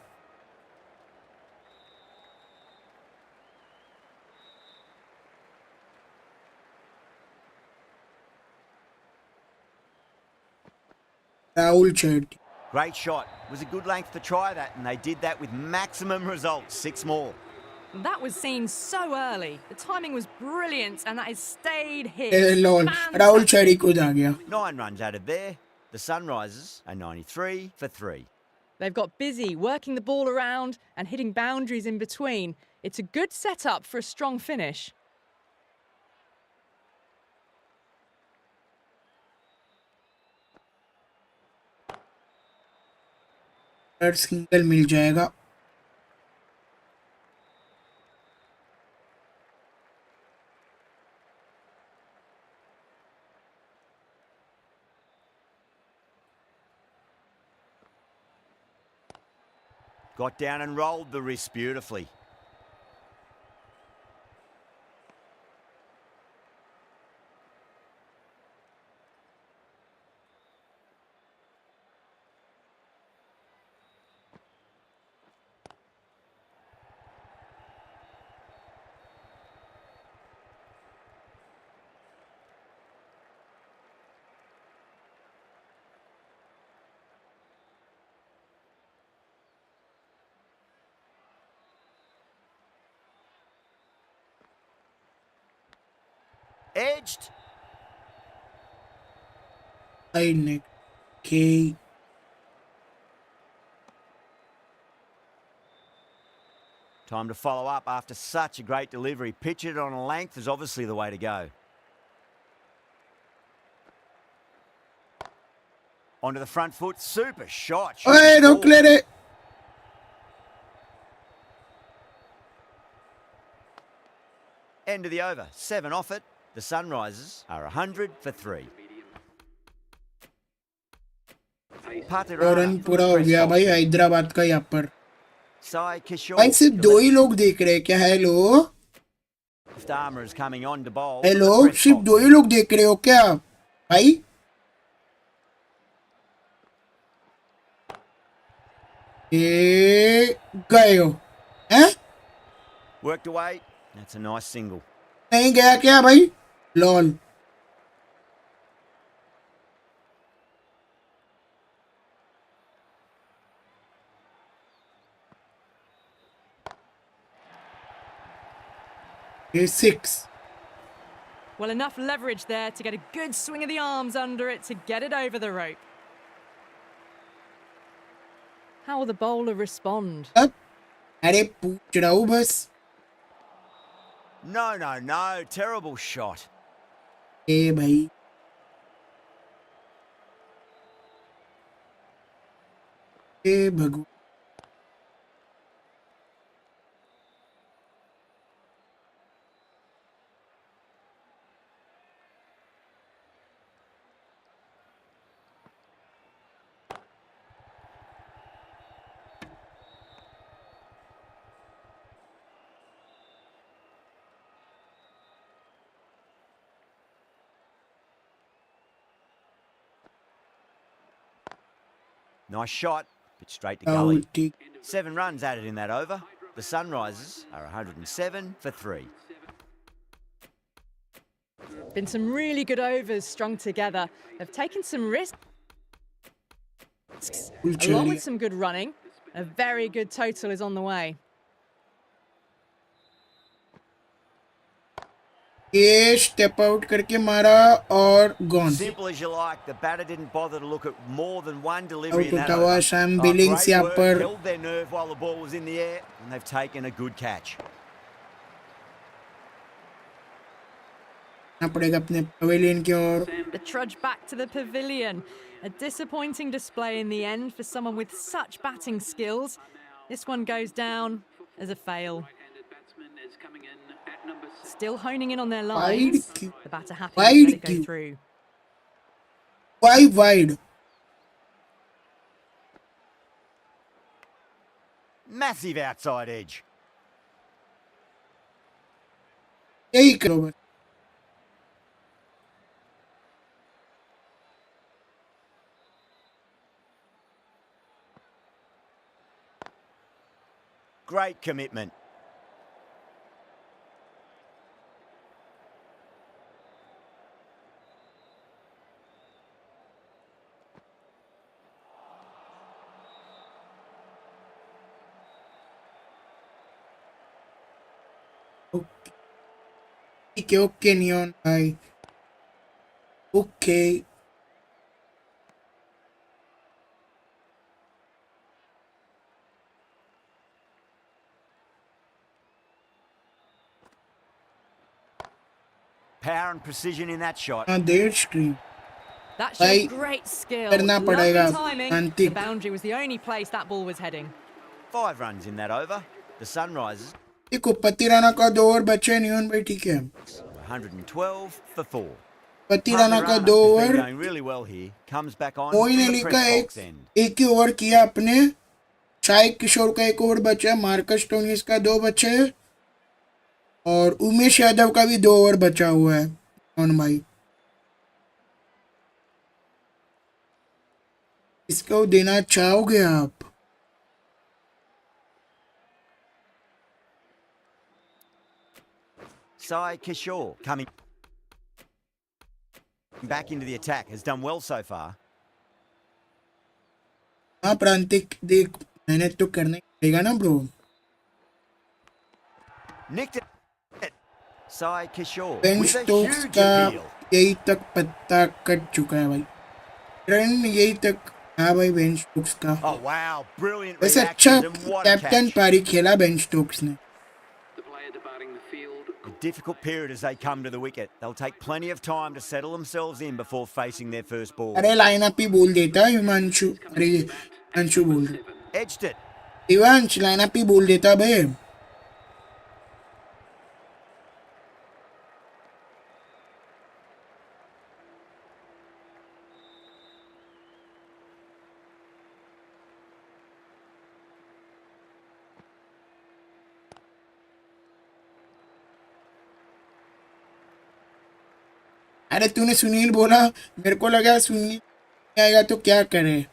S3: Rahul chat.
S4: Great shot. Was a good length to try that, and they did that with maximum results. 6 more.
S5: That was seen so early. The timing was brilliant, and that has stayed hit.
S3: Lol,
S5: Fantastic.
S3: Rahul cherry को आ गया।
S4: 9 runs added there. The Sunrisers are 93 for 3.
S5: They've got busy working the ball around and hitting boundaries in between. It's a good setup for a strong finish.
S3: Single मिल जाएगा।
S4: Got down and rolled the wrist beautifully. Edged.
S3: High neck. Okay.
S4: Time to follow up after such a great delivery. Pitch it on a length is obviously the way to go. Onto the front foot. Super shot.
S3: Hey, don't clear it.
S4: End of the over. 7 off it. The Sunrisers are 100 for 3.
S3: Run पूरा हो गया भाई हैदराबाद का यहाँ पर।
S4: Sai Kishore.
S3: भाई सिर्फ 2 ही लोग देख रहे हैं क्या? Hello
S4: Left armour is coming on to bowl.
S3: भाई
S4: from the
S3: लोग
S4: press
S3: सिर्फ
S4: box
S3: दो ही
S4: end.
S3: लोग देख रहे हो क्या भाई? ये गए हो हैं?
S4: Worked away. That's a nice single.
S3: नहीं गया क्या भाई? लॉल. ये 6.
S5: Well, enough leverage there to get a good swing of the arms under it to get it over the rope. How will the bowler respond?
S3: अब अरे पूछ रहा हूँ बस.
S4: No, no, no. Terrible shot.
S3: ए भाई. ए भगवान.
S4: Nice shot. Bit straight to gully.
S3: ठीक.
S4: 7 runs added in that over. The Sunrisers are 107 for 3.
S5: Been some really good overs strung together. They've taken some risks, along with some good running. A very good total is on the way.
S3: ये step out करके मारा और gone.
S4: Simple as you like. The batter didn't bother to look at more than one delivery
S3: out
S4: in that
S3: होता हुआ
S4: over.
S3: Sam
S4: Oh,
S3: Billings
S4: great
S3: यहाँ
S4: work.
S3: पर.
S4: Held their nerve while the ball was in the air, and they've taken a good catch.
S3: ना पड़ेगा अपने pavilion की ओर.
S5: The trudge back to the pavilion. A disappointing display in the end for someone with such batting skills. This one goes down as a fail.
S9: Right-handed batsman is coming in at number 6.
S5: Still honing in on their
S3: Wide
S5: lines.
S3: cue.
S5: The batter happy
S3: Wide
S5: to let it go
S3: cue.
S5: through.
S3: 5 wide.
S4: Massive outside edge.
S3: यही करो बस.
S4: Great commitment.
S3: ठीक है. Okay neon भाई. Okay.
S4: Power and precision in that shot.
S3: हाँ देर stream.
S5: That
S3: भाई,
S5: showed great skill.
S3: करना
S5: Lovely
S3: पड़ेगा.
S5: timing. The
S3: अंतिक.
S5: boundary was the only place that ball was heading.
S4: 5 runs in that over. The Sunrisers
S3: देखो पति राणा का 2 over बचे. Neon भाई ठीक है.
S4: 112 for 4.
S3: पति राणा का 2
S4: Has been
S3: over.
S4: going really well here. Comes back on
S3: Moeen
S4: from
S3: Ali
S4: the
S3: का
S4: press box end.
S3: एक ही ओवर किया अपने. शाहिद किशोर का 1 ओवर बचा. मार्कस स्टोनिस का 2 बचे. और उमेश यादव का भी 2 ओवर बचा हुआ है. कौन भाई इसको देना चाहोगे आप?
S4: Sai Kishore coming back into the attack. Has done well so far.
S3: हाँ प्रांतिक देख मेहनत तो करना ही पड़ेगा ना bro.
S4: Nicked it. Sai Kishore
S3: Ben
S4: with a
S3: Stokes
S4: huge
S3: का
S4: appeal.
S3: यही तक पत्ता कट चुका है भाई. रन यही तक. हाँ भाई बेन स्टोक्स का.
S4: Oh wow, brilliant
S3: वैसे अच्छा
S4: reactions and what a
S3: captain
S4: catch.
S3: पारी खेला बेन स्टोक्स ने.
S9: The player departing the field.
S4: A difficult period as they come to the wicket. They'll take plenty of time to settle themselves in before facing their first ball.
S3: अरे lineup ही बोल देता हिमांशु. अरे अंशु बोल रहा.
S4: Edged it.
S3: Divansh lineup ही बोल देता बे. अरे तूने सुनील बोला, मेरे को लगा सुनील आएगा तो क्या करे.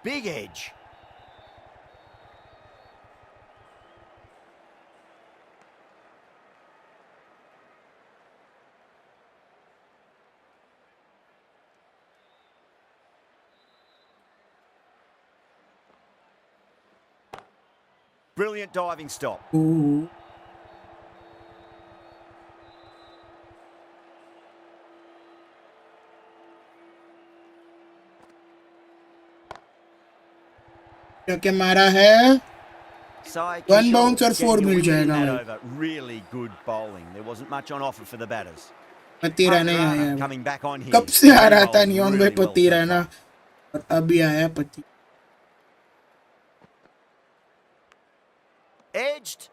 S4: Big edge. Brilliant diving stop.
S3: Oh. क्या मारा है.
S4: So,
S3: One bounce और four
S4: getting a
S3: mill
S4: wicket in
S3: जाएगा
S4: that
S3: भाई.
S4: over. Really good bowling. There wasn't much on offer for the batters.
S3: पति रहना ही आया है.
S4: Coming back on here.
S3: कब से आ रहा था
S4: Bowling
S3: नियॉन भाई
S4: really well
S3: पति
S4: so
S3: रहना,
S4: far.
S3: और अभी आया पति.
S4: Edged.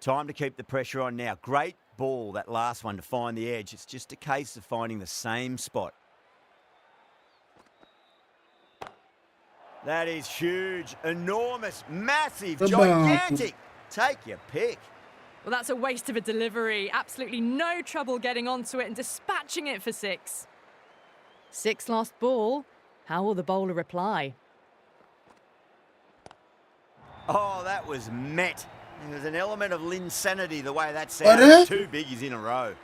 S4: Time to keep the pressure on now. Great ball, that last one, to find the edge. It's just a case of finding the same spot. That is huge, enormous, massive, gigantic. Take your pick.
S5: Well, that's a waste of a delivery. Absolutely no trouble getting onto it and dispatching it for 6. 6 last ball. How will the bowler reply?
S4: Oh, that was met. There's an element of insanity the way that sounded. 2 biggies in a row.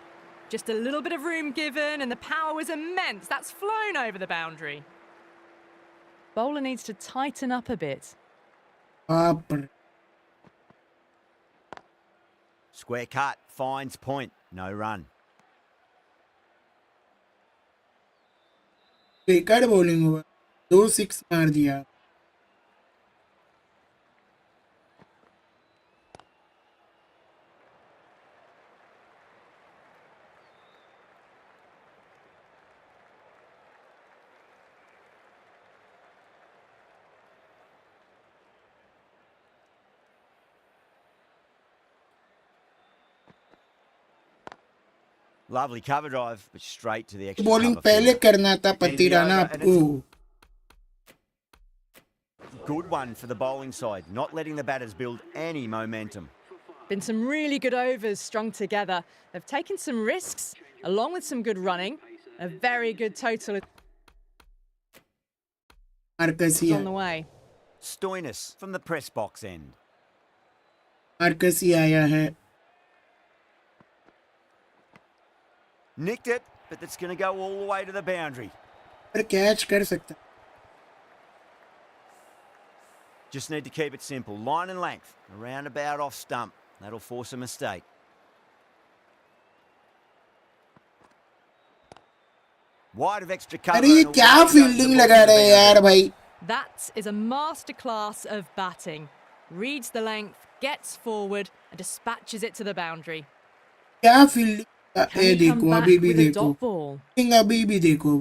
S5: Just a little bit of room given and the power was immense. That's flown over the boundary. Bowler needs to tighten up a bit.
S4: Square cut, finds point, no run.
S3: बेकार bowling हुआ, 2 6 मार दिया.
S4: Lovely cover drive, but straight to the extra
S3: bowling
S4: cover
S3: पहले
S4: field.
S3: करना था पति राणा आपको.
S4: Good one for the bowling side, not letting the batters build any momentum.
S5: Been some really good overs strung together. They've taken some risks, along with some good running. A very good total is on the way.
S4: Stoinis from the press box end.
S3: मार्कसी आया है.
S4: Nicked it, but that's going to go all the way to the boundary.
S3: पर catch कर सकता.
S4: Just need to keep it simple. Line and length, around about off stump. That'll force a mistake. Wide of extra cover.
S3: अरे ये क्या fielding लगा रहे हैं यार भाई.
S5: That is a masterclass of batting. Reads the length, gets forward and dispatches it to the boundary.
S3: क्या fielding. ये देखो,
S5: come
S3: अभी
S5: back
S3: भी
S5: with a
S3: देखो.
S5: dot ball?
S3: अभी भी देखो.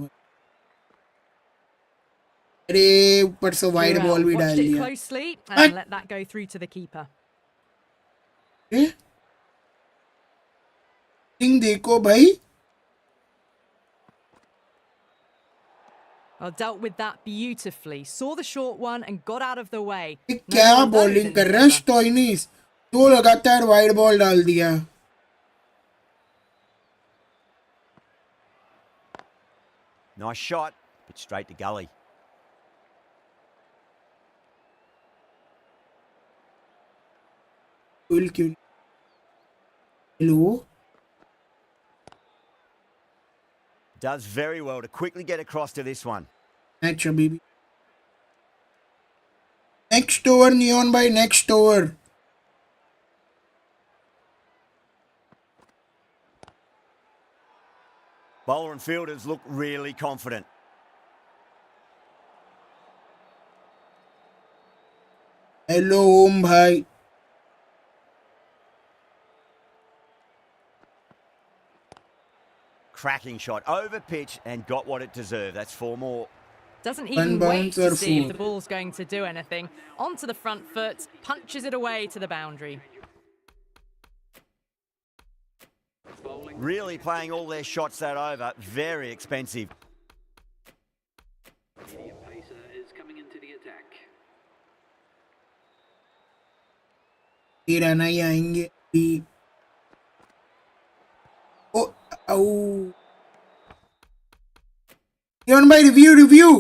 S3: अरे ऊपर से वाइड बॉल भी डाल
S5: Watched it
S3: दिया.
S5: closely and let that go through to the keeper.
S3: देखो भाई.
S5: Well, dealt with that beautifully. Saw the short one and got out of the way.
S3: ये क्या बॉलिंग कर रहा है स्टोइनिस. 2 लगातार वाइड बॉल डाल दिया.
S4: Nice shot, but straight to gully.
S3: Hello.
S4: Does very well to quickly get across to this one.
S3: Match baby. Next over, Neon by next over.
S4: Bowler and fielders look really confident.
S3: Hello, Om bhai.
S4: Cracking shot, over pitch and got what it deserved. That's 4 more.
S5: Doesn't even wait to see if the ball's going to do anything. Onto the front foot, punches it away to the boundary.
S4: Really playing all their shots that over. Very expensive.
S9: Medium pacer is coming into the attack.
S3: Run ही आएंगे अभी। ओ आओ neon भाई, review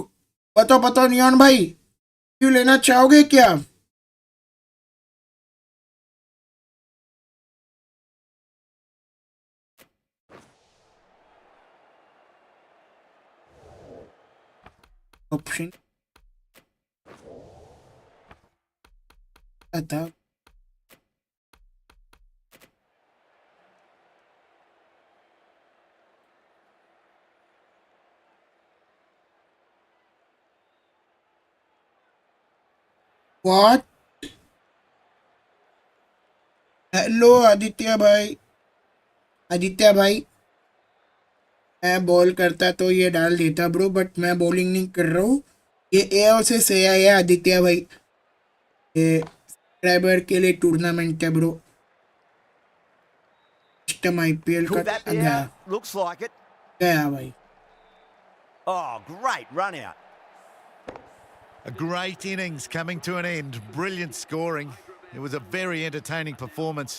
S3: बताओ neon भाई, review लेना चाहोगे क्या? ऑप्शन था व्हाट। हेलो आदित्य भाई, मैं बॉल करता तो ये डाल देता ब्रो, बट मैं बॉलिंग नहीं कर रहा हूँ। ये ए और से सही है आदित्य भाई, ये सब्सक्राइबर के लिए टूर्नामेंट है ब्रो। सिस्टम आईपीएल का
S4: Could that be
S3: गया
S4: out? Looks like it.
S3: भाई।
S4: Oh, great run out.
S8: A great innings coming to an end. Brilliant scoring. It was a very entertaining performance,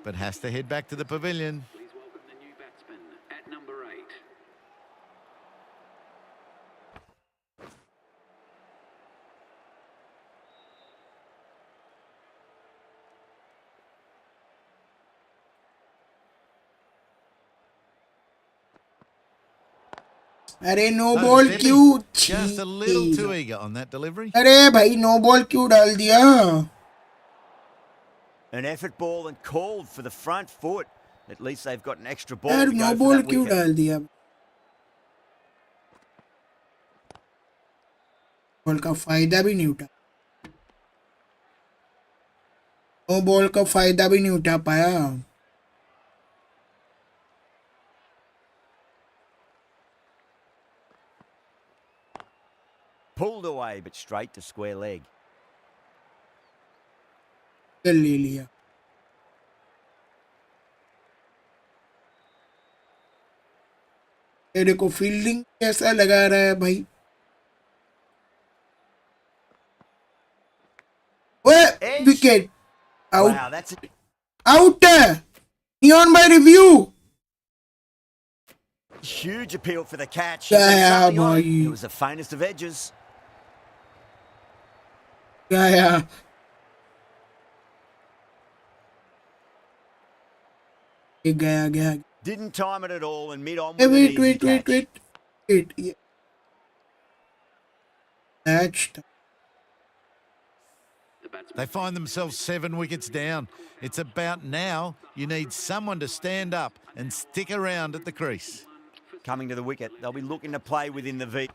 S8: but has to head back to the pavilion.
S9: Please welcome the new batsman at number 8.
S3: अरे no
S8: Notice
S3: ball
S8: Epi,
S3: क्यों?
S8: just a little too eager on that delivery.
S3: अरे भाई no ball क्यों डाल दिया?
S4: An effort ball and called for the front foot. At least they've got an extra ball
S3: यार
S4: to
S3: no
S4: go for
S3: ball
S4: that
S3: क्यों
S4: wicket.
S3: डाल दिया? Ball का फायदा भी नहीं उठा, नो बॉल का फायदा भी नहीं उठा पाया।
S4: Pulled away, but straight to square leg.
S3: चल ले लिया। तेरे को फील्डिंग कैसा लगा रहा है भाई? ओए
S4: Edge.
S3: Wicket out,
S4: Wow, that's it.
S3: Out है। नियॉन बाय review
S4: Huge appeal for the catch.
S3: Yeah,
S4: He got something on it.
S3: boy.
S4: It was the faintest of edges.
S3: गया, गया।
S4: Didn't time it at all and mid-on
S3: Hey,
S4: with an easy
S3: wait.
S4: catch.
S3: Yeah. Catch.
S9: The batsman
S8: They find themselves 7 wickets down. It's about now you need someone to stand up and stick around at the crease.
S4: Coming to the wicket, they'll be looking to play within the V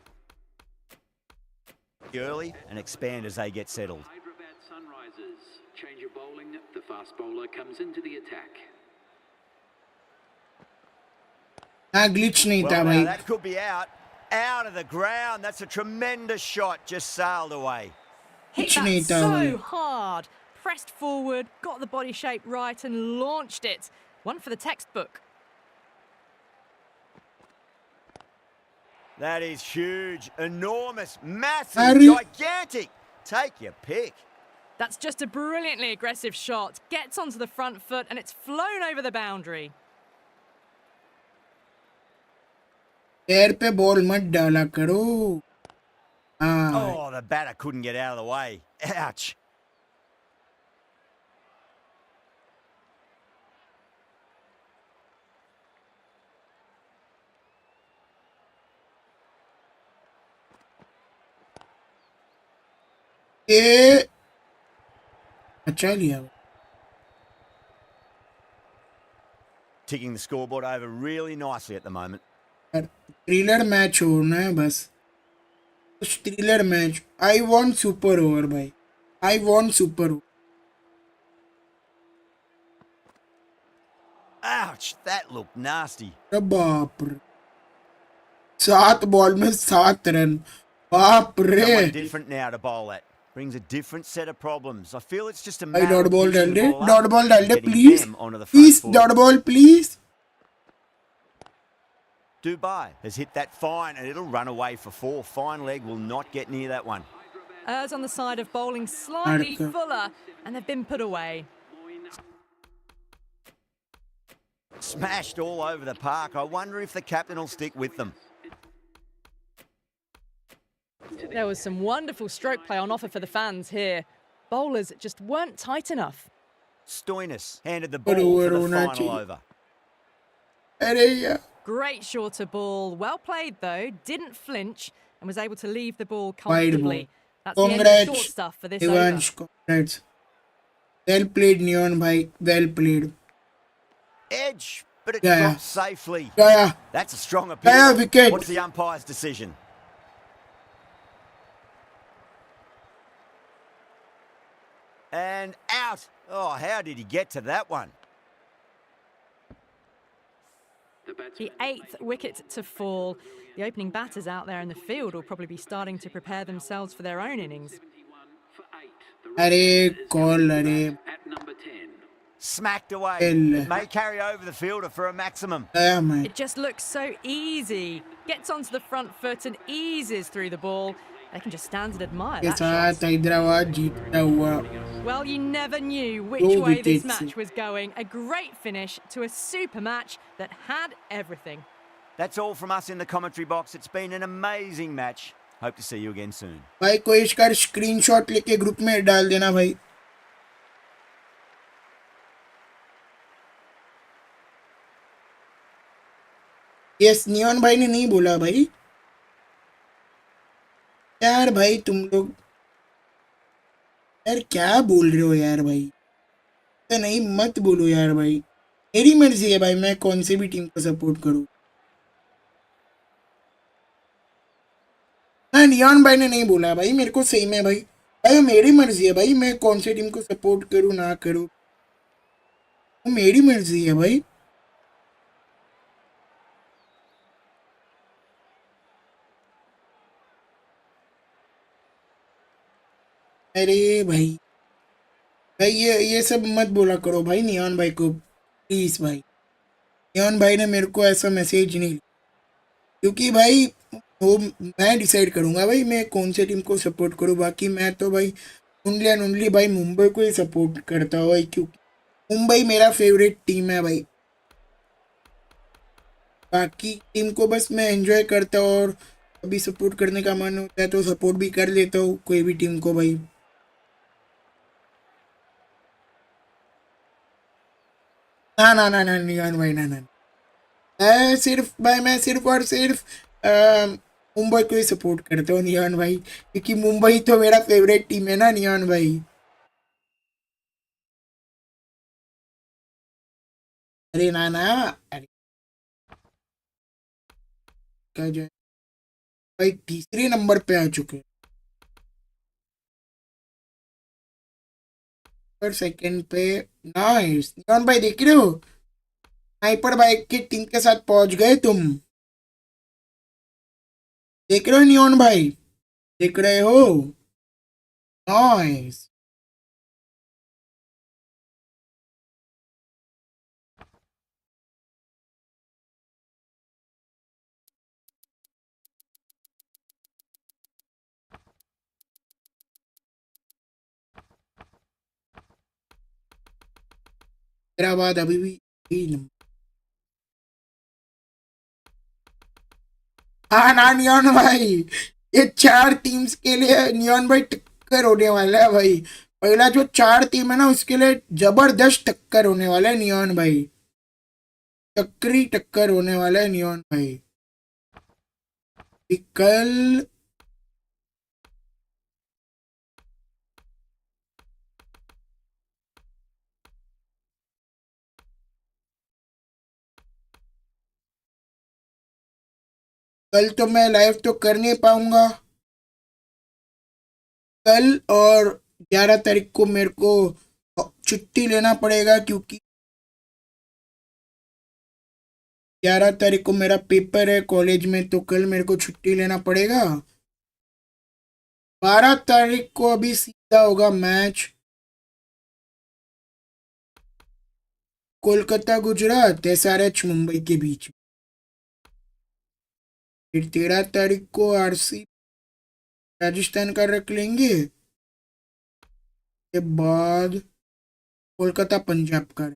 S4: early and expand as they get settled.
S9: Hyderabad Sunrisers. Change of bowling. The fast bowler comes into the attack.
S3: हाँ glitch नहीं था
S4: Well, now
S3: भाई।
S4: that could be out. Out of the ground. That's a tremendous shot. Just sailed away.
S5: Hit
S3: Kuch nahi
S5: that
S3: tha bhai.
S5: so hard. Pressed forward, got the body shape right and launched it. One for the textbook.
S4: That is huge, enormous, massive,
S3: Harry.
S4: gigantic. Take your pick.
S5: That's just a brilliantly aggressive shot. Gets onto the front foot and it's flown over the boundary.
S3: पैर पे ball मत डाला करो। हाँ
S4: Oh, the batter couldn't get out of the way. Ouch.
S3: ये अच्छा लिया।
S4: Ticking the scoreboard over really nicely at the moment.
S3: Thriller match होना है बस, कुछ thriller match. I want super over भाई, I want super over.
S4: Ouch, that looked nasty.
S3: बाप रे, 7 बॉल में 7 रन, बाप रे।
S4: Someone different now to bowl at. Brings a different set of problems. I feel it's just a
S3: भाई
S4: matter
S3: dot
S4: of
S3: ball डाल
S4: using
S3: they,
S4: the ball up
S3: dot ball डाल
S4: and
S3: they
S4: getting
S3: please,
S4: them onto the front
S3: please
S4: foot.
S3: Dot ball please.
S4: Dubai has hit that fine and it'll run away for 4. Fine leg will not get near that one.
S5: Errs on the side of bowling slightly
S3: Arka.
S5: fuller and they've been put away.
S9: Moin
S4: smashed all over the park. I wonder if the captain will stick with them.
S5: There was some wonderful stroke play on offer for the fans here. Bowlers just weren't tight enough.
S4: Stoinis handed the ball for the final over.
S3: अरे यार
S5: Great shorter ball. Well played though. Didn't flinch and was able to leave the ball
S3: Wide
S5: comfortably.
S3: ball.
S5: That's the end of the short
S3: Congrats,
S5: stuff for this over.
S3: Devansh. Congrats. Well played, Neon bhai. Well played.
S4: Edge, but it
S3: Yeah.
S4: dropped safely.
S3: Yeah.
S4: That's a strong
S3: Yeah,
S4: appeal.
S3: wicket.
S4: What's the umpire's decision? And out. Oh, how did he get to that one?
S5: The 8th wicket to fall. The opening batters out there in the field will probably be starting to prepare themselves for their own innings.
S3: अरे call अरे
S4: Smacked away.
S3: Hell.
S4: It may carry over the fielder for a maximum.
S3: आया मैं
S5: It just looks so easy. Gets onto the front foot and eases through the ball. They can just stand and admire
S3: के
S5: that
S3: साथ
S5: shot.
S3: Hyderabad जीतता हुआ
S5: Well, you never knew which
S3: Two
S5: way this
S3: wickets.
S5: match was going. A great finish to a super match that had everything.
S4: That's all from us in the commentary box. It's been an amazing match. Hope to see you again soon.
S3: भाई कोई इसका screenshot लेके group में डाल देना भाई yes neon भाई ने नहीं बोला भाई यार भाई तुम लोग यार क्या बोल रहे हो यार भाई तो नहीं मत बोलो यार भाई मेरी मर्जी है भाई मैं कौन सी भी टीम को सपोर्ट करूं हाँ नियॉन भाई ने नहीं बोला भाई मेरे को सही में भाई भाई मेरी मर्जी है भाई मैं कौन सी टीम को सपोर्ट करूं ना करूं वो मेरी मर्जी है भाई अरे भाई भाई ये सब मत बोला करो भाई नियॉन भाई को प्लीज भाई नियॉन भाई ने मेरे को ऐसा मैसेज नहीं क्योंकि भाई वो मैं डिसाइड करूंगा भाई मैं कौन से टीम को सपोर्ट करूं बाकी मैं तो भाई ओनली एंड ओनली भाई मुंबई को ही सपोर्ट करता हूँ भाई क्योंकि मुंबई मेरा फेवरेट टीम है भाई बाकी टीम को बस मैं एंजॉय करता हूँ और अभी सपोर्ट करने का मन होता है तो सपोर्ट भी कर लेता हूँ कोई भी टीम को भाई ना ना ना ना नियॉन भाई ना मैं सिर्फ और सिर्फ मुंबई को ही सपोर्ट करता हूँ नियॉन भाई क्योंकि मुंबई तो मेरा फेवरेट टीम है ना नियॉन भाई अरे ना ना अरे क्या जाए भाई तीसरे नंबर पे आ चुके पर सेकंड पे नाइस नियॉन भाई देख रहे हो स्नाइपर बाइक की टीम के साथ पहुंच गए तुम देख रहे हो नियॉन भाई देख रहे हो नाइस हैदराबाद अभी भी यही नंबर हाँ ना नियॉन भाई ये 4 टीम्स के लिए नियॉन भाई टक्कर होने वाला है भाई पहला जो 4 टीम है ना उसके लिए जबरदस्त टक्कर होने वाला है नियॉन भाई टक्करी टक्कर होने वाला है नियॉन भाई कल कल तो मैं लाइव तो कर नहीं पाऊंगा कल और 11 तारीख को मेरे को छुट्टी लेना पड़ेगा क्योंकि 11 तारीख को मेरा पेपर है कॉलेज में तो कल मेरे को छुट्टी लेना पड़ेगा 12 तारीख को अभी सीधा होगा मैच कोलकाता गुजरात SRH मुंबई के बीच फिर 13 तारीख को आरसी राजस्थान का रख लेंगे के बाद कोलकाता पंजाब का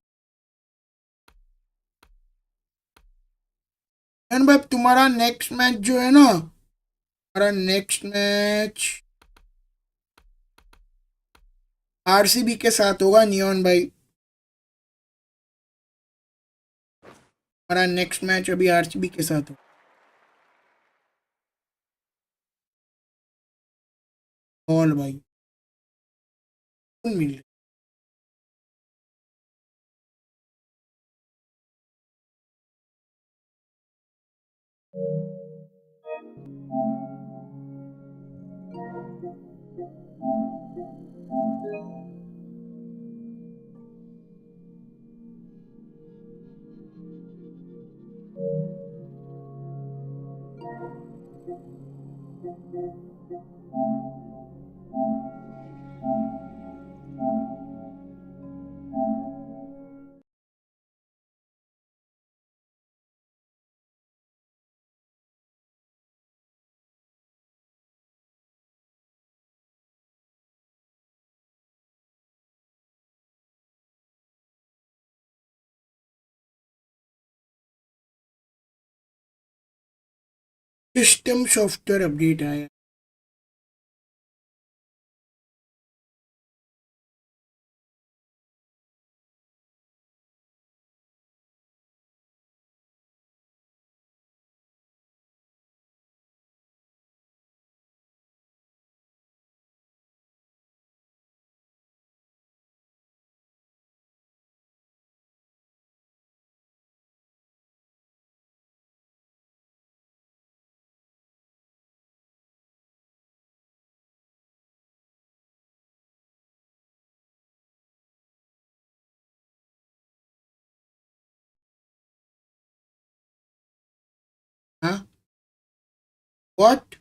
S3: एंड भाई तुम्हारा नेक्स्ट मैच जो है ना, हमारा नेक्स्ट मैच आरसीबी के साथ होगा नियॉन भाई। हमारा नेक्स्ट मैच अभी आरसीबी के साथ हो। बॉल भाई मिल रही। सिस्टम सॉफ्टवेयर अपडेट आया। हाँ व्हाट।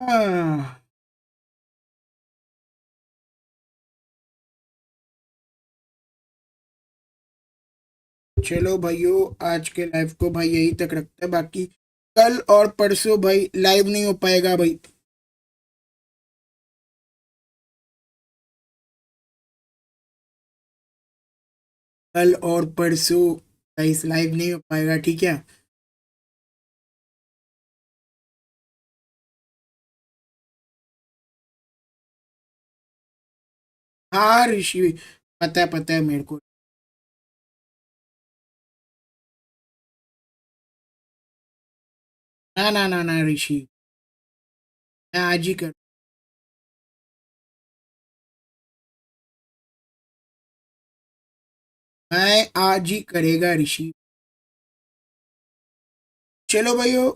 S3: हाँ चलो भाइयों, आज के लाइव को भाई यही तक रखते हैं। बाकी कल और परसों भाई लाइव नहीं हो पाएगा भाई। कल और परसों गाइस लाइव नहीं हो पाएगा, ठीक है। हाँ ऋषि, पता है मेरे को। ना ना ना ना ऋषि, मैं आज ही कर, मैं आज ही करेगा ऋषि। चलो भाइयों,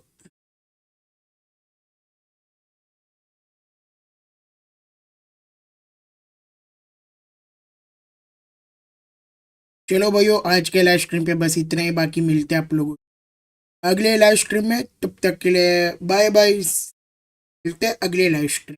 S3: चलो भाइयों आज के लाइव स्ट्रीम पे बस इतना ही। बाकी मिलते हैं आप लोगों अगले लाइव स्ट्रीम में। तब तक के लिए बाय बाय, मिलते हैं अगले लाइव स्ट्रीम।